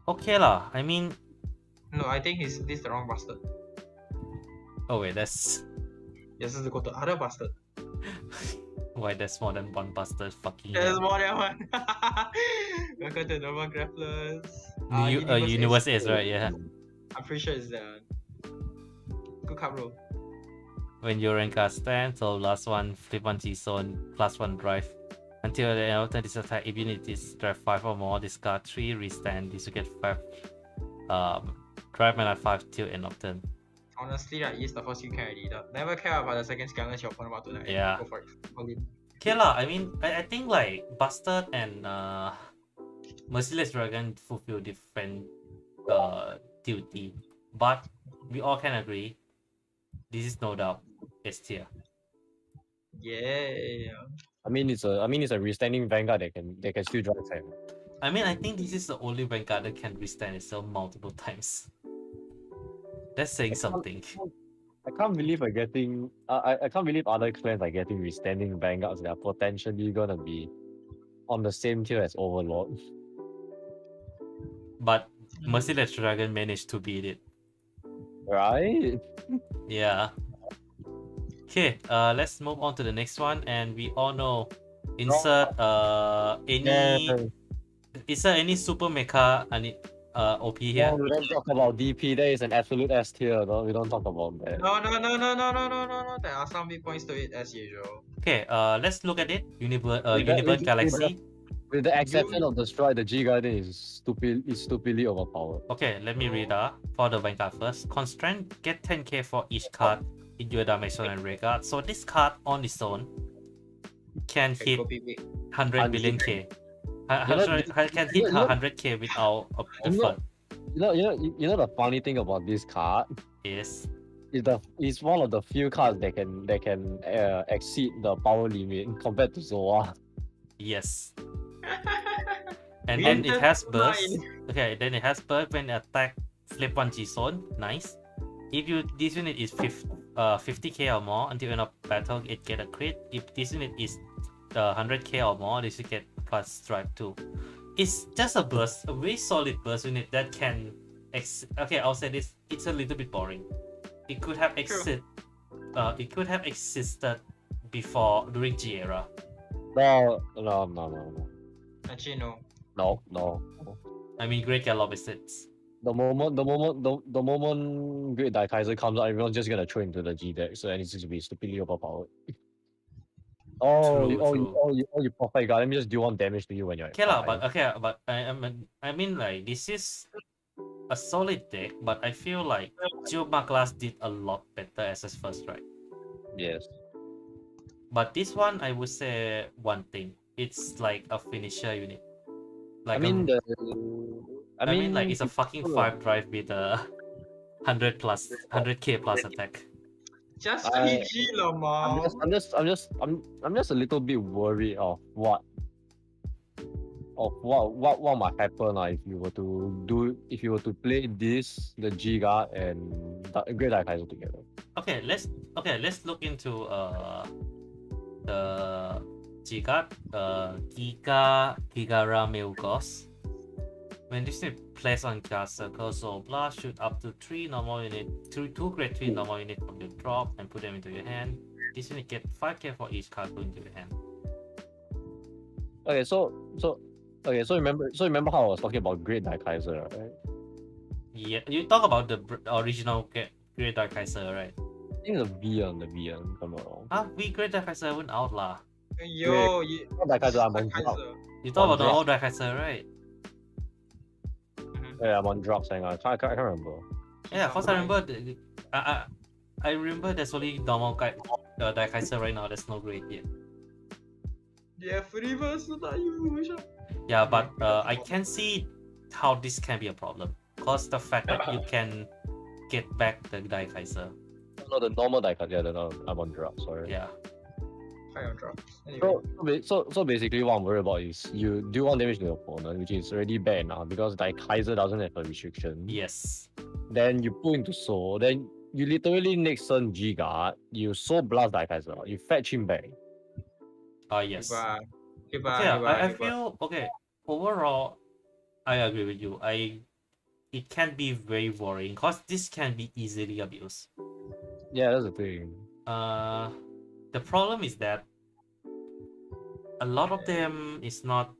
Okay lah, I mean, No, I think this is the wrong Buster. oh wait, that's Yes, this is go to other Buster. why there's more than one Buster fucking. There's more than one. Welcome to Nova Grapplers. Universe is right, yeah. I'm pretty sure it's the Good card rule. When your rank card stand, so last one, flip one G zone, +1 drive. Until the end of turn, this attack, if unit is drive 5 or more, discard 3, restand. This will get 5 drive mana 5 till end of turn. Honestly, right, is the first you can already. Never care about the second skill unless your opponent want to die. Yeah. Go for it. All in. Okay lah, I mean, I think like Bastard and Merciless Dragon fulfill different duty, but we all can agree this is no doubt S tier. Yeah. I mean, it's a restanding Vanguard that can still drive time. I mean, I think this is the only Vanguard that can restand itself multiple times. That's saying something. I can't believe we're getting. I can't believe other clans are getting restanding Vanguards that are potentially gonna be on the same tier as Overlord. But Merciless Dragon managed to beat it. Right? Yeah. Okay, let's move on to the next one, and we all know insert any super mecha OP here. No, we don't talk about DP. There is an absolute S tier. No, we don't talk about that. No. There are some big points to it as usual. Okay, let's look at it. Universe Galaxy. With the exception of Destroy, the G Guardian is stupidly overpowered. Okay, let me read for the Vanguard first. Constraint, get 10k for each card in your damage zone and regard. So this card on its own can hit 100 billion k. Can hit 100k without effort. You know the funny thing about this card Yes. it's one of the few cards that can exceed the power limit compared to Zoa. Yes. And then it has burst. Okay, then it has burst when attack flip 1G zone. Nice. If this unit is 50k or more until end of battle, it get a crit. If this unit is 100k or more, this will get plus drive 2. It's just a burst, a very solid burst unit that can okay, I'll say this, it's a little bit boring. It could have existed before during G era. No. Actually, no. No. I mean, Great Gallop is it. The moment Great Daikaiser comes out, everyone's just gonna throw into the G deck, so it's just to be stupidly overpowered. You perfect guy. Let me just do 1 damage to you when you're Okay lah, but I mean like this is a solid deck, but I feel like Geoma class did a lot better as his first strike. Yes. But this one, I would say one thing. It's like a finisher unit. Like I mean like it's a fucking 5 drive with a 100k plus attack. Just PG lah, ma. I'm just a little bit worried of what might happen if you were to play this, the G Guard and Great Daikaiser together. Okay, let's look into the G Guard, Gigara Milgos. When this unit plays on card circle, so blast shoot up to 3 normal unit, 2 grade 3 normal unit from your drop and put them into your hand. This unit get 5k for each card put into your hand. Okay, so remember how I was talking about Great Daikaiser, right? Yeah, you talk about the original Great Daikaiser, right? I think the V on, if I'm not wrong. We Great Daikaiser went out lah. Yo, Daikaiser, I'm on drop. You talk about the drop. old Daikaiser, right? Yeah, I'm on drops, hang on. I can't remember. Yeah, cause I remember I remember there's only normal Daikaiser right now, there's no great yet. Yeah, reverse na you. Yeah, but I can see how this can be a problem. Cause the fact that you can get back the Daikaiser. No, the normal Daikaiser. Yeah, I'm on drop, sorry. Yeah. High on drop. Anyway. So basically what I'm worried about is you do 1 damage to your opponent, which is already bad now because Daikaiser doesn't have a restriction. Yes. Then you put into Soul, then you literally next turn G Guard, you Soul Blast Daikaiser, you fetch him back. Yes. Goodbye. I feel okay. Overall, I agree with you. It can be very worrying because this can be easily abused. Yeah, that's the thing. The problem is that a lot of them is not.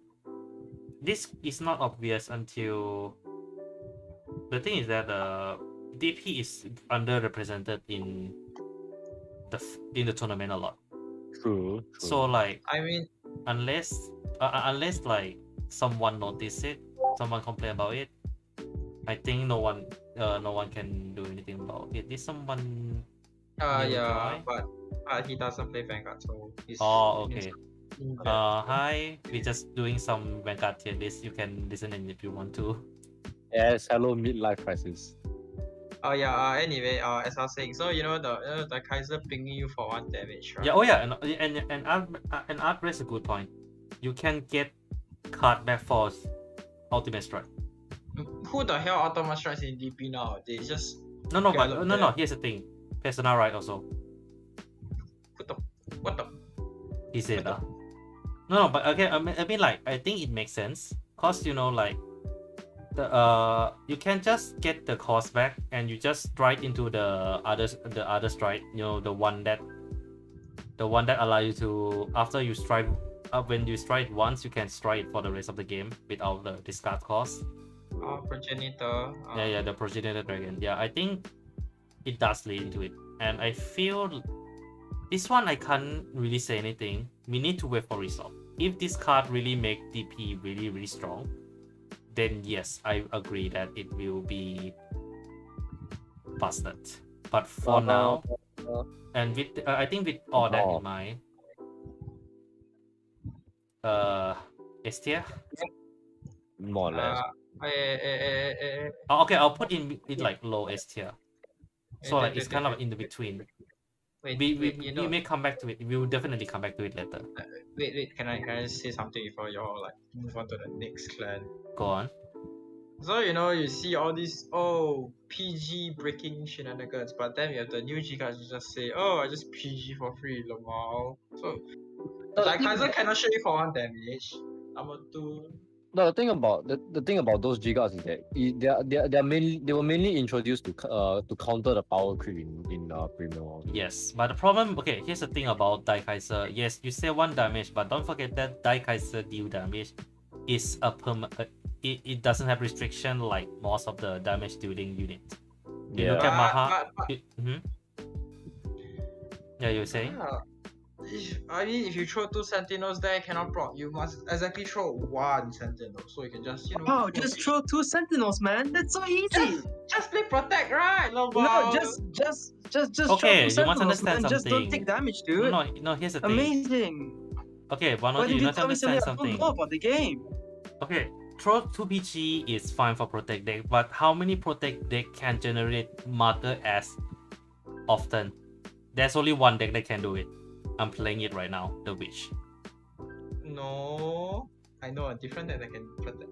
This is not obvious until. The thing is that DP is underrepresented in the tournament a lot. True. So like I mean, unless like someone notice it, someone complain about it, I think no one can do anything about it. Is someone new yeah, join? but he doesn't play Vanguard, so he's. Oh, okay. Yeah. Hi, we're just doing some Vanguard tier list. You can listen in if you want to. Yes, hello midlife crisis. Oh yeah. Anyway, as I was saying, so you know the Kaiser pinging you for 1 damage, right? Yeah. Oh yeah. And Art raised a good point. You can get card back for ultimate strike. Who the hell automatic strikes in DP now? They just No. Yeah, But look no. there. Here's the thing. Persona right also. what the. He said that. No. But okay. I mean like I think it makes sense. Cause you know like the you can just get the cost back and you just strike into the other strike. You know the one that allow you to after you strike when you strike once you can strike for the rest of the game without the discard cost. Progenitor. Yeah, the progenitor dragon. Yeah, I think it does lead into it, and I feel this one I can't really say anything. We need to wait for result. If this card really make DP really strong, then yes, I agree that it will be busted. But for now, and with I think with all that in mind, S tier. More or less. Okay, I'll put in it like low S tier. So like it's kind of in the between. We may come back to it. We will definitely come back to it later. Wait. Can I say something before you all like move on to the next clan? Go on. So you see all these PG breaking shenanigans, but then we have the new G cards who just say, I just PG for free, lol. So like Kaiser cannot show you for 1 damage. Number 2. No, the thing about those Gigas is that they were mainly introduced to counter the power creep in Premium. Yes, but the problem, okay, here's the thing about Dai Kaiser. Yes, you say 1 damage, but don't forget that Dai Kaiser deal damage is it doesn't have restriction like most of the damage dealing units. You look at Maha. Yeah, you were saying? I mean, if you throw 2 Sentinels there, cannot proc. You must exactly throw 1 Sentinel, so you can just just throw 2 Sentinels, man. That's so easy. Just play protect, right? No, just okay, throw 2 you must understand Sentinels, man. something. Just don't take damage, dude. No, here's the thing. Amazing. Okay, why don't you understand something? More about the game. Okay, throw 2 PG is fine for protect deck, but how many protect deck can generate marker as often? There's only 1 deck that can do it. I'm playing it right now, the Witch. No, I know a different deck that can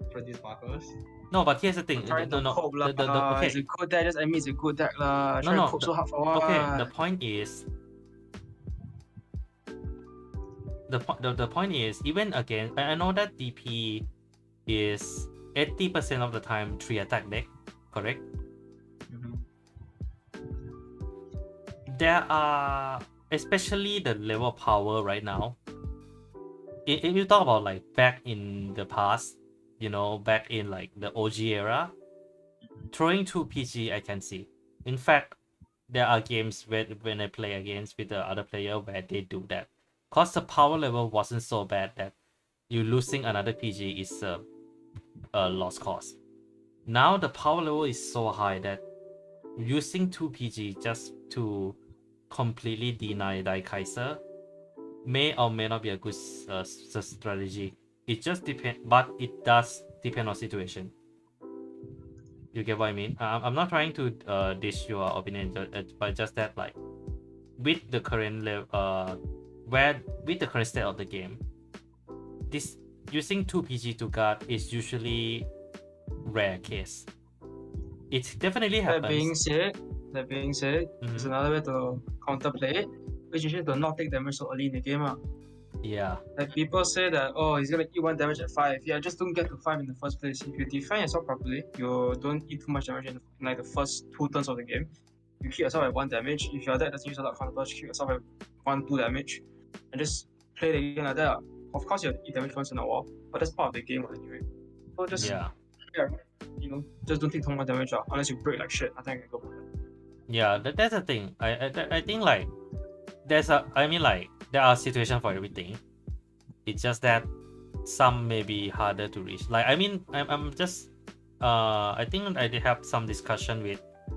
produce markers. No, but here's the thing. Okay. It's a good deck. Just admit it's a good deck lah. Try to cope so hard for what? Okay, the point is. The point is even again. I know that DP is 80% of the time 3 attack deck, correct? There are, especially the level of power right now. If you talk about like back in the past, back in like the OG era, throwing 2 PG I can see. In fact, there are games when I play against with the other player where they do that. Cause the power level wasn't so bad that you losing another PG is a lost cause. Now the power level is so high that using 2 PG just to completely deny Dai Kaiser may or may not be a good strategy. It just depends, but it does depend on situation. You get what I mean? I'm not trying to dish your opinion, but just that like with the current level, with the current state of the game, this using 2 PG to guard is usually rare case. It definitely happens. That being said, there's another way to counterplay it, which is to not take damage so early in the game. Yeah. Like people say that, he's gonna eat 1 damage at 5. Yeah, just don't get to 5 in the first place. If you defend yourself properly, you don't eat too much damage in like the first 2 turns of the game. You keep yourself at 1 damage. If your deck doesn't use a lot of counter punch, keep yourself at 1-2 damage. And just play the game like that. Of course you eat damage once in a while, but that's part of the game anyway. So just just don't take too much damage unless you break like shit. I think I can go for that. Yeah, that's the thing. I think like there are situations for everything. It's just that some may be harder to reach. Like I'm just I think I did have some discussion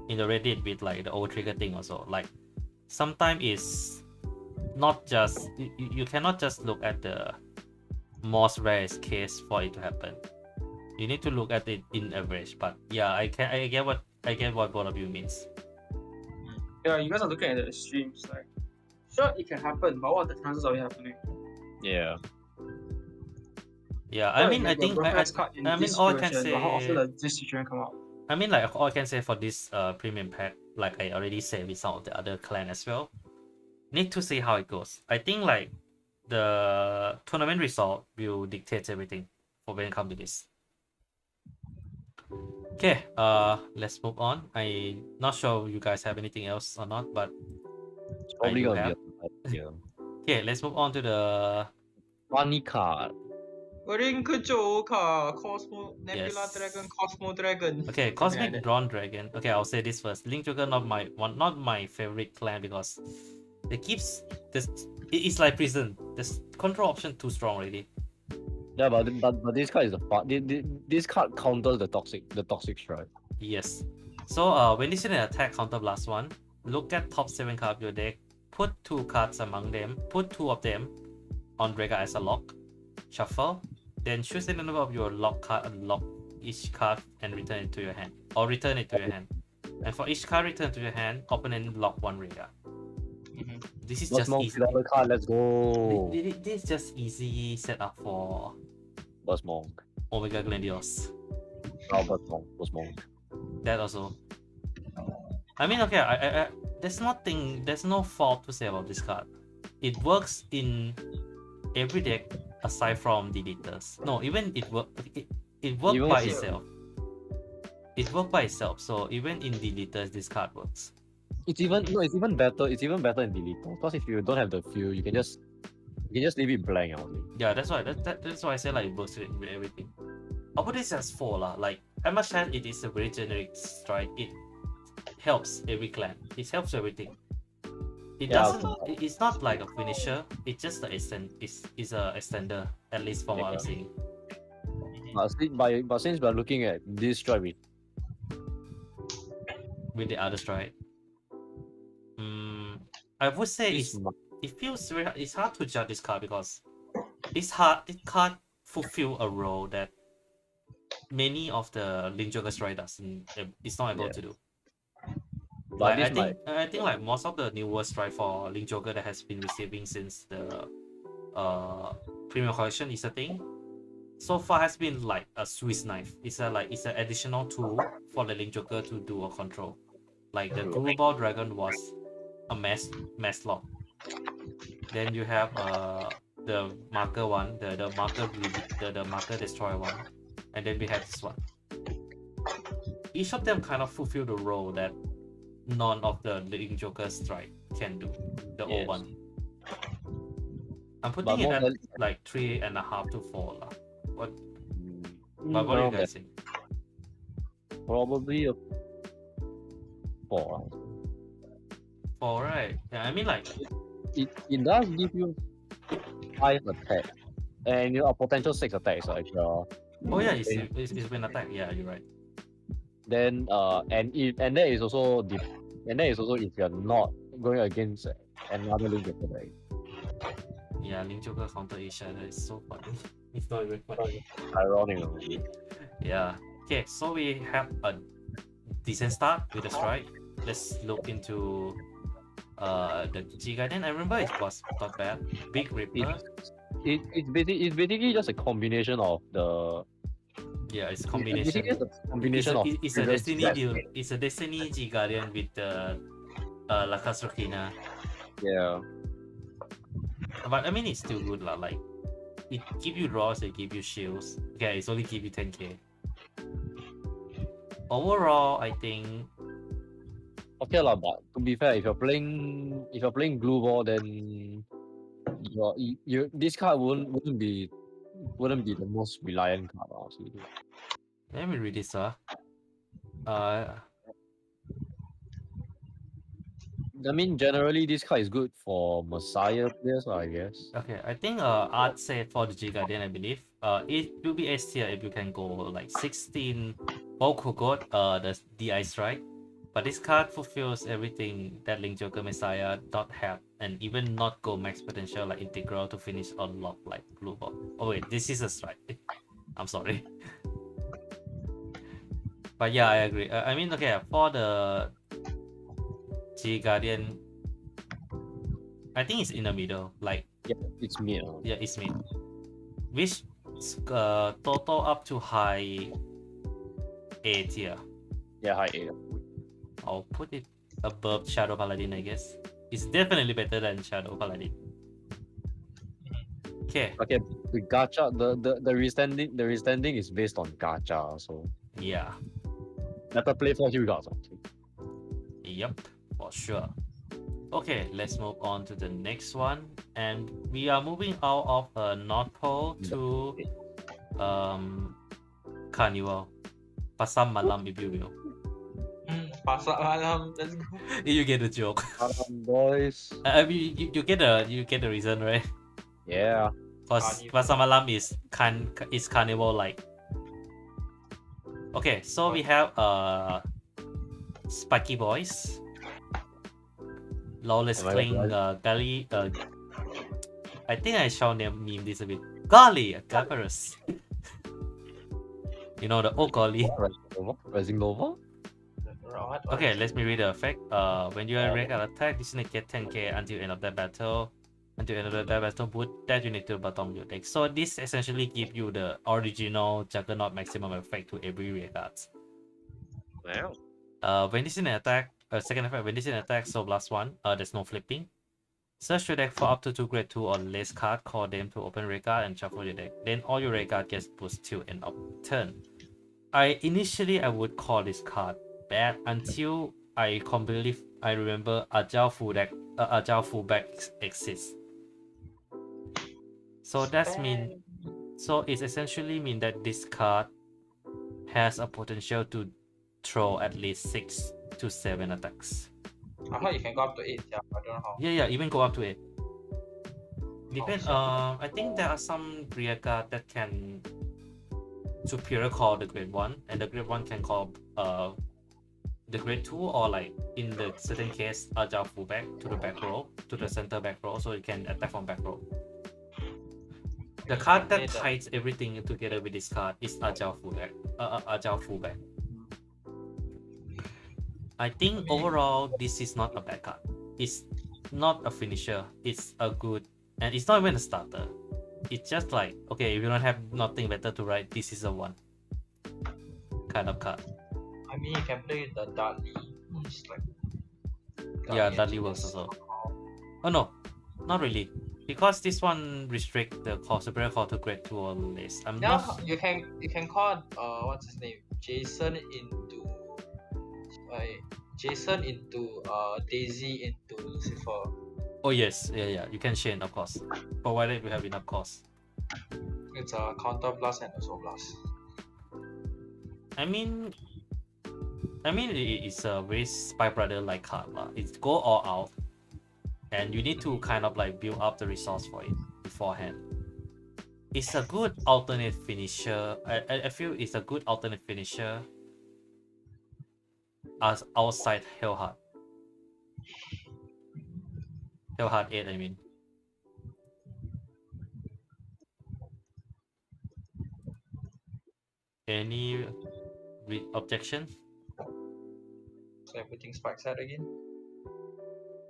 in the Reddit with like the old trigger thing also. Like sometimes it's not just you cannot just look at the most rarest case for it to happen. You need to look at it in average. But yeah, I get what both of you means. Yeah, you guys are looking at the extremes. Like, sure, it can happen, but what are the chances of it happening? Yeah. Yeah, Sure, I mean, I think all I can say. How often does this situation come out? I mean, like all I can say for this premium pack, like I already said with some of the other clan as well, need to see how it goes. I think like the tournament result will dictate everything for when it comes to this. Okay, let's move on. I'm not sure you guys have anything else or not, but It's probably do gonna have. be yeah. Okay, let's move on to the Funny card. Ring Kajoka, Cosmo Nebula Yes. Dragon, Cosmo Dragon. Okay, Cosmic Drawn Dragon. Okay, I'll say this first. Link Joker not my favorite clan because it keeps this. It's like prison. This control option too strong already. Yeah, but this card is a fun. This card counters the toxic strike. Yes. So when this is an attack counter blast one, look at top 7 cards of your deck. Put 2 cards among them. Put 2 of them on Dragon as a lock. Shuffle. Then choose the number of your lock card and lock each card and return it to your hand. Or return it to your hand. And for each card returned to your hand, opponent lock 1 Rega. This is just easy. Card, let's go. This is just easy setup for Burst Monk. Omega Glendios. Oh, Burst Monk. That also. I mean, okay, I there's no fault to say about this card. It works in every deck aside from deleters. No, even it worked by itself. It worked by itself, so even in deleters this card works. It's even better in deleter. Because if you don't have the feel, you can just leave it blank only. Yeah, that's why I say like it works with everything. I'll put this as 4 lah. Like as much as it is a very generic strike, it helps every clan. It helps everything. It doesn't. It's not like a finisher. It's just the is a extender, at least from what I'm seeing. But since we're looking at this strike with the other strike, I would say it feels very. It's hard to judge this card because it can't fulfill a role that many of the Link Joker strike it's not able to do. But I think like most of the newer strike for Link Joker that has been receiving since the premium collection is a thing. So far has been like a Swiss knife. It's an additional tool for the Link Joker to do a control. Like the Guru Ball Dragon was a mass lock. Then you have the marker one, the marker destroy one, and then we have this one. Each of them kind of fulfill the role that none of the Link Joker strike can do. The old one. I'm putting it at like 3.5 to 4 lah. What do you guys think? Probably a 4. 4, right? Yeah, I mean like it does give you 5 attack and a potential 6 attacks. Like oh yeah, it's been attack. Yeah, you're right. Then and that is also if you're not going against another Link Joker deck. Yeah, Link Joker counter each other. It's so funny. It's not even funny. Ironic. Yeah. Okay, so we have a decent start with the strike. Let's look into the G Guardian. I remember it was not bad. Big Ripper. It's basically just a combination of the. Yeah, it's combination. It's a Destiny deal. It's a Destiny G Guardian with the Lakas Rokina. Yeah. But I mean, it's still good lah. Like, it give you draws, it give you shields. Okay, it's only give you 10k. Overall, I think. Okay lah, but to be fair, if you're playing Blue Ball, then this card wouldn't be the most reliant card, honestly. Let me read this. I mean, generally, this card is good for Messiah players, I guess. Okay, I think Art said for the G Guardian, I believe. It will be S tier if you can go like 16 Boku God, the DI strike. But this card fulfills everything that Link Joker Messiah not have, and even not go max potential like integral to finish unlock like blue ball. Oh wait, this is a strike. I'm sorry. But yeah, I agree. I mean, okay, for the G Guardian, I think it's in the middle. Like, Yeah, it's me. yeah, it's mid. Which total up to high A tier. Yeah, high A. I'll put it above Shadow Paladin, I guess. It's definitely better than Shadow Paladin. Okay. Okay, the gacha, the restanding is based on gacha, so Yeah. better play for you guys. Yep. For sure. Okay, let's move on to the next one. And we are moving out of North Pole to Carnival. Pasar Malam, if you will. Pasar malam, let's go. You get the joke. Boys. I mean, you get the reason, right? Yeah. Because Carnival. Pasar Malam is carnival like. Okay, so we have Spiky Boys, Lawless Am I Cling, right? Gully. I think I shall name this a bit. Golly, Gabarus. You know the Golly. Rising Nova? What? Okay, let me read the effect. When you are regular attack, this unit get 10k until end of that battle. Until end of that battle, put that unit to the bottom of your deck. So this essentially gives you the original Juggernaut maximum effect to every rear cards. Wow. When this in an attack, second effect, when this in an attack, so plus one, there's no flipping. Search your deck for up to 2 grade 2 or less card, call them to open rear card and shuffle your deck. Then all your rear card gets pushed till end of turn. Initially I would call this card bad until I remember Agile fullback exists. So that's mean. So it's essentially mean that this card has a potential to throw at least 6 to 7 attacks. I thought you can go up to 8, yeah, I don't know how. Yeah, even go up to 8. Depend. I think there are some rear card that can superior call the grade 1, and the grade 1 can call the grade 2, or like in the certain case Agile fullback to the back row, to the center back row, so you can attack from back row. The card that ties everything together with this card is Agile fullback. I think overall this is not a bad card. It's not a finisher. It's a good, and it's not even a starter. It's just like, okay, if you don't have nothing better to write, this is a one kind of card. I mean, you can play the Dudley. It's like. Yeah, Dudley works also. Oh no, not really. Because this one restrict the superior call to grade 2 or less. You can call what's his name? Jason into Daisy into Lucifer. Oh yes, yeah. You can chain, of course, provided we have enough cost. It's a counter blast and also blast. I mean, it's a very Spy Brother like card lah. It's go all out, and you need to kind of like build up the resource for it beforehand. It's a good alternate finisher. I feel it's a good alternate finisher as outside Hellheart. Hellheart 8, I mean. Any objection? So I'm putting Spike's Head again.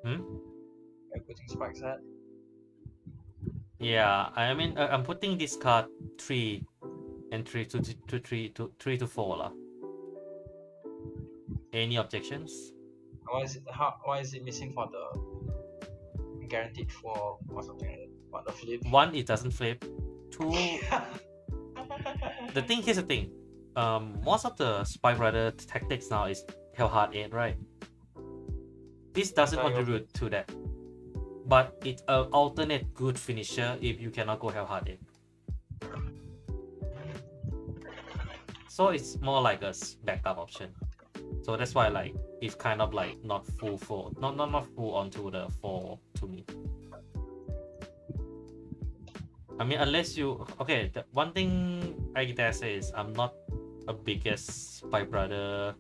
I'm putting Spike's Head. Yeah, I mean, I'm putting this card 3 and 3 to 4 lah. Any objections? Why is it missing for the guaranteed 4 or something like that? What, the flip? 1, it doesn't flip. 2, here's the thing. Most of the Spy Brother tactics now is Hellheart 8, right? This doesn't contribute to that. But it's an alternate good finisher if you cannot go Hellheart 8. So it's more like a backup option. So that's why like it's kind of like not full onto the 4 to me. I mean, unless you okay. The one thing I dare say is I'm not a biggest Spike Brother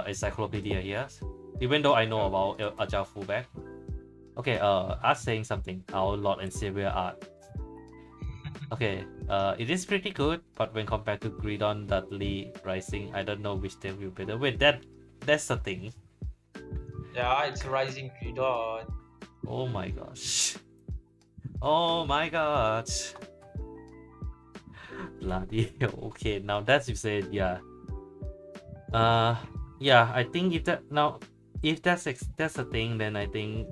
encyclopedia here. Even though I know about Agile fullback. Okay, us saying something. Our Lord and Savior art. Okay, it is pretty good, but when compared to Gridon, Dudley, Rising, I don't know which they will better. Wait, that's the thing. Yeah, it's Rising Gridon. Oh my gosh. Oh my gosh. Bloody hell. Okay, now that you said, yeah. Yeah, I think if that's the thing, then I think,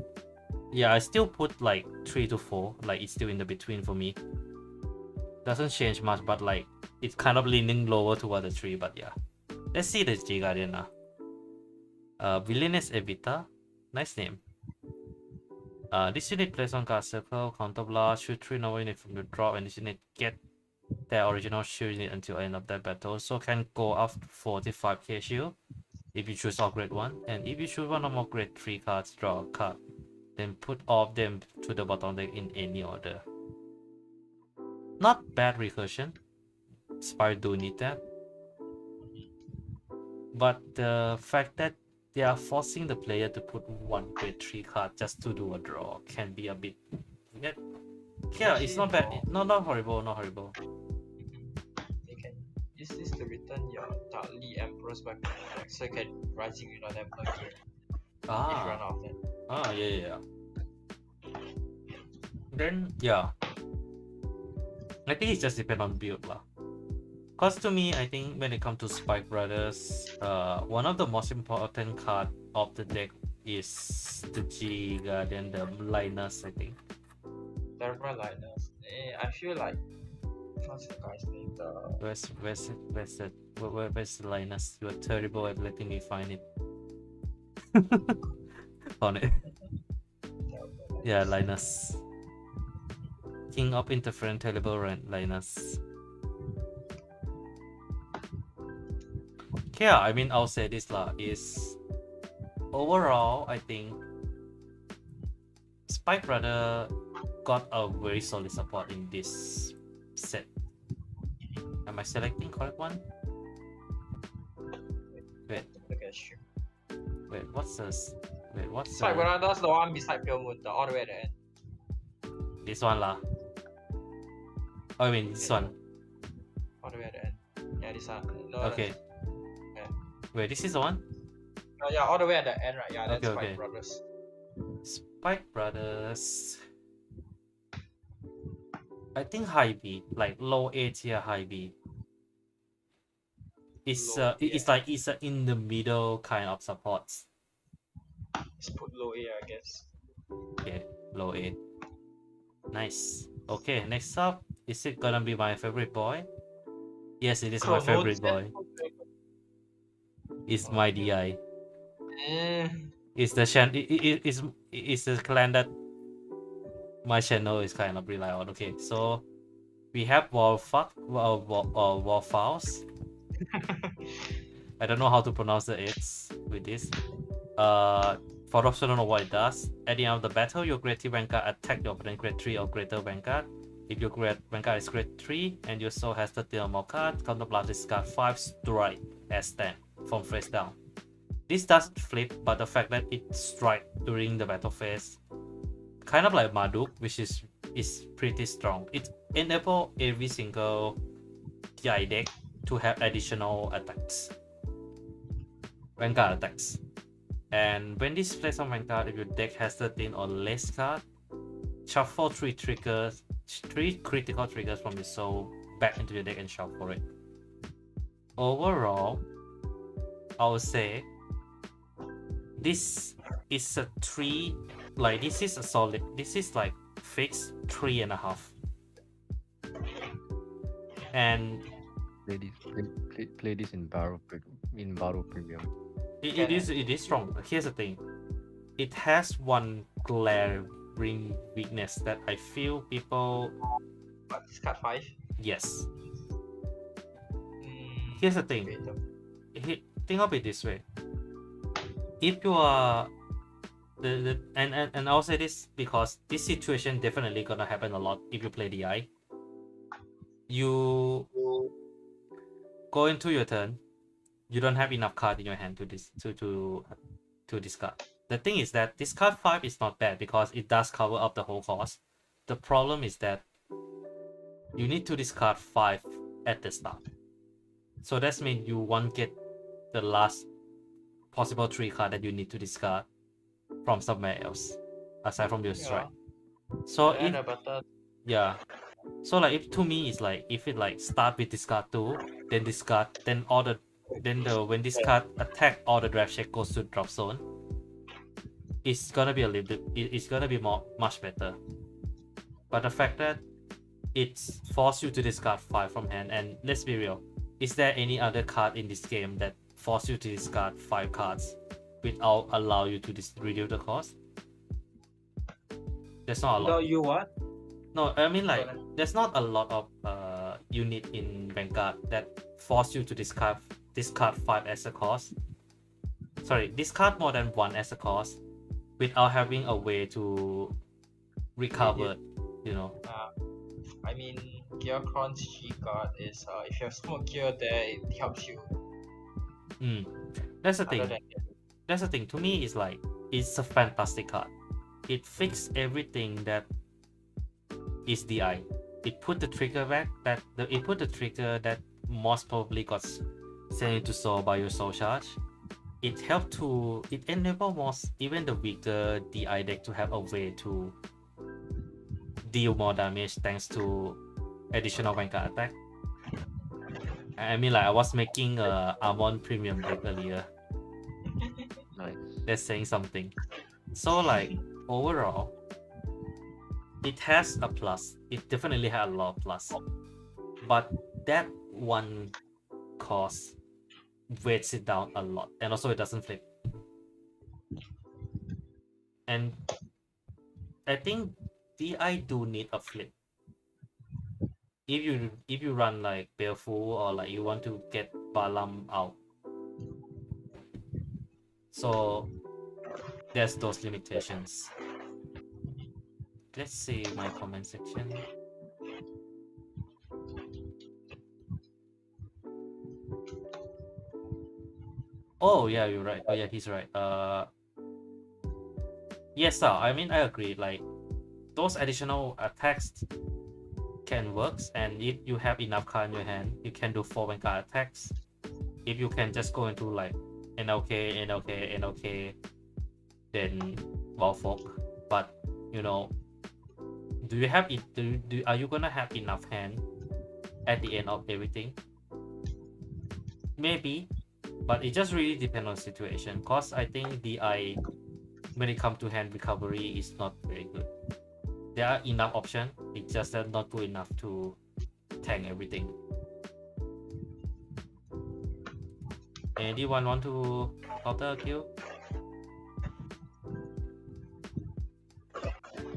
yeah, I still put like 3 to 4. Like it's still in the between for me. Doesn't change much, but like it's kind of leaning lower toward the 3. But yeah, let's see the G Guardian now. Villainous Evita, nice name. This unit plays on card circle, counter blast, shoot 3 normal unit from your drop, and this unit get their original shield unit until end of that battle. So can go up 45k shield if you choose all grade 1, and if you choose one or more grade 3 cards, draw a card. Then put all of them to the bottom deck in any order. Not bad recursion. Spire do need that. But the fact that they are forcing the player to put one grade 3 card just to do a draw can be a bit weird. Yeah, it's not bad. Not horrible, not horrible. You can use this to return your Dudley Emperor's weapon, so you can Rising Gridon them again. If you run out of them. Yeah. Then yeah, I think it just depends on build lah. Cause to me, I think when it comes to Spike Brothers, one of the most important card of the deck is the G Guardian, the Linus, I think. Thermal Linus. I feel like what's the guy's name? Where's the Linus? You are terrible at letting me find it. Found it. Yeah, Linus. King of Interference, terrible Linus. Yeah, I mean, I'll say this lah, is overall, I think Spike Brother got a very solid support in this set. Am I selecting correct one? Wait, what's this? Spike Brother's the one beside Pale Moon, all the way at the end. This one lah. Oh, I mean this one. All the way at the end. Yeah, this one. No, Okay. Yeah. Wait, this is the one? Oh, yeah, all the way at the end, right? Yeah, that's Okay, Spike okay. Brothers. Spike Brothers. I think high B, like low A tier high B. It's it's like it's a in the middle kind of supports. Let's put low A, I guess. Okay, low A. Nice. Okay, next up, is it gonna be my favorite boy? Yes, it is my favorite boy. It's my DI. It's the it's the clan that my channel is kind of rely on. Okay, so we have Wallfowls. I don't know how to pronounce the X with this. For those who don't know what it does, at the end of the battle, your grade 3 Vanguard attack your opponent grade 3 or greater Vanguard. If your Vanguard is grade 3 and your soul has 13 or more cards, counterblast discard 5 strike as 10 from face down. This doesn't flip, but the fact that it strike during the battle phase, kind of like Marduk, which is pretty strong. It enables every single TI deck to have additional attacks, Vanguard attacks. And when this plays on Vanguard, if your deck has 13 or less cards, shuffle 3 critical triggers from your soul back into your deck and shuffle it. Overall, I would say this is a 3, like this is a solid, this is like fixed 3.5. And play this in Battle Premium. It is strong. Here's the thing. It has one glaring weakness that I feel people. What, discard 5? Yes. here's the thing. Think of it this way. If you are and I'll say this because this situation definitely gonna happen a lot if you play DI. You go into your turn, you don't have enough card in your hand to discard. The thing is that discard 5 is not bad because it does cover up the whole cost. The problem is that you need to discard 5 at the start. So that means you won't get the last possible 3 card that you need to discard from somewhere else aside from your strike. So if yeah, so like if to me it's like if it like start with discard 2, then discard, then when discard attack all the draft check goes to drop zone, it's gonna be a little bit, it's gonna be much better. But the fact that it's forced you to discard 5 from hand, and let's be real, is there any other card in this game that force you to discard 5 cards without allow you to reduce the cost? There's not a lot. No, you what? No, I mean like there's not a lot of unit in Vanguard that force you to discard 5 as a cost. Sorry, discard more than 1 as a cost without having a way to recover, you know. I mean, Gearcron's G card is if you have smoke gear there, it helps you. That's the thing. That's the thing. To me, it's like it's a fantastic card. It fixes everything that is DI. It put the trigger back it put the trigger that most probably got sent into soul by your soul charge. It enable most even the weaker DI deck to have a way to deal more damage thanks to additional Vanguard attack. I mean like I was making a Amon premium deck earlier. Nice. That's saying something. So like overall, it has a plus. It definitely has a lot of plus. But that one cost weights it down a lot, and also it doesn't flip. And I think DI do need a flip. If you run like Baleful or like you want to get Balam out. So there's those limitations. Let's see my comment section. Oh yeah, you're right. Oh yeah, he's right. Yes, sir. I mean, I agree. Like those additional attacks can work, and if you have enough card in your hand, you can do 4 Vanguard attacks. If you can just go into like NLK, then Wildfolk. But you know, do you have it? Are you gonna have enough hand at the end of everything? Maybe, but it just really depends on the situation. Cause I think DI, when it comes to hand recovery, is not very good. There are enough options. It's just not good enough to tank everything. Anyone want to counter a kill?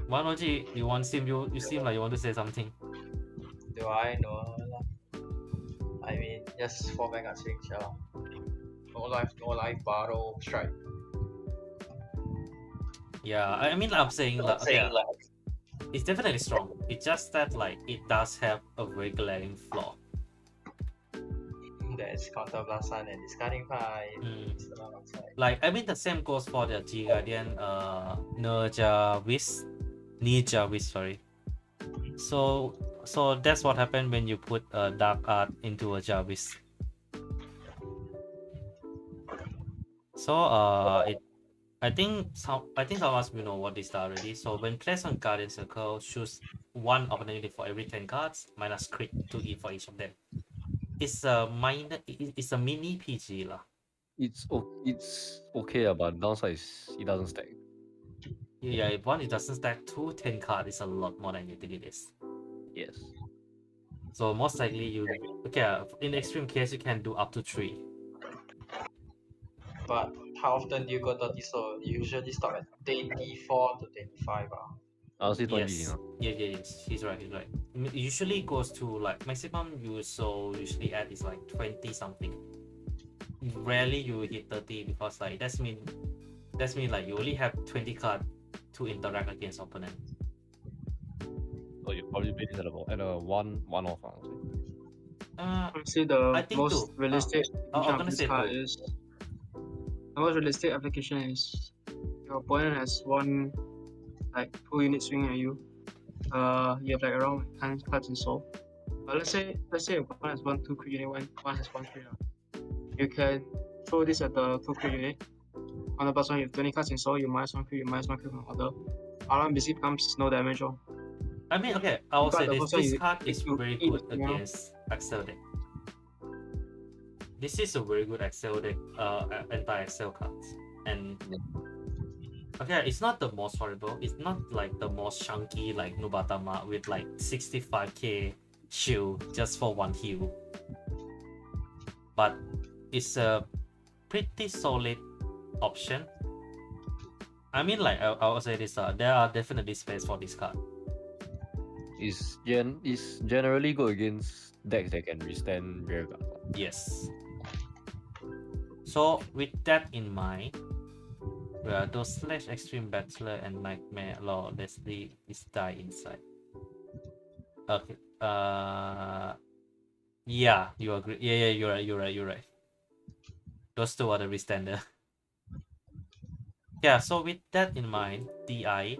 Wanoji, you seem like you want to say something. Do I know? I mean, just 4 Vanguard signature. No life, battle, strike. Yeah, I mean, I'm saying like, it's definitely strong. It's just that like it does have a very glaring flaw. There's counter blast sun and discarding 5. Like I mean, the same goes for the G Guardian, Ninja Wish, sorry. So that's what happened when you put Dark Art into a Jarvis. So I think some of us will know what this does already. So when placed on Guardian Circle, choose 1 opportunity for every 10 cards minus crit to E for each of them. It's a mini PG lah. It's okay, but downside is it doesn't stack. Yeah, if one it doesn't stack, 2 10 cards is a lot more than you think it is. Yes. So most likely in the extreme case you can do up to 3. But how often do you go 30? So you usually stop at 24 to 25. I'll say 20. Yes. You know. Yes, he's right. usually goes to like maximum you so usually add is like 20 something. Rarely you hit 30 because like that's mean like you only have 20 cards to interact against opponent. So you probably base it at a one off. Honestly, I the think most two. realistic I'm application gonna of this say card two. is the most realistic application is your opponent has one like 2 units swinging at you. You have like around 10 cards in soul. Let's say your opponent has 1 2 crit unit, one has 1 crit. You can throw this at the 2 crit unit. On the plus one, you have 20 cards in soul. You minus 1 crit, you minus 1 crit from order. Alarm basically becomes no damage. I mean, okay, I will But say the this. first one This you- card is you very eat, good you know? against Excel deck. This is a very good Excel deck, anti-Excel cards. And okay, it's not the most horrible. It's not like the most chunky like Nubatama with like 65k shield just for 1 heal. But it's a pretty solid option. I mean, like I would say this. There are definitely space for this card. Is generally good against decks that can withstand rearguard. Yes. So with that in mind, those slash extreme battler and nightmare law, let's leave this die inside. Okay. Yeah, you agree. Yeah, you're right. Those two are the restander. Yeah, so with that in mind, DI,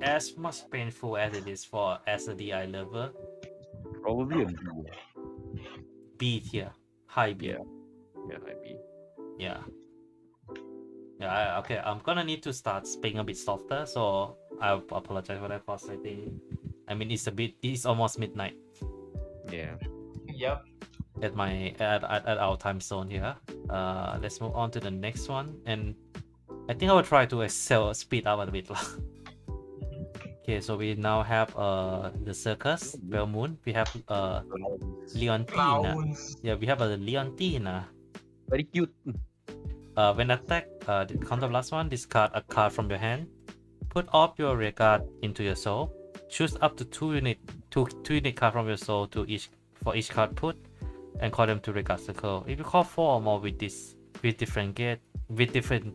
as much painful as it is for as a DI lover, Probably a B. B tier, high B. Yeah, high B. Yeah. Okay, I'm gonna need to start being a bit softer, so I apologize for that because I mean it's almost midnight Yeah. Yep. at our time zone here. Let's move on to the next one, and I think I will try to speed up a bit. Okay, so we now have the circus, Bell Moon. We have Leontina. Clowns. Yeah, we have a Leontina. Very cute. When attack, the counter last one, discard a card from your hand. Put up your rear card into your soul. Choose up to two unit card from your soul for each card put, and call them to regard circle. If you call 4 or more with different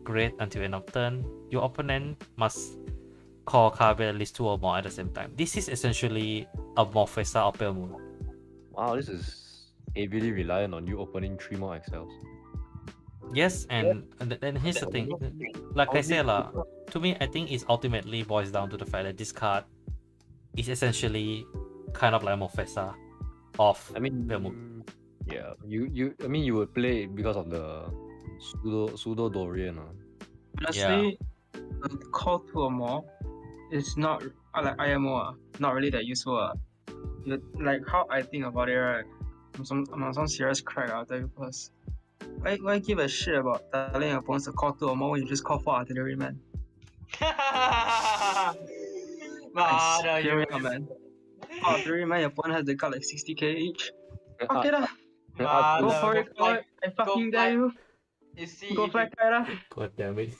grade until end of turn, your opponent must call card with at least 2 or more at the same time. This is essentially a Morphesa of Pale Moon. Wow, this is heavily reliant on you opening 3 more XLs. Yes, and here's the thing. Like I said, to me, I think it ultimately boils down to the fact that this card is essentially kind of like Morphesa of I mean, Pale Moon. yeah, you would play it because of the pseudo Dorian. Honestly, call 2 or more is not like IMO, not really that useful. Like how I think about it, right? I'm on some serious crack out there because why give a shit about telling your opponents to call 2 or more when you just call 4 artillery, man? Mother, Hear me you. out, man. 4 artillery, man, your opponent has the card like 60k each. Okay, lah. Go Mother, for it, fly. I fucking fly. dare you. You see, Go if fly you, kite lah. God damn it.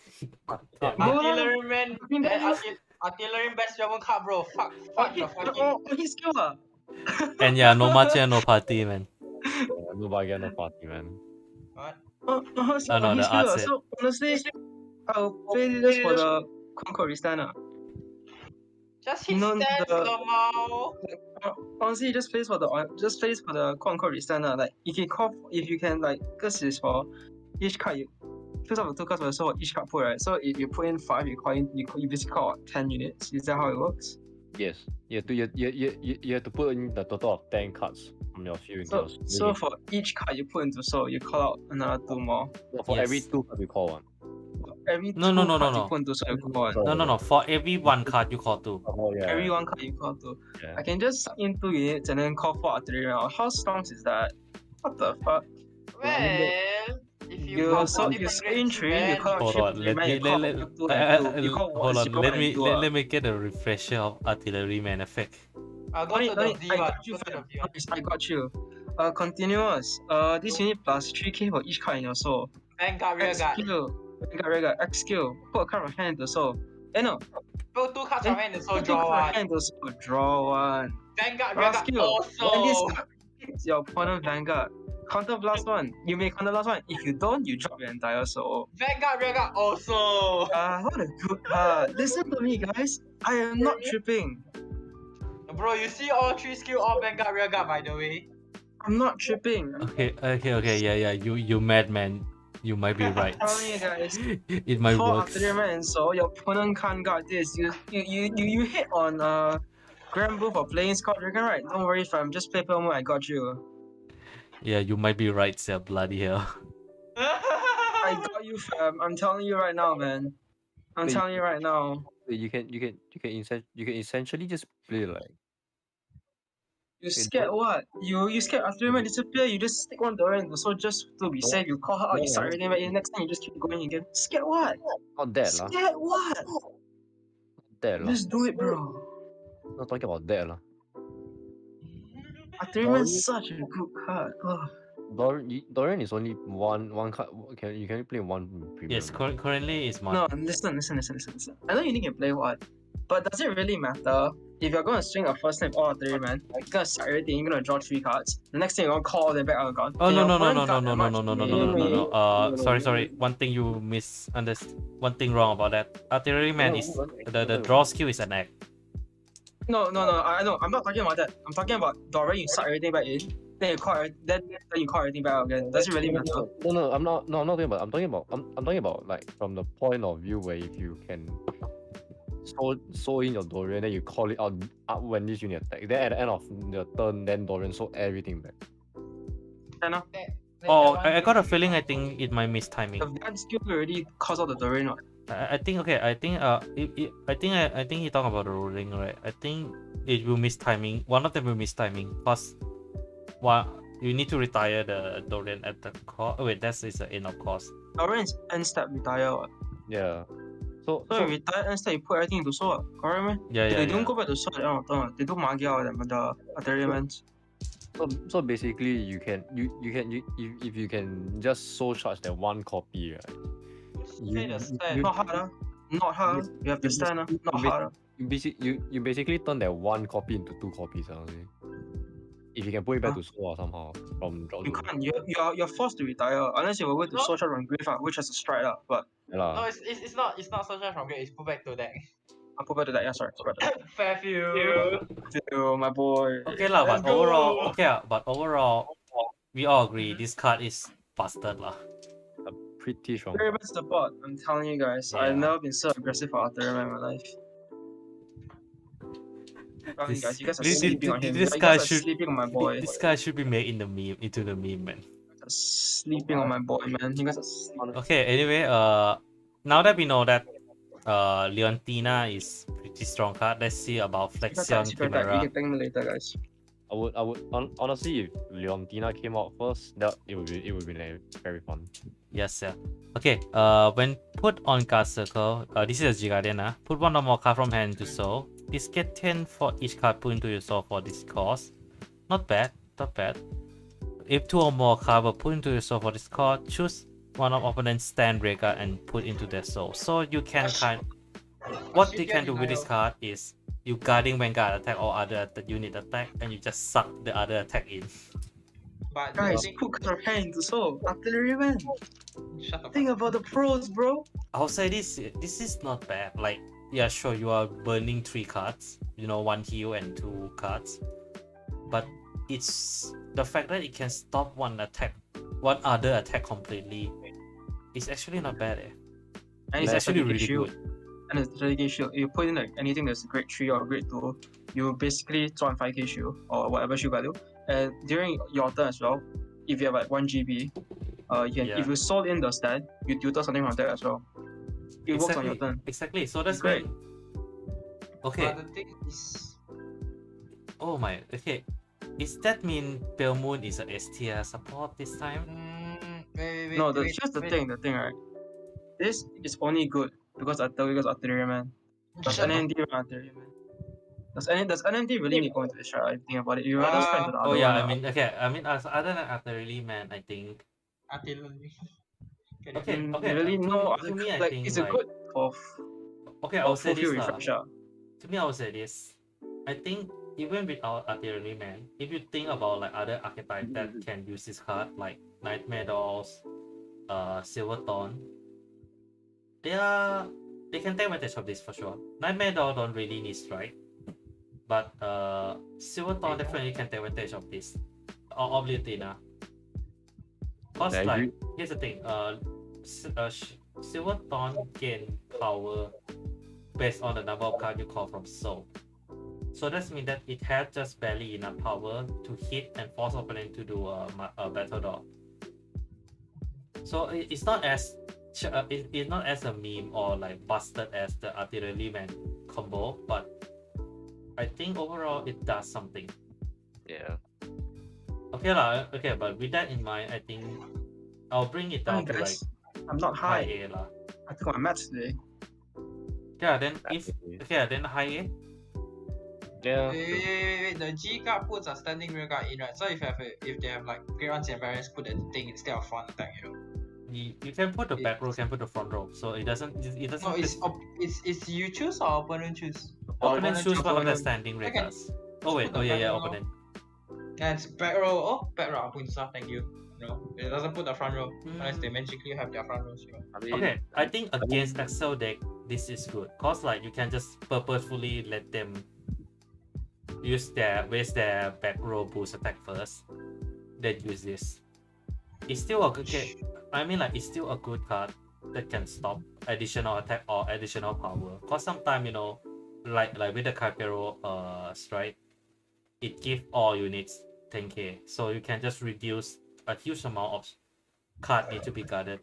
artillery man, Fucking dare you. artillery best weapon card, bro. Fuck the fucking. Oh, he skill ah. And yeah, no match and no party, man. No bargain, no party, man. What? Oh, no, He's the skill. art set. So honestly, I'll play this for the Concord Restand. Just You hit know stats, the- Lamau. Honestly, just plays for the Concord Restand. Like if you can like, because it's for each card you first of all 2 cards for so each card put, right? So if you put in 5, you basically call 10 units. Is that how it works? Yes, you have to put in the total of 10 cards from your field into your So for each card you put into soul, you call out another 2 more. for Yes. every 2 cards you call one. Every No, 2 no. cards you put into soul, you call one. No. For every 1 card you call 2. Oh, yeah. Every 1 card you call 2. Yeah. I can just suck in 2 units and then call 4 artillery round. How strong is that? What the fuck? Well, if you You call so different you spin grades, 3, man. you call out Hold 3 on, artillery man, let you call me 2 and 2. You call hold 1, on. 0 Let and me 2. let me get a refresher of artillery man effect. Go to the V I one. got you, Go to the fam. V one. I got you. Continuous. This unit plus 3k for each card in your soul. Vanguard rear X guard. skill. Vanguard, X skill. Put a card from hand into soul. No. Put 2 cards from hand and so Put draw 2 cards one. from hand and so draw one. Vanguard, Last Vanguard skill. When this also. card hits your opponent Vanguard, counter blast one. You may counter blast one. If you don't, you drop your entire soul. Vanguard, Vanguard also. What a good card. Listen to me, guys. I am not tripping. Bro, you see all 3 skill all Vanguard, Vanguard by the way. I'm not tripping. Okay, yeah. You madman. You might be right. I'm telling you guys. It might For work. after the man, so your opponent can't guard this. You hit on Lukrembo for playing Scott Dragon, right? Don't worry, fam. Just play Pelmo, I got you. Yeah, you might be right, sir. Bloody hell. I got you, fam. I'm telling you right now, man. I'm Wait. telling you right now. You can essentially just play like You scared what? You scared after the man disappear, you just stick one Dorian, so just to be safe, you call her out, you start reading back in, next time you just keep going again. Scared what? not that lah. Scared what? That lah. Just do it, bro. Not talking about that lah. After the man is such a good card. Oh. Dorian is only one card. You can only play one premium. Yes, currently it's one. No, listen. I know you can play what, but does it really matter? If you're gonna swing a first name all three, man, you're gonna start everything, you're gonna draw 3 cards. The next thing you're gonna call them back out gone. Oh no. Sorry. One thing you misunderstood. One thing wrong about that. Artilleryman is the draw skill is an act. No. I know. I'm not talking about that. I'm talking about Dorian. You start everything back in, then you call you call everything back out again. Does it really matter? No. I'm not talking about. I'm talking about like from the point of view where if you can sow in your Dorian, then you call it out when this unit attack. Then at the end of the turn, then Dorian sow everything back. I know. Oh, I got a feeling. I think it might miss timing. The Van skill already caused out the Dorian. I think okay. I think he talking about the rolling, right? I think it will miss timing. One of them will miss timing. Plus, you need to retire the Dorian at the cost. Oh, wait, that is the end of cost. Dorian's end step retire. Yeah. So you retire end step, you put everything into soul. Correct, man? Yeah. They don't go back to soul at the end of turn. They do magia with them, the Artilleryman. So basically, you can if you can just soul charge that one copy, right? Not hard, not hard. You have to stand, not hard. You basically turn that one copy into 2 copies, honestly. If you can put it back to soul somehow from draw. You can't. You're forced to retire unless you were going to soul charge from grave, which has a strike, but. No, it's not social from grade. It's put back to deck. I'll put back to that. Yeah, sorry. Fair few. My boy. Okay lah, but overall, we all agree this card is busted lah. Pretty strong. Very much support. I'm telling you guys, Yeah. I've never been so aggressive for Artilleryman in my life. Guys, you guys are sleeping on him. This You guy guys are should sleeping on my boy. This guy should be made into the meme, man. Sleeping on my boy, man. You guys are sleeping. Okay, anyway, now that we know that Leontina is pretty strong card, let's see about Flexion We Chimera. can thank me later, guys. I would honestly, if Leontina came out first, it would be like, very fun. Yes, yeah. Okay, when put on card circle, this is a Gigardian, put one or more card from hand to soul. This get 10 for each card put into your soul for this cost. Not bad. If 2 or more cards were put into your soul for this card, choose one of opponent's stand breaker and put into their soul. So you can what you can do with this card is you guarding Vanguard attack or other unit attack, and you just suck the other attack in. But Guys, put your hand into soul. Artilleryman. Shut up. Think about the pros, bro. I'll say this is not bad. Like, yeah, sure, you are burning 3 cards, 1 heal and 2 cards, but it's the fact that it can stop one other attack completely. It's actually not bad. And It's actually really shield. good. And it's 30k shield. If you put in like anything that's grade 3 or grade 2, you basically draw 5k shield or whatever shield value. And during your turn as well, if you have like 1 GB, if you sold in the stand, you tutor something from there as well. It works on your turn. Exactly. So that's Great. when. Okay. But the thing is, Oh my. Okay. Does that mean Pale Moon is a S tier support this time? wait. No, here's the thing, right? This is only good because Artilleryman. Does NND run Artilleryman? Does NND really need to go into this shot? I think about it. You rather spend to the other Oh yeah. one. Other than Artilleryman, I think. Artillery. Okay. Really no. To me, I Like think it's a good for. Okay, I'll say full this field lah. refresher. To me, I would say this. I think even without artillery man, if you think about like other archetypes that can use this card, like Nightmare Dolls, Silverthorn, they can take advantage of this for sure. Nightmare Doll don't really need strike, but Silverthorn definitely can take advantage of this. Or Oblitina. Cause I like agree. here's the thing, Silverthorn gain power based on the number of cards you call from Soul. So that means that it has just barely enough power to hit and force opponent to do a battle door. So it's not as it's not as a meme or like busted as the artillery man combo, but I think overall it does something. Yeah. Okay lah. Okay, but with that in mind, I think I'll bring it down to like Guys, I'm not high high. A lah. I think I'm max today. Yeah, then if Definitely. okay, then high A. Yeah. Wait. The G card puts a standing rear guard in, right? So if they have like great ones and variants, put the thing instead of front attack, you know. You can put the back row, can put the front row, so it doesn't. No, it's you choose or opponent choose. Opponent choose one of the opponent. standing Okay. regards. Oh wait, Put oh the yeah, back yeah, row. opponent. And it's back row. Oh, back row punsa. Thank you. No, it doesn't put the front row unless they Mm, magically have their front rows. You know. I mean, okay, I think against Excel deck, this is good. Cause like you can just purposefully let them waste their back row boost attack first, then use this. It's still a good okay. I mean like it's still a good card that can stop additional attack or additional power. Cause sometimes you know, like with the Kakero strike, it give all units 10k, so you can just reduce a huge amount of card need to be guarded.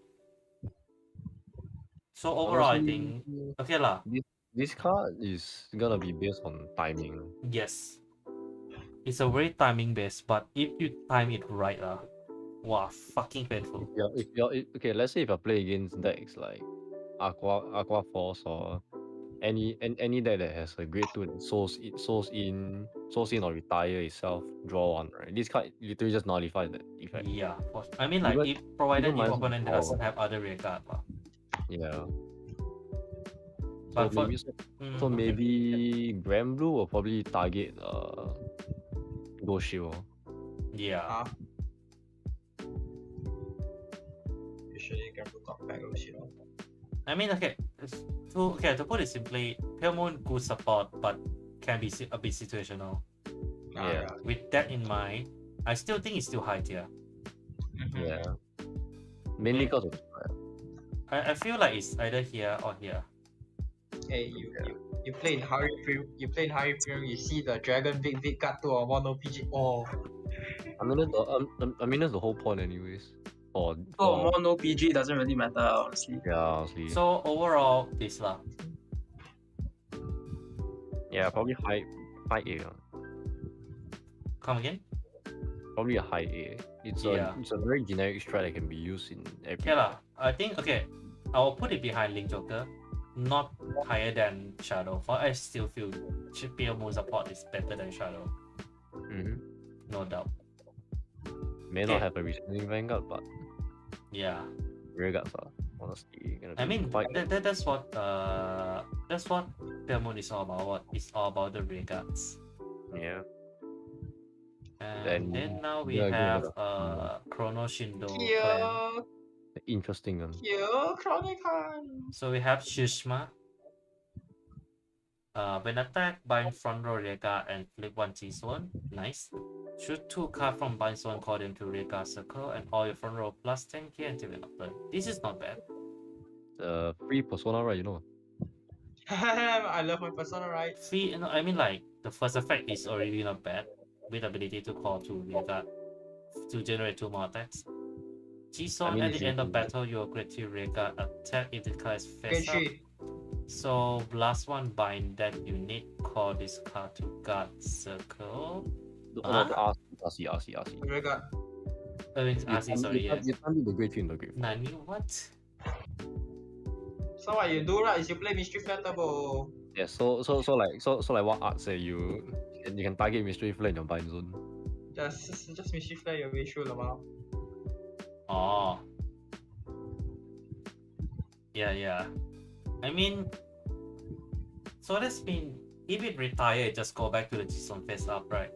So overall, I think okay lah. This card is gonna be based on timing. Yes, it's a very timing based, but if you time it right wow, fucking painful. Okay, let's say if I play against decks like Aqua Force or any deck that has a grade 2 that souls in or retire itself, draw one, right? This card literally just nullifies that effect. Yeah, I mean like Even- if provided even if minus opponent power. doesn't have other rear guard lah. Yeah. But So for- maybe Okay. maybe Grand Blue will probably target Ghost Shield. Yeah. Usually you can put top back rows, you know. I mean, okay, to put it simply, Pale Moon good support, but can be a bit situational. Yeah. With that in mind, I still think it's still high tier. Mhm. Yeah. Mainly because of I feel like it's either here or here. Hey, you play in Harry Film, you see the Dragon Big card 2 or 1 OPG. Oh, I mean that's the whole point anyways. Oh, more no PG doesn't really matter, honestly. Yeah, honestly. So overall, this lah. Yeah, probably high A. Come again? Probably a high A. It's Yeah. a very generic strat that can be used in every. Okay lah. I think okay. I will put it behind Link Joker, not higher than Shadow. For I still feel Pale Moon support is better than Shadow, Mhm. no doubt. May Okay. not have a returning Vanguard, but Yeah. rearguards are honestly gonna I be mean quite. that's what Pale Moon is all about. It's all about the regards. Yeah. And then now we yeah, go have with Chrono Shindo clan. Kyo, Interesting one. Chronican. So we have Shishma. When attacked, bind front row rear guard and flip one G-Zone. Nice. Shoot 2 cards from bind zone, call them to rear guard circle, and all your front row plus 10k until end of turn. This is not bad. Free persona, right? You know. I love my persona, right? Free, I mean like the first effect is already not bad, with ability to call 2 rear guard to generate 2 more attacks. G-Zone mean, at if the you end of do- battle, you upgrade to rear guard attack if the card is Grade face up. 3. So last one bind that unit, call this card to guard circle. RC. Very good. RC, sorry, yes. You can't do the grade 3 in the grade. Nani, what? So what you do, right, is you play Mystery Flare, bro. Yeah. So like what Art said, you can target Mystery Flare in your bind zone. Just Mystery Flare your way through the mouth. Oh. Yeah. I mean, So that's mean if it retire, it just go back to the G-Zone face up, right?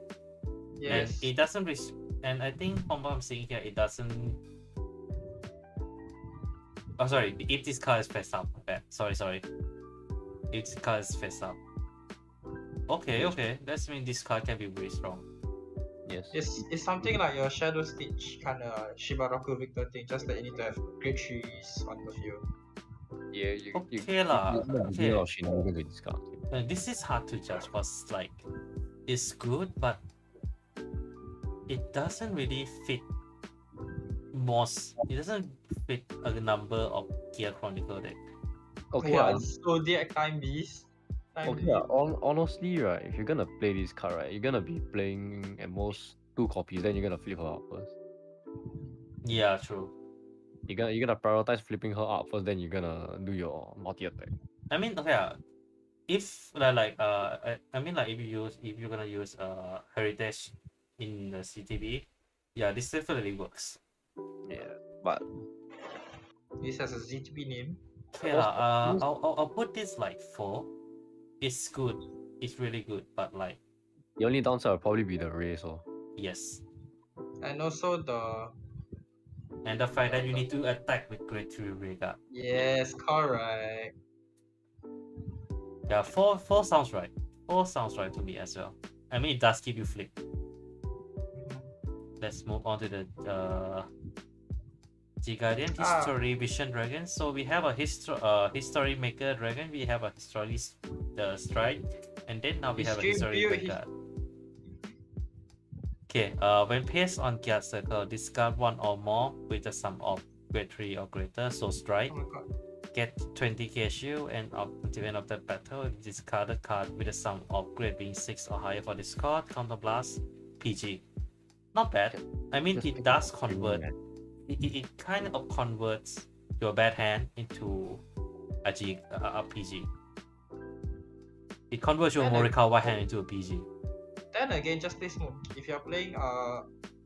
Yes. And it doesn't and I think from what I'm seeing here, it doesn't. Oh, sorry. If this card is face up, okay. Sorry. If this card is face up. Okay. That's mean this card can be very strong. Yes. It's something like your Shadow Stitch kind of Shibaraku Victor thing, just that you need to have grade 3s on the field. Yeah, you Okay lah. Okay. Shinobu this card. This is hard to judge because like it's good, but it doesn't really fit it doesn't fit a number of Gear Chronicle deck. Okay, What? Zodiac Time Beast? honestly, right, if you're gonna play this card, right, you're gonna be playing at most 2 copies, then you're gonna flip her up first. Yeah, true. You're gonna prioritize flipping her up first, then you're gonna do your multi attack. I mean, okay, if I mean like if you're gonna use Heritage in the CTB, yeah, this definitely works. Yeah, but This has a ZTB name. Okay lah, I'll put this like 4. It's good. It's really good, but like the only downside will probably be the race, or yes, And also and the fact that you need to attack with grade 3 Rega. yes, correct. Yeah, 4 sounds right. 4 sounds right to me as well. I mean, it does keep you flip. Let's move on to the G-Guardian History Vision Dragon. So we have a History Maker Dragon, we have a History Strike, and then now we have a History Maker. Okay, when placed on Gear Circle, discard 1 or more with the sum of grade 3 or greater, so strike. Oh my god. Get 20k shield, and at the end of the battle, discard a card with a sum of grade being 6 or higher for this card. Counterblast, PG. Not bad. I mean, it does convert. It kind of converts your bad hand into a PG. It converts your Morikawa hand into a PG. Then again, just play Smoke. If you're playing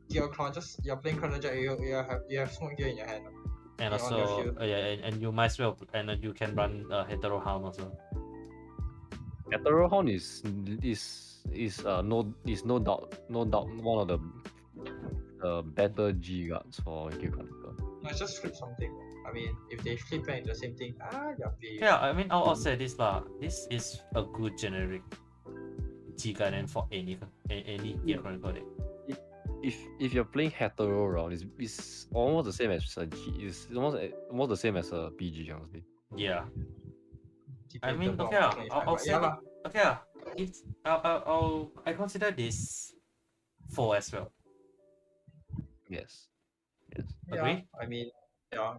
Gear Clone, you're playing Chrono Jet, you have Smoke Gear in your hand. And on your also, field. and you might as well, and you can run Hetero Hound also. Hetero Hound is no doubt one of the better G guards for Gear Chronicle. No, it's just flip something. I mean, if they flip into the same thing, you're playing. Yeah, I mean, I'll say this lah. This is a good generic G Guardian for any Gear Chronicle deck. If you're playing hetero round, it's almost the same as a G. It's almost the same as a PG, honestly. Yeah. I mean, Debatable. okay, I'll say lah. okay. It's I consider this 4 as well. Yes. Agree? I mean, yeah.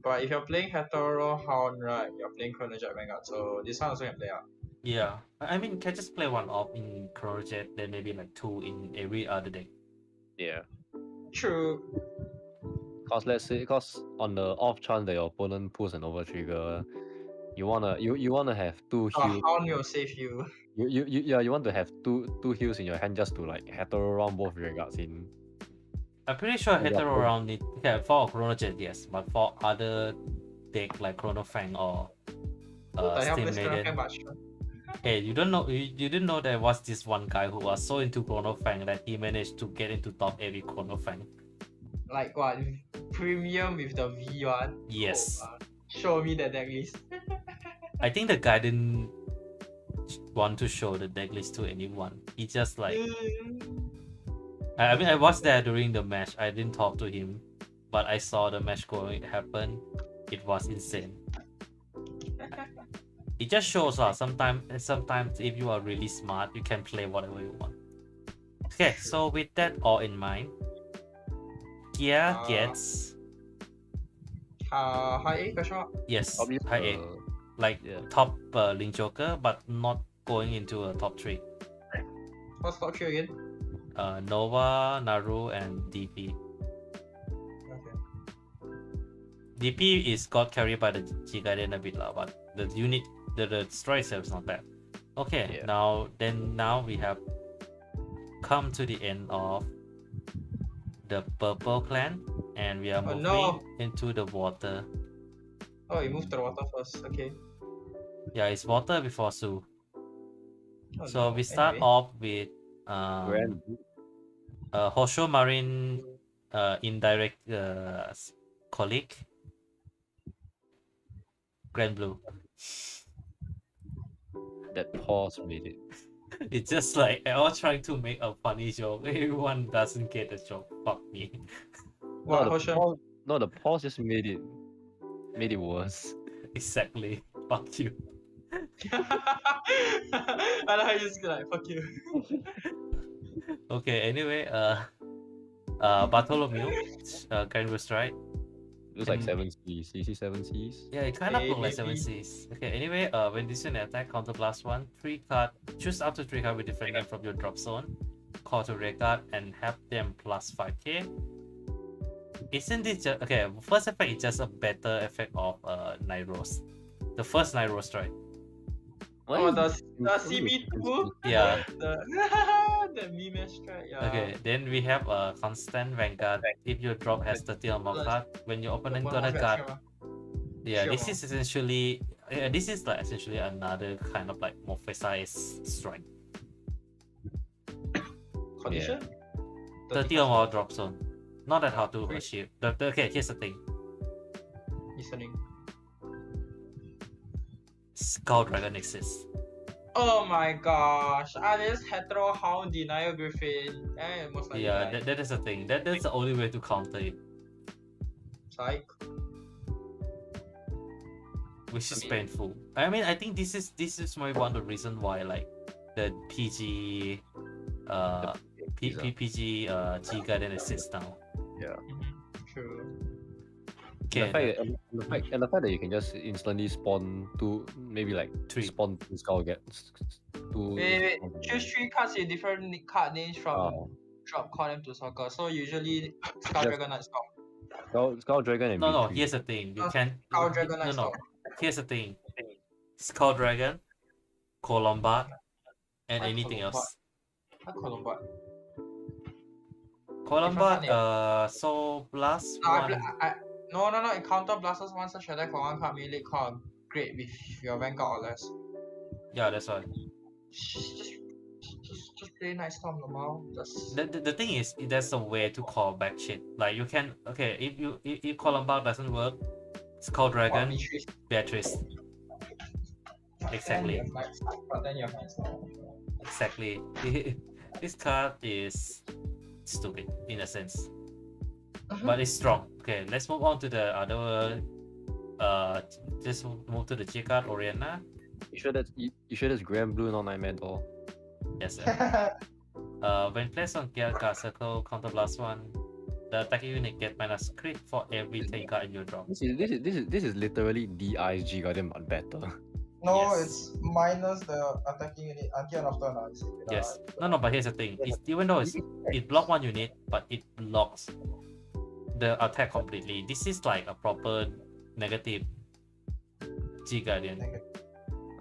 But if you're playing Hetero Hound, right, you're playing Chrono Jet Vanguard, so this one also can play out. Yeah. I mean, can just play 1 off in Chrono Jet, then maybe like 2 in every other deck. Yeah. True. Cause on the off chance that your opponent pulls an overtrigger, you wanna have 2 heals. Hound will save you. You want to have two heals in your hand just to like hetero round both regards in. I'm pretty sure Hetero round it. Yeah, for Chrono Jet, yes, but for other deck like Chrono Fang or Steam Maiden. Hey, you didn't know there was this one guy who was so into Chrono Fang that he managed to get into top every Chrono Fang. Like what? Premium with the V1? Yes. Oh, show me the deck list. I think the guy didn't want to show the deck list to anyone. He just like I mean, I was there during the match. I didn't talk to him, but I saw the match going happen. It was insane. It just shows sometimes if you are really smart, you can play whatever you want. Okay, so with that all in mind, Gear gets high A question mark? yes, Probably high A, like top Link Joker, but not going into a top 3. What's top 3 again? Nova, Naru, and DP. Okay. DP is got carried by the G Guardian a bit lah, but the unit, the strike itself is not bad. Okay, now we have come to the end of the purple clan, and we are moving into the water. Oh, you moved to the water first. Okay. Yeah, it's water before Su. Oh, So no. we start Anyway. off with Grand Hosho Marine indirect colleague. Grand Blue. that pause made it. It's just like I was trying to make a funny joke. Everyone doesn't get the joke. Fuck me. What, the Hoshan? pause, no, the pause just made it worse. Exactly. Fuck you. I know how you just like, fuck you. Okay, anyway, Bartholomew, Grand Blue Strike. Looks like Mm. 7 Cs. CC 7 Cs. Yeah, it kind of looks like Maybe. 7Cs. Okay, anyway, when this unit attack, counter blast 1, 3 card, choose up to 3 cards with different name from your drop zone, call to rear card, and have them plus 5k. Isn't it just okay? First effect is just a better effect of Nairos. The first Nairos strike. Oh, the CB2? Yeah. The meme strike, yeah. Okay, then we have a constant Vanguard. If your drop has 30 or more card, when your opponent gonna guard. Yeah, this is essentially this is like essentially another kind of like more precise strike. Condition? 30 or more drop zone. Not that hard to achieve. Okay, here's the thing. Listening. Skull Dragon exists. Oh my gosh, Alice hetero hound denial griffin. Most likely Yeah, die. that is the thing. That's the only way to counter it, Psych. which is I mean- painful. I mean, I think this is maybe one of the reason why like the PG PG G Guardian exists now. True. Okay, And the fact that you can just instantly spawn two, maybe like 3. spawn two skull gets two. Wait. Choose 3 cards with different card names from Oh. drop, call them to circle. So usually Skull Yes. Dragon Knight Skull. Skull Dragon and No, B3. here's the thing. You Uh, can Skull Dragon no, Knight no. Skull. Here's the thing. Skull Dragon, Colombard, and Why anything Colombard? else. What Colombard? Colombard, name. so blast No, one. no. It counter blasters one such attack for 1 card melee called great with your Vanguard or less. Yeah, that's why. Just play Night Storm normal. Just The thing is, there's a way to call back shit. Like you can, okay, if Colombard doesn't work, Skull Dragon, Beatrice. Beatrice. Exactly. But then you have Night Storm. Exactly. This card is stupid in a sense, but it's strong. Okay, let's move on to the other. Just move to the G card, Oriana. You sure that's Grand Blue, not Nightmare Doll? Yes, sir. When placed on gear card circle, counter blast 1, the attacking unit get minus crit for every 10 card in your draw. This is literally DI's G Guardian but better. No, Yes. it's minus the attacking unit until after analysis. Yes. No, but here's the thing. Even though it block one unit, but it blocks the attack completely. This is like a proper negative G Guardian.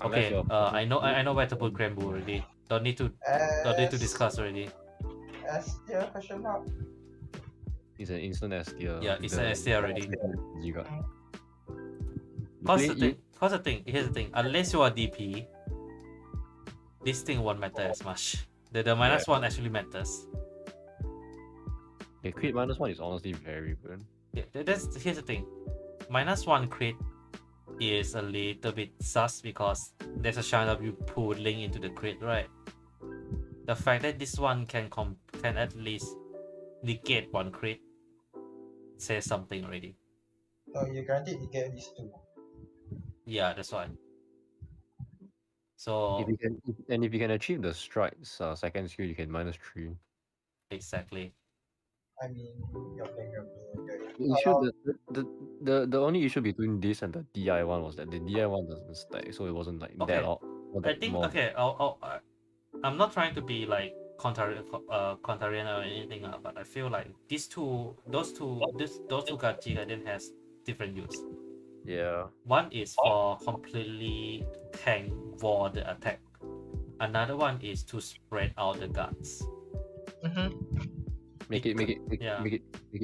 Unless Okay. you're- I know where to put Lukrembo already. Don't need to discuss already. S tier question mark. It's an instant S tier. Yeah, it's an S tier already. G Guard. Cause the thing. Here's the thing. Unless you are DP, this thing won't matter as much. The minus one actually matters. The crit -1 is honestly very good. Yeah, here's the thing. -1 crit is a little bit sus because there's a chance of you pulling into the crit, right? The fact that this one can at least negate 1 crit says something already. No, you guaranteed to get these 2. Yeah, that's why. So If you can achieve the strikes second skill, you can -3. exactly. I mean, you're playing your blue. The issue, the only issue between this and the DI one was that the DI one doesn't stack, so it wasn't like Okay. that. I think okay. I'm not trying to be like contrarian or anything, but I feel like those two Gachi Guardian has different use. Yeah. One is for completely tank wall the attack. Another one is to spread out the guards. Make it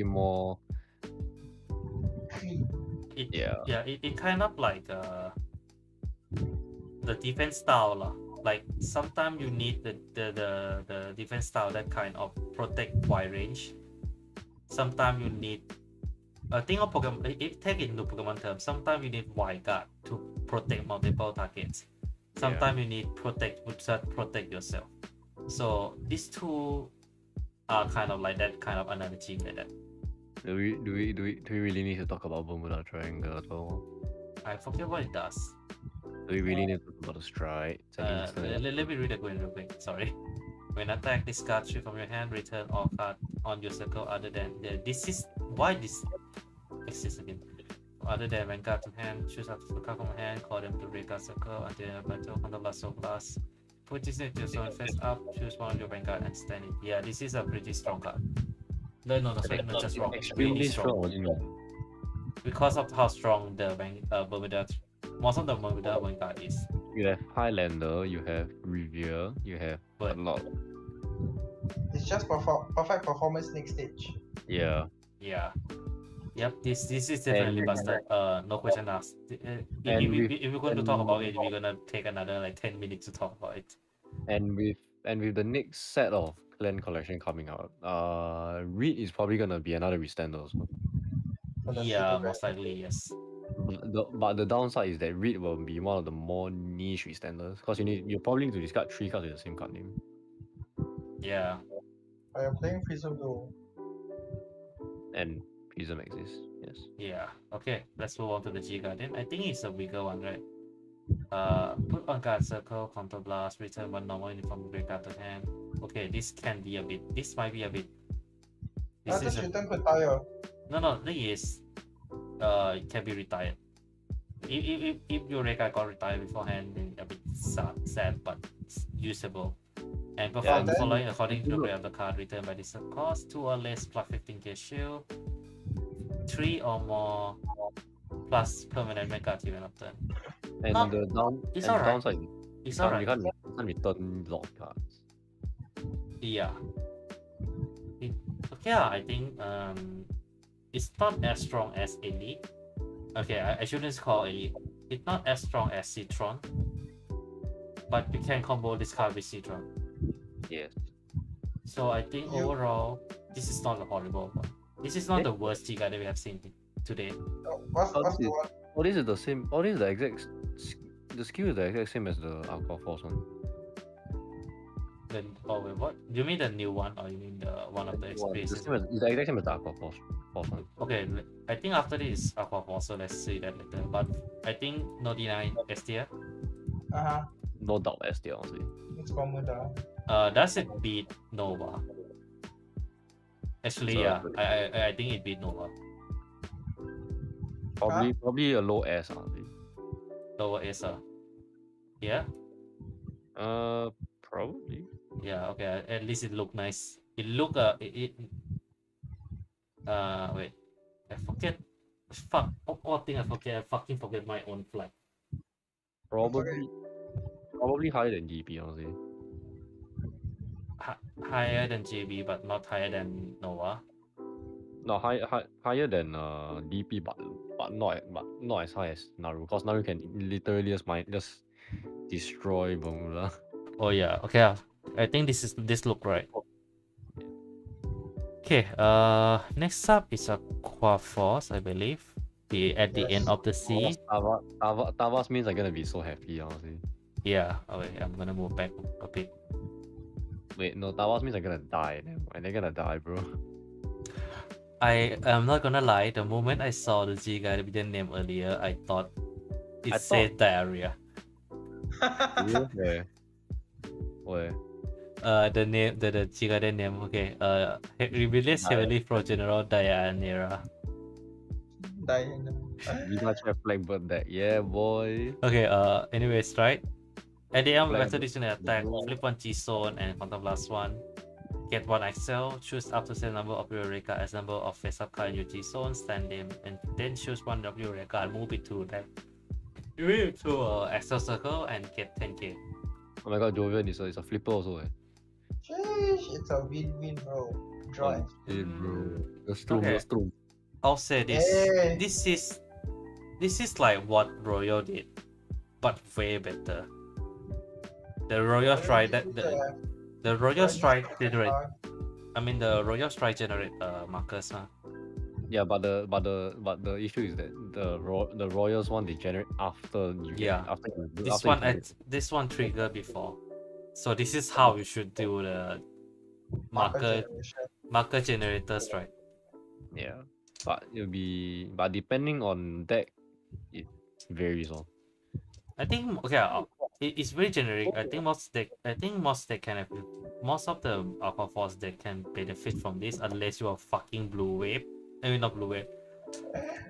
more. It Yeah. it kind of like the defense style lah. Like sometimes you need the defense style that kind of protect wide range. Sometimes you need think of Pokemon. If take it into Pokemon terms, sometimes you need Vanguard to protect multiple targets. Sometimes you need protect yourself. So these two are kind of like that kind of analogy like that. Do we really need to talk about Bermuda Triangle at all? I forget what it does. Do we really need to talk about the stride? Let me read the queen real quick. Sorry. When attack, discard 3 from your hand, return all card on your circle other than this is why this exists again. Other than Vanguard to hand, choose up to card from hand, call them to Vanguard circle until the battle on the last of class. Put this into your zone face up, choose one of your Vanguard and stand it. Yeah, this is a pretty strong card. No, not just wrong. Extremely strong. Because of how strong the Bermuda, most of the Bermuda Vanguard is. You have Highlander, you have Revere, you have a lot. It's just perfect performance next stage. Yeah. Yeah. Yep, this is definitely busted. No question asked. If we're going to talk about it, we're gonna take another like 10 minutes to talk about it. And with the next set of clan collection coming out, Reed is probably gonna be another restander also. Yeah, most likely yes. But the downside is that Reed will be one of the more niche restanders because you probably need to discard 3 cards with the same card name. Yeah. I am playing Prism though. And Prism exists, yes. Yeah. Okay, let's move on to the G Guardian. I think it's a bigger one, right? Put on card circle, counter blast, return 1 normal uniform break card to hand. Okay, this can be a bit. This might be a bit. This is return could tire. No, thing is, it can be retired. If your Reka got retired beforehand, then a bit sad, but it's usable. And perform the following according to the play of the card return by this cost: 2 or less plus 15k shield, 3 or more plus permanent Vanguard event of turn. And the downside, it's alright. You can't return lot of cards. Yeah. I think it's not as strong as Elite. Okay, I shouldn't call Elite. It's not as strong as Citron, but you can combo this card with Citron. Yes. So I think overall, this is not a horrible one. This is not the worst Giga that we have seen today. What's the one? All this is the same. All this is the exact. The skill is the exact same as the Aqua Force one. Then, wait, what? You mean the new one, or you mean the one of the experience? It's the exact same as the Aqua Force one. Okay, I think after this is Aqua Force, so let's see that later. But I think no deny S tier. No doubt S tier, honestly. It's Bermuda. Does it beat Nova? Actually, yeah, I think it beat Nova. Probably a low S, honestly. Lower S, yeah. Probably. Yeah. Okay. At least it looked nice. It look wait. I forget. Fuck. All thing I forget. I fucking forget my own flag. Probably higher than DP, honestly. Higher than JB, but not higher than Nova. No, higher than DP, but not as high as Naru, because Naru can literally just destroy Bermuda. Oh yeah. Okay. I think this look right. Okay. Next up is Aqua Force, I believe. At the end of the sea. Tavas means I'm gonna be so happy, honestly. Yeah. Okay. I'm gonna move back a bit. Wait, no, Tavas means I'm gonna die. And they're gonna die, bro. I am not gonna lie. The moment I saw the G Guardian name earlier, I thought it said diarrhea. Where? The name, the G Guardian name. Okay. Released heavily from General Dianera. You got your flag bird deck, yeah, boy. Okay. Anyways, right. At the end of the battle, this attack, flip 1 G zone and Quantum Blast 1. Get 1 Excel, choose up to the number of your Reka as number of face up card in your G zone, stand them, and then choose 1 of your Reka and move it to that. Move it to Excel circle and get 10k. Oh my god, Jovian is a flipper also. Sheesh, it's a win-win, bro. Draw. Bro. That's true, Okay. that's true. I'll say this. Hey. This is like what Royal did, but way better. The Royal Strike the Royal Strike generate. Uh, I mean the Royal Strike generate markers. Yeah, but the issue is that the Royals one they generate after you Yeah. after you This after one you this one trigger before. So this is how you should do the marker generators, right? yeah. But depending on deck, it varies on. I think okay, it's very generic. I think most deck can have most of the Aqua Force deck can benefit from this unless you are fucking Blue Wave. I mean not Blue Wave.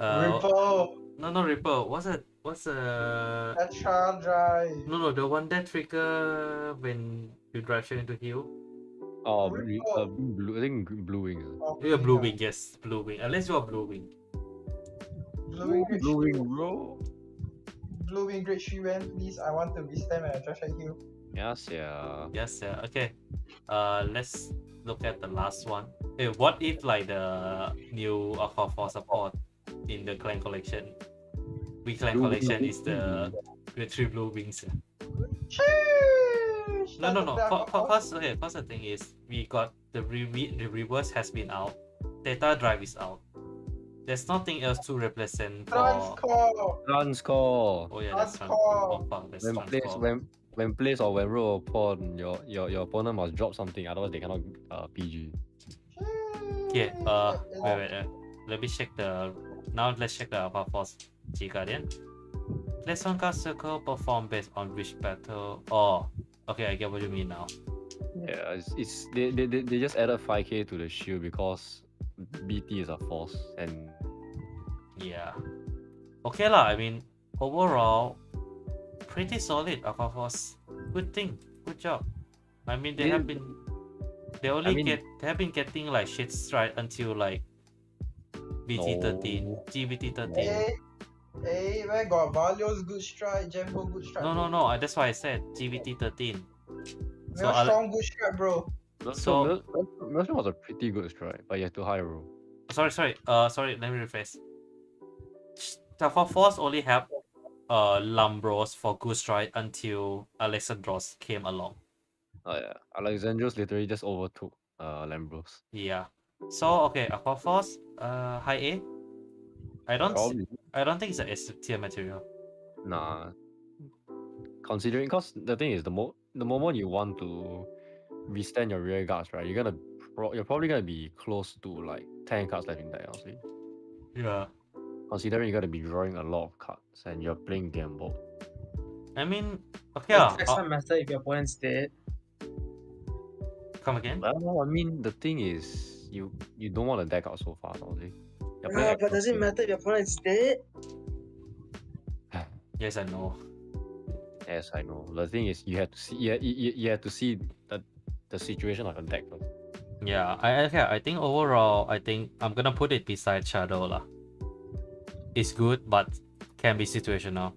Ripple, No Ripple. What's a Petra Drive. no the one that trigger when you drive straight into heal. Oh, Ripple. blue. I think blue wings. Oh, Yeah, Blue Wing, yes, Blue Wing. Unless you are Blue Wing. Blue Wing Great Blue wing, Shield. bro. Blue Wing Great Shield, man, please. I want to be stem and Josh at you. Yes, yeah. Yes, yeah. Okay. Let's look at the last one. Hey, what if like the new Aqua Force support in the clan collection? Clan Blue collection wing. is the three blue wings. Sheesh! No. That's a black Cause the thing is we got the reverse has been out. Theta drive is out. There's nothing else to represent for. Transcore! Transcore. Oh yeah, that's Transcore. oh fuck, that's When place transcore. when place or when roll upon your opponent must drop something, otherwise they cannot PG. Okay, wait. Let me check the. Now let's check the Alpha Force G Guardian. Place one card circle perform based on which battle. Oh, okay, I get what you mean now. Yeah, it's they just added 5k to the shield because BT is a force and Yeah. Okay lah. I mean, overall, pretty solid Alpha Force. Good thing. Good job. I mean, they have been. They have been getting like shit strike until like BT13, No. GBT13. Hey, where got Valio's good strike, Jumbo good strike? No. That's why I said GBT13. We are strong good strike, bro. So- Maelstrom was a pretty good strike, but you have to high roll. Sorry. Let me rephrase. Alpha Force only have Lambros for good strike until Alexandros came along. Oh yeah, Alexandros literally just overtook Lambros. Yeah. So okay, Aqua Force, high A. I don't think it's a S tier material. Nah. Considering, because the thing is, the moment you want to restand your rear guards, right, you're probably gonna be close to like 10 cards left in deck, honestly. Yeah. Considering you're gonna be drawing a lot of cards and you're playing gamble. I mean, okay. Does not matter if your opponent's dead. Come again? Well, I mean, the thing is, you don't want to deck out so fast, honestly. You're playing But does it matter if your opponent's dead? Yes, I know. Yes, I know. The thing is, you have to see. You have to see the situation of the deck first. Yeah. I think overall, I think I'm gonna put it beside Shadow lah. It's good, but can be situational.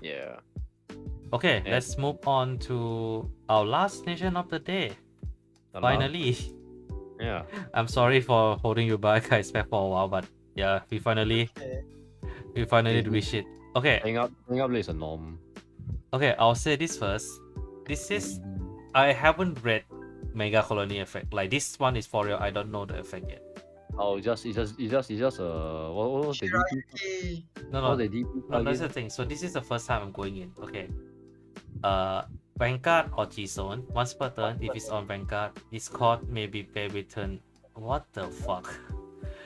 Yeah. Okay, Yeah. let's move on to our last nation of the day. The Finally. last- yeah. I'm sorry for holding you back. I spent for a while, but yeah, we finally Okay. do this shit. Okay, Hang up is a norm. okay, I'll say this first. This is I haven't read Mega Colony effect. Like this one is for real. I don't know the effect yet. Oh, it's just what was the DP? Shiraki. No, What was the DP? no, that's the again? thing. So this is the first time I'm going in. Okay. Vanguard or G-Zone. Once per turn, if it's on Vanguard, its card may be paid with turn. What the fuck?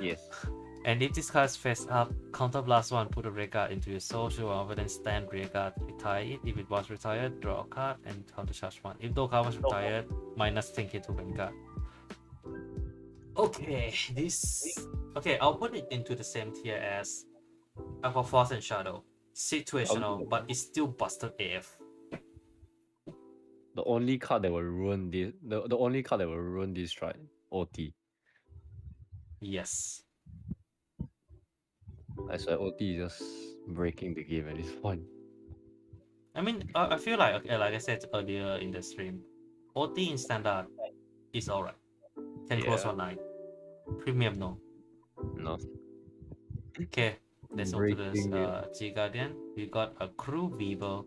Yes. And if this card is face up, counter blast one, put a rear guard into your social over, then stand rear guard, retire it. If it was retired, draw a card and counter charge one. If no card was retired, minus 10k to Vanguard. Okay, okay, I'll put it into the same tier as Aqua Force and Shadow. Situational, but it's still busted AF. The only card that will ruin this, the only card that will ruin this strike, OT. Yes. I swear, OT is just breaking the game at this point. I mean, I feel like, okay, like I said earlier in the stream, OT in standard is alright. Can close Yeah. on 9. Premium, no. No. Okay, let's move to this Breaking G Guardian. We got a Crew Weaver.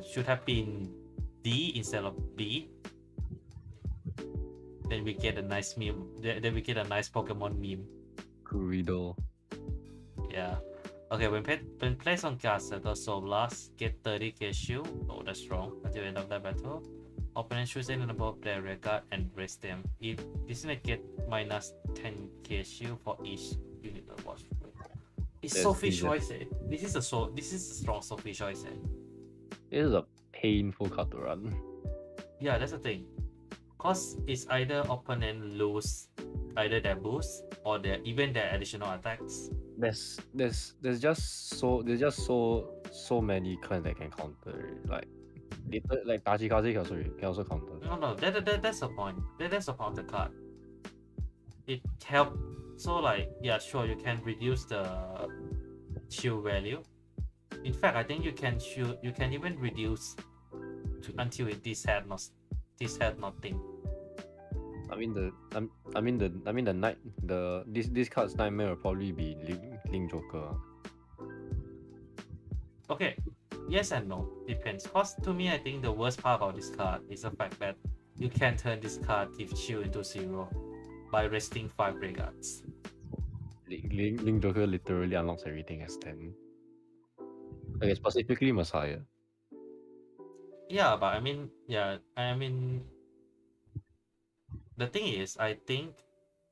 should have been D instead of B. Then we get a nice meme. Then we get a nice Pokemon meme. Kurido. Yeah. Okay, when placed on card circle, Soul Blast, get 30k shield. Oh, that's wrong. Until the end of the battle. Opponent chooses an above their rear guard and raise them. If this unit get minus 10k shield for each unit of watch. It's Sophie choice. This is a strong Sophie choice. This is a painful card to run. Yeah, that's the thing. Cause it's either opponent lose either their boost or even their additional attacks. There's just so many clans that can counter it. Like Tachikaze can also counter. No, that's the point. That's the point of the card. It helps. So like, yeah, sure, you can reduce the shield value. In fact, I think you can even reduce until this had nothing. This card's nightmare will probably be Link Joker. Okay, yes and no, depends. Cause to me, I think the worst part about this card is the fact that you can turn this card with shield into 0 by resting 5 regards. Link Joker literally unlocks everything as 10. Okay, specifically Messiah. Yeah, but I mean, the thing is, I think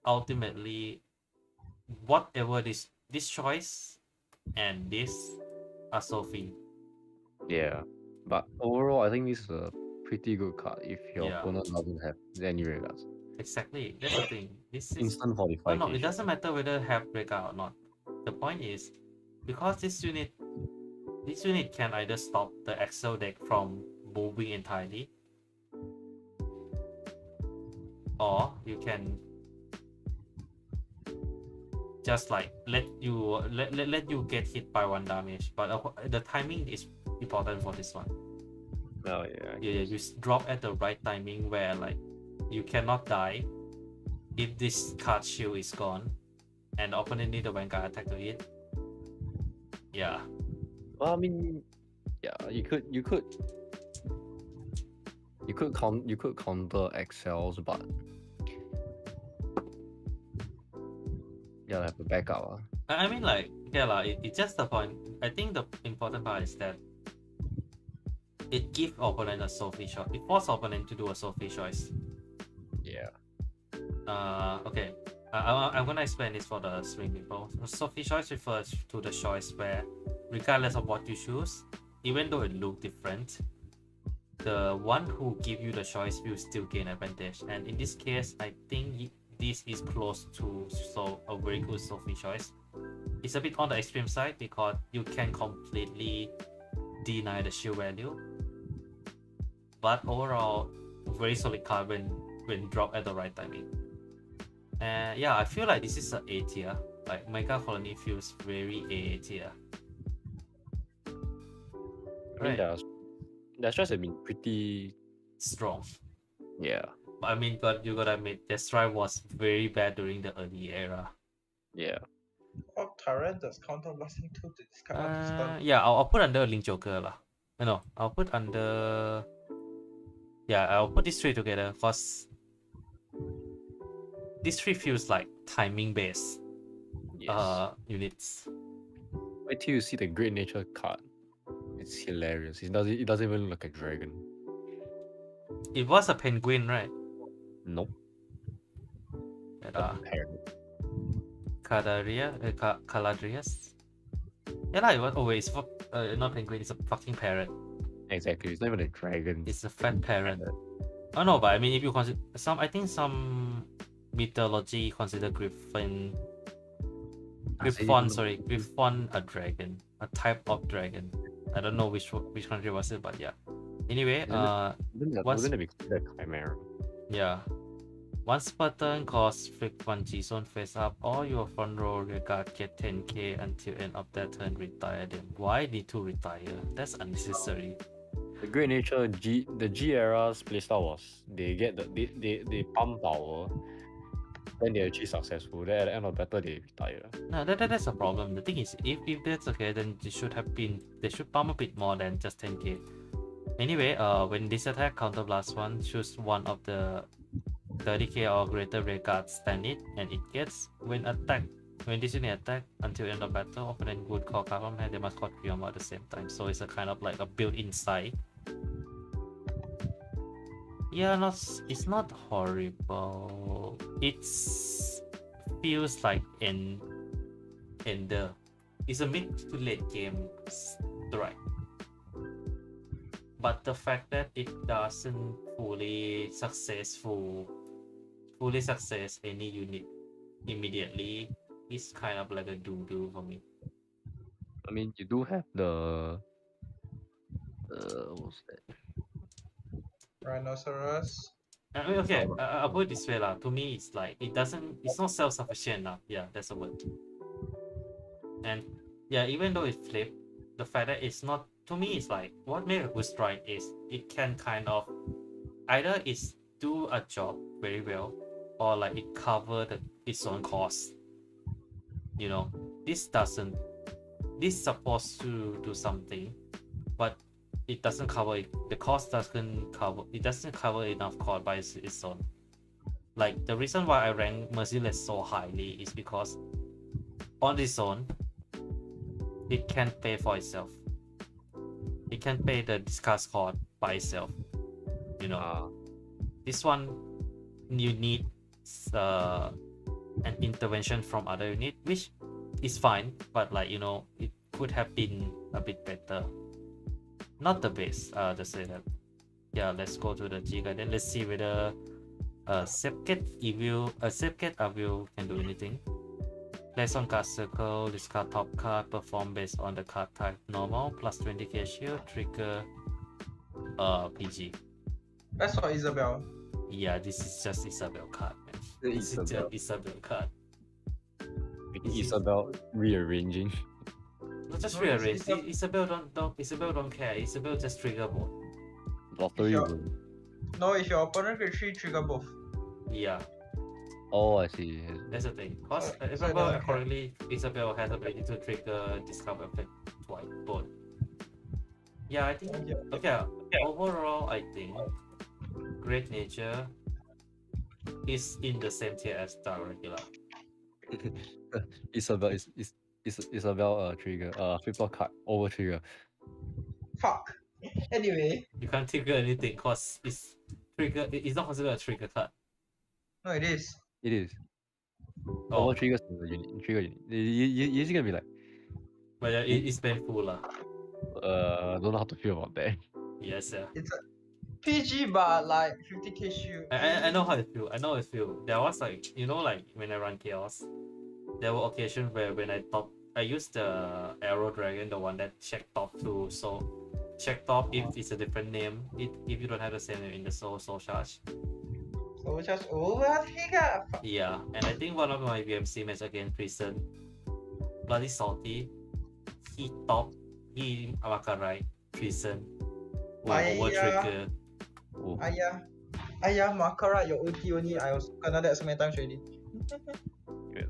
ultimately, whatever this choice and this are Sophie. Yeah, but overall, I think this is a pretty good card if your opponent doesn't have any regards. Exactly, that's the thing. This is instant 45. No, it doesn't matter whether have regard or not. The point is, because this unit can either stop the Excel deck from moving entirely, or you can just like let you get hit by 1 damage. But the timing is important for this one. Oh yeah. Yeah, you drop at the right timing where like you cannot die if this card shield is gone, and the opponent need a Vanguard attack to hit. Yeah. Well, I mean, yeah, you could counter XLs, but yeah, have a backup. I mean, like, yeah, it's just the point. I think the important part is that it gives opponent a Sophie choice. It forces opponent to do a Sophie choice. Yeah. Okay. I'm gonna explain this for the swing people. Sophie choice refers to the choice where, regardless of what you choose, even though it looks different, the one who give you the choice will still gain advantage. And in this case, I think this is close to a very good Sophie choice. It's a bit on the extreme side because you can completely deny the shield value, but overall, very solid card when dropped at the right timing. And yeah, I feel like this is an A tier. Like Mega Colony feels very A tier. I mean, their strikes have been pretty strong. Yeah. But I mean, you gotta admit, their strike was very bad during the early era. Yeah. Oh, Tyrant does counter blasting 2 to discard yeah, I'll put under Link Joker lah. No, I'll put under. Yeah, I'll put these 3 together because these 3 feels like timing based units. Wait till you see the Great Nature card. It's hilarious. It doesn't even look like a dragon. It was a penguin, right? Nope. Caladrius. Yeah, like what? Oh wait, it's not penguin. It's a fucking parrot. Exactly. It's not even a dragon. It's a fat parrot. Oh no, but I mean, if you consider I think some mythology consider Griffon a dragon, a type of dragon. I don't know which country was it, but yeah. Anyway, wasn't it be considered a chimera? Yeah. Once per turn, cause frequent G-Zone face up, or your front row regard get 10k until end of that turn, retire them. Why need to retire? That's unnecessary. The Great Nature the G era's playstyle was they pump power, then they achieve successful. Then at the end of the battle they retire. No, that's a problem. The thing is, if that's okay, then they should pump a bit more than just 10k. Anyway, when this attack counterblast one, choose one of the 30k or greater rear guards stand it, and it gets when this unit attack until end of battle, opponent would call card from hand, they must call 3 or more at the same time. So it's a kind of like a built-in side. Yeah, it's not horrible. It's feels like it's a mid to late game strike. But the fact that it doesn't fully success any unit immediately is kind of like a doo-doo for me. I mean, you do have the what's that? Rhinoceros. I mean, okay, I'll put it this way lah. To me, it's like it's not self-sufficient now. Yeah, that's a word. And yeah, even though it flipped, the fact that it's not, to me, it's like what makes a good strike is it can kind of either it's do a job very well, or like it cover its own cost. You know, this supposed to do something, but it doesn't cover it. The cost doesn't cover enough cost by its own. Like the reason why I rank Merciless so highly is because on its own, it can pay for itself. It can pay the discard cost by itself. You know, this one you need an intervention from other unit, which is fine, but like, you know, it could have been a bit better. Not the best, to say that. Yeah, let's go to the Giga, then let's see whether Sepket Avil can do anything. Place on card circle, discard top card, perform based on the card type normal, plus 20k shield, trigger PG. That's for Isabel. Yeah, this is just Isabel card, man. This is just Isabel card. Isabel rearranging. Not just No, rearrange. Isabel Isabel don't care. Isabel just trigger both. Lottery Sure. room. No, if your opponent get 3, trigger both. Yeah, Oh, I see. that's the thing. Cause So if it I remember doesn't correctly, Isabel has ability to trigger discover effect twice, both. Yeah, I think. Okay. Overall, I think Great Nature is in the same tier as the regular. Isabel Isabel trigger. Flip card over trigger. Fuck. Anyway, You can't trigger anything cause it's trigger. It's not considered a trigger card. no, it is. It is. Oh, Over triggers the unit. Trigger unit. You're just gonna be like, but yeah, it's painful lah. don't know how to feel about that. Yes, yeah. It's a PG, but like 50k shield. I know how it feel. I know it feel. There was like, you know, like when I run chaos, there were occasions where when I used the arrow dragon, the one that check top too. So check top if it's a different name. If you don't have the same name in the soul charge. So just over trigger. Fuck. Yeah, and I think one of my VMC match against Prison, bloody salty. He Amakarai Prison. Over trigger. Oh. Ayah, Makara, your OT only. I also kena that so many times already.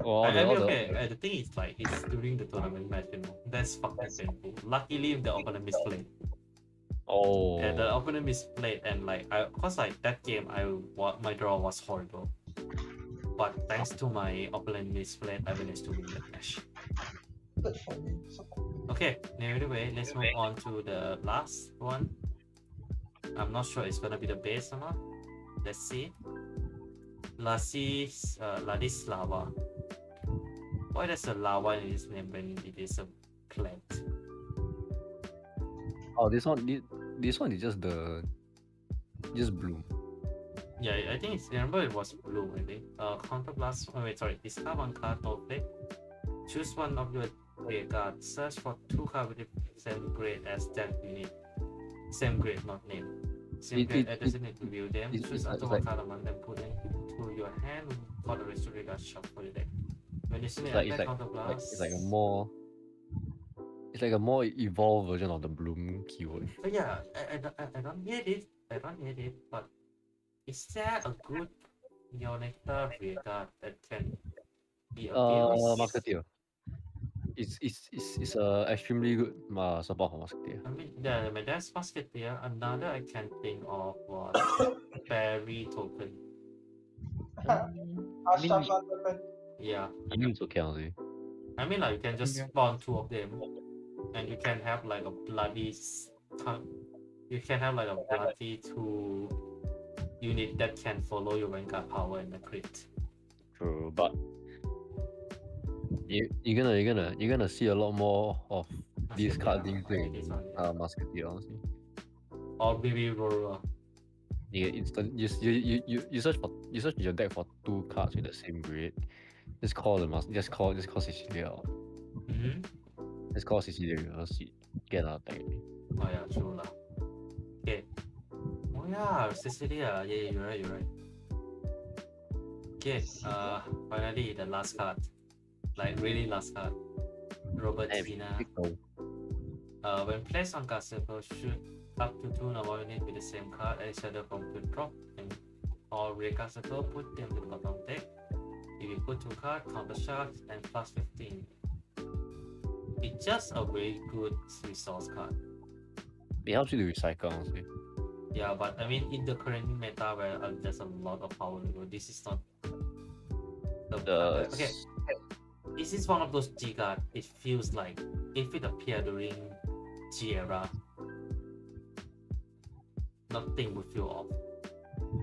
Oh, I mean, all the- okay. The thing is like it's during the tournament match, you know. That's fucking painful. Luckily, the opponent misplayed. Oh. Yeah, the opponent misplayed, and like cause like that game, my draw was horrible. But thanks to my opponent misplayed, I managed to win that match. Good for me. Okay, anyway, let's move on to the last one. I'm not sure it's gonna be the base or not. Let's see. Ladislava. Why there's a lava in his name when it is a plant? Oh, this one is just bloom. Yeah, I think I remember it was blue, I think. Counterblast. Oh, wait, sorry. Discard one card, no play. Choose one of your play cards. Search for 2 cards with the same grade as that unit. Same grade, not name. Same grade, it doesn't need to view them. Choose it's other like- card among them, put into your hand for the rest of the shop for the deck. When you see It's like attack it's counterblast. like a more evolved version of the bloom keyword. But yeah, I don't hate it. But is there a good Neonectar rear guard that can be a base? Musketeer. it's a extremely good support for Musketeer. I mean, my dad's Musketeer. Another I can think of was Fairy Token. Ashraf Token. Yeah, I mean, it's okay, honestly. I mean, like you can just Yeah. spawn 2 of them, and you can have like a bloody. You can have like a bloody 2 unit that can follow your Vanguard power and the crit. True, but you're gonna see a lot more of these cards being played This in one. Musketeer, honestly. Or maybe Aurora. You search your deck for 2 cards with the same grade. Just call Cecilia out. Mm-hmm. Just call Cecilia reverse it. Get out there. Oh yeah, true lah. Okay. Oh yeah, Cecilia. Yeah, you're right. Okay. Finally the last card. Like really last card. Robertina. When placed on card circle, shoot up to 2 normal units with the same card and each other from to drop and all red card circle, put them to the bottom deck. If you put 2 cards, counter charge and plus 15. It's just a very good resource card. It helps you to recycle, honestly. Yeah, but I mean, in the current meta where there's a lot of power level, this is not okay. This is one of those G cards. It feels like if it appeared during G era, nothing would feel off.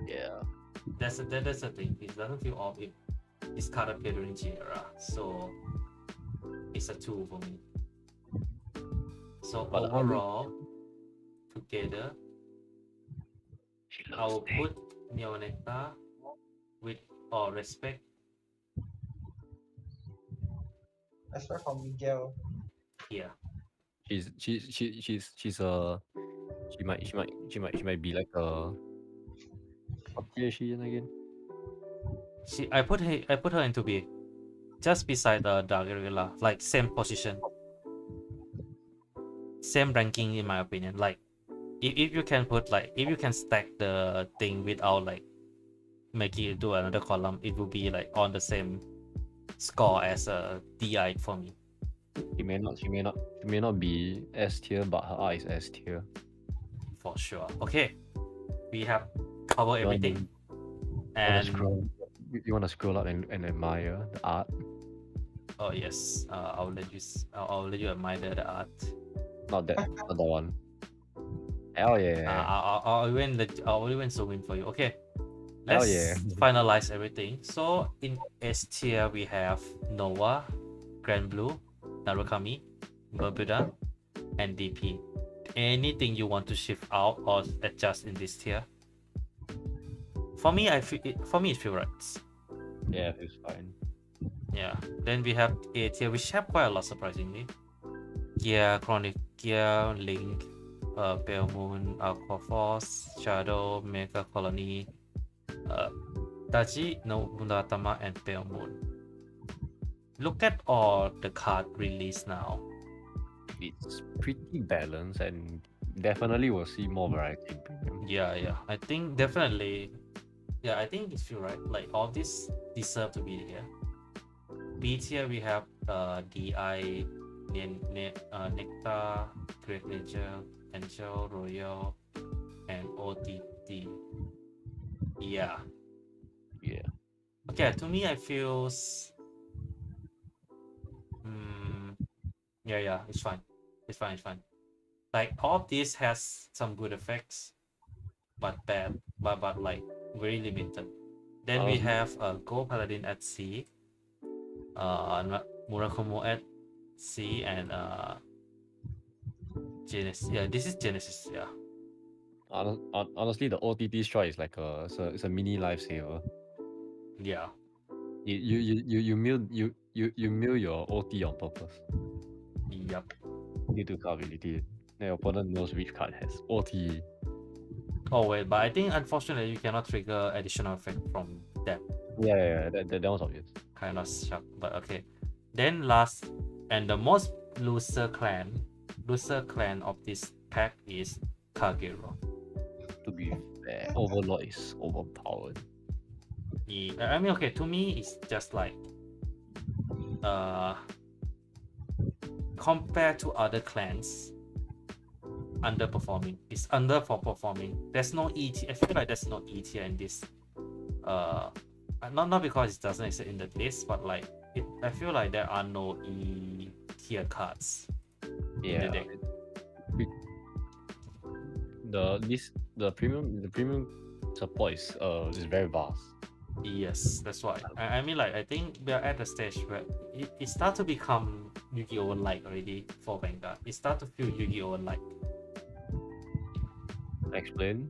Yeah. That's the thing. It doesn't feel off if this card appeared during G era. So it's a 2 for me. So But overall, together, I will put Neonecta with all respect. Respect from Miguel. Yeah. She might be like a what tier is she in again? I put her into B, just beside the Dargarilla, like same position, same ranking in my opinion. Like if you can put if you can stack the thing without like making it do another column, it will be like on the same score as a DI for me. She may not be S tier, but her art is S tier. For sure. Okay, we have covered everything. And you want to scroll up and admire the art? Oh yes, I'll let you admire the art. Not that one. Hell yeah. I'll even zoom in for you. Okay, Hell let's yeah. finalize everything. So in S tier we have Nova, Grand Blue, Narukami, Bermuda, and DP. Anything you want to shift out or adjust in this tier? For me, it feels right. Yeah, it's fine. Yeah. Then we have A tier, which have quite a lot surprisingly. Gear, Chronic Gear, Link, Pale Moon, Aqua Force, Shadow, Mega Colony, Daji, No Mundatama, and Pale Moon. Look at all the card released now. It's pretty balanced and definitely will see more variety in premium. Yeah. I think definitely. Yeah, I think it feels right. Like all this deserve to be here. B tier we have DI, Nectar, Great Nature, Angel, Royal, and OTT. Yeah. Okay, to me I feels. Yeah, it's fine. It's fine. Like all of this has some good effects, but bad, but like very limited. Then we have Go Paladin at C, Murakumo at C, and Genesis. Yeah, this is Genesis. Yeah. Honestly, the OTT strike is like it's a mini lifesaver. Yeah. You mill your OT on purpose. Yep. Due to card ability, then your opponent knows which card has OT. Oh wait, but I think unfortunately you cannot trigger additional effect from that. Yeah, that was obvious. Kind of shock, but okay. Then last and the most loser clan of this pack is Kagero. To be fair, Overlord is overpowered. I mean, okay, to me it's just like compared to other clans, underperforming. It's underperforming. There's no E tier. I feel like there's no E tier in this. Not because it doesn't exist in the list, but like I feel like there are no E tier cards. Yeah. In the deck. The premium support is very vast. Yes, that's why. I mean, like, I think we are at the stage where it starts to become Yu-Gi-Oh! Like already for Vanguard. It starts to feel Yu-Gi-Oh! Like. Explain.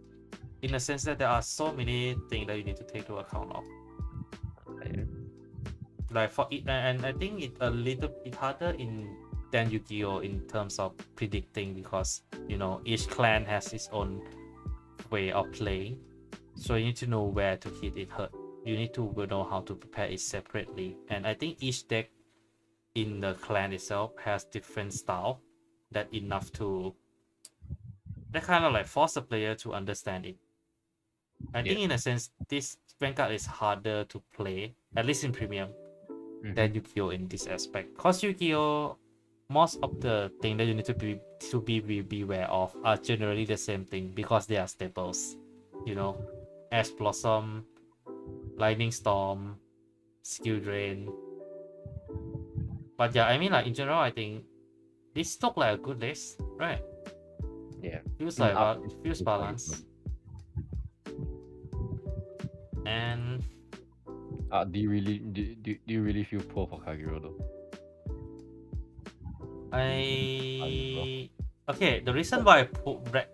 In the sense that there are so many things that you need to take into account of. Okay. Like for it, and I think it a little bit harder than Yu-Gi-Oh! In terms of predicting, because you know each clan has its own way of playing, so you need to know where to hit it hurt. You need to know how to prepare it separately, and I think each deck in the clan itself has different style that enough to that kind of like force the player to understand it. I think in a sense this Vanguard is harder to play, at least in premium, than Yu-Gi-Oh! In this aspect, because Yu-Gi-Oh! Most of the things that you need to be beware of are generally the same thing because they are staples. You know, Ash Blossom, Lightning Storm, Skill Drain. But yeah, I mean, like in general, I think this look like a good list, right? Yeah. Feels like it feels balanced. And do you really feel poor for Kagero though? Okay, the reason why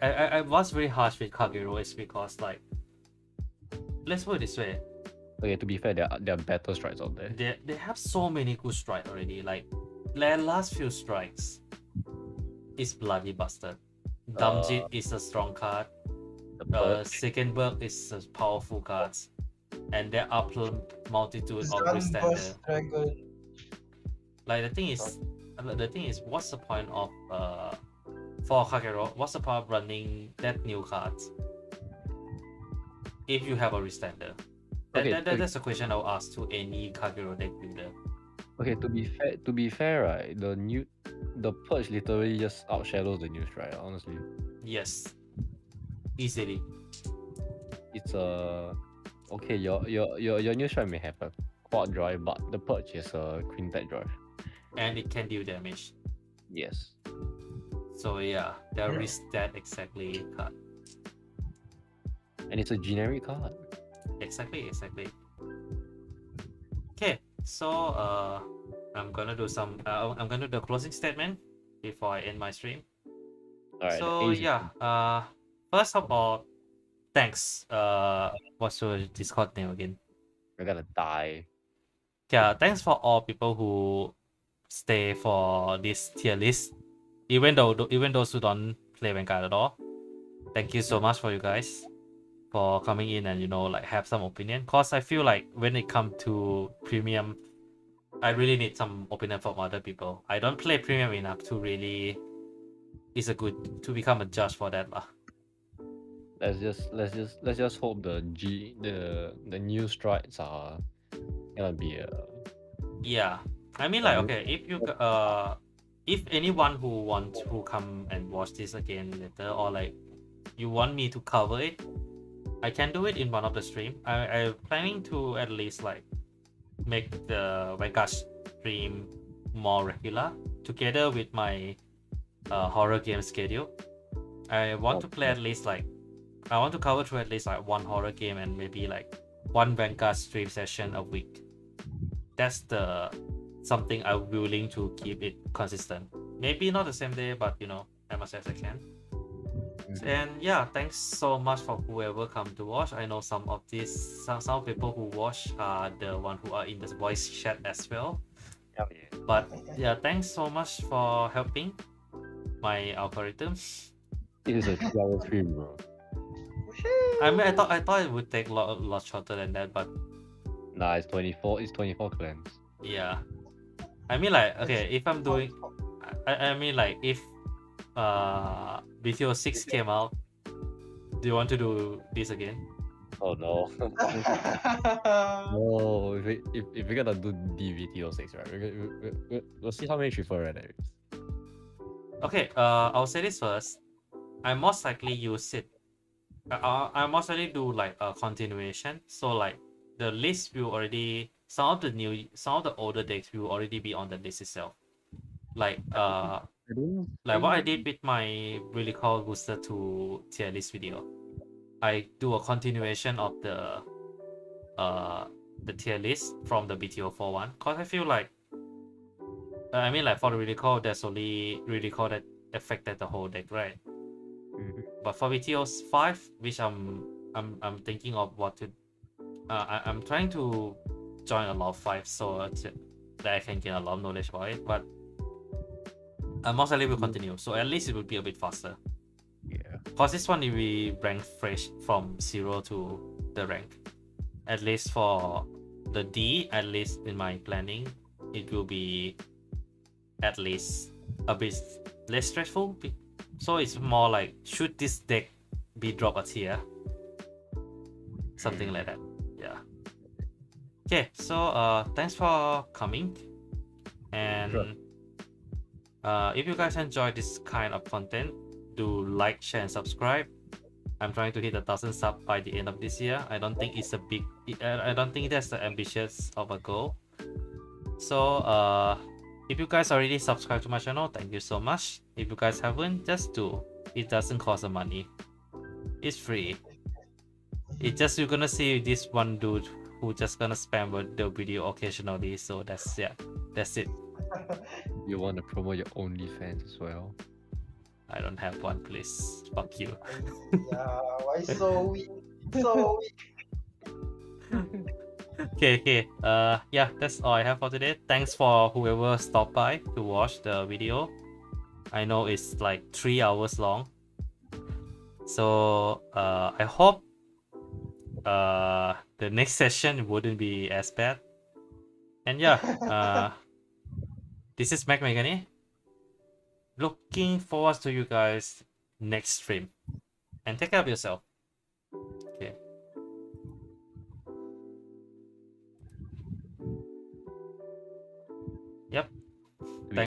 I was very harsh with Kagero is because, like, let's put it this way. Okay, to be fair, there are better strikes out there. They have so many good strikes already. Like their last few strikes is bloody bastard. Damjit is a strong card. Secondberg is a powerful cards, and there are multitude of Restander. Like the thing is, what's the point of for Kagero? What's the point of running that new cards if you have a Restander? That's a question I'll ask to any Kagero deck builder. Okay, to be fair, right? The purge literally just outshadows the new strike. Honestly. Yes. Easily. It's okay. Your new strike may have a quad drive, but the purge is a quintet drive. And it can deal damage. Yes. So yeah, there is that exactly card. And it's a generic card. Exactly. Okay, so I'm gonna do the closing statement before I end my stream. Alright. So yeah, first of all, thanks. What's your Discord name again? We're gonna die. Yeah, thanks for all people who stay for this tier list, even those who don't play Vanguard at all. Thank you so much for you guys for coming in and like have some opinion, cause I feel like when it comes to premium, I really need some opinion from other people. I don't play premium enough to really to become a judge for that lah. Let's just hope the new strides are gonna be yeah. I mean, like, okay, if anyone who come and watch this again later, or like you want me to cover it, I can do it in one of the stream. I'm planning to at least like make the Vanguard stream more regular together with my horror game schedule. I want to play at least like I want to cover through at least like one horror game and maybe like one Vanguard stream session a week. That's something I'm willing to keep it consistent. Maybe not the same day, but as much as I can. And yeah, thanks so much for whoever come to watch. I know some people who watch are the one who are in the voice chat as well. But yeah, thanks so much for helping my algorithms. It is a 2-hour stream, bro. I mean, I thought it would take a lot shorter than that, but nah, it's 24 clans. Yeah, I mean, like, okay, if I'm doing, I mean, like, if BTO 6 came out, do you want to do this again? Oh no. No, if we're gonna do DVTO 6, right? We'll see how many triple red there is. Okay, I'll say this first. I most likely use it. I most likely do like a continuation. So like the list will already some of the older decks will already be on the list itself. Like like what I did with my really cool booster to tier list video. I do a continuation of the tier list from the BTO4 one, cause I feel like I mean like for the really cool there's only really cool that affected the whole deck, right? But for BTO's 5, which I'm thinking of what to I'm trying to join a lot of 5 so that I can gain a lot of knowledge about it, but I most likely will continue, so at least it will be a bit faster. Yeah. Cause this one will be rank fresh from 0 to the rank. At least for the D, at least in my planning, it will be at least a bit less stressful. So it's more like, should this deck be drop a tier? Something like that. Yeah. Okay, so thanks for coming. And Sure. if you guys enjoy this kind of content, do like, share, and subscribe. I'm trying to hit 1,000 subs by the end of this year. I don't think it's a big. I don't think that's the ambitious of a goal. So if you guys already subscribed to my channel, thank you so much. If you guys haven't, just do. It doesn't cost the money. It's free. It's just you're gonna see this one dude who just gonna spam the video occasionally. So that's it. You want to promote your OnlyFans as well? I don't have one, please. Fuck you. Yeah, why so weak? So weak. Okay. Yeah, that's all I have for today. Thanks for whoever stopped by to watch the video. I know it's like 3 hours long. So I hope the next session wouldn't be as bad. And yeah, this is McMegane. Looking forward to you guys next stream. And take care of yourself.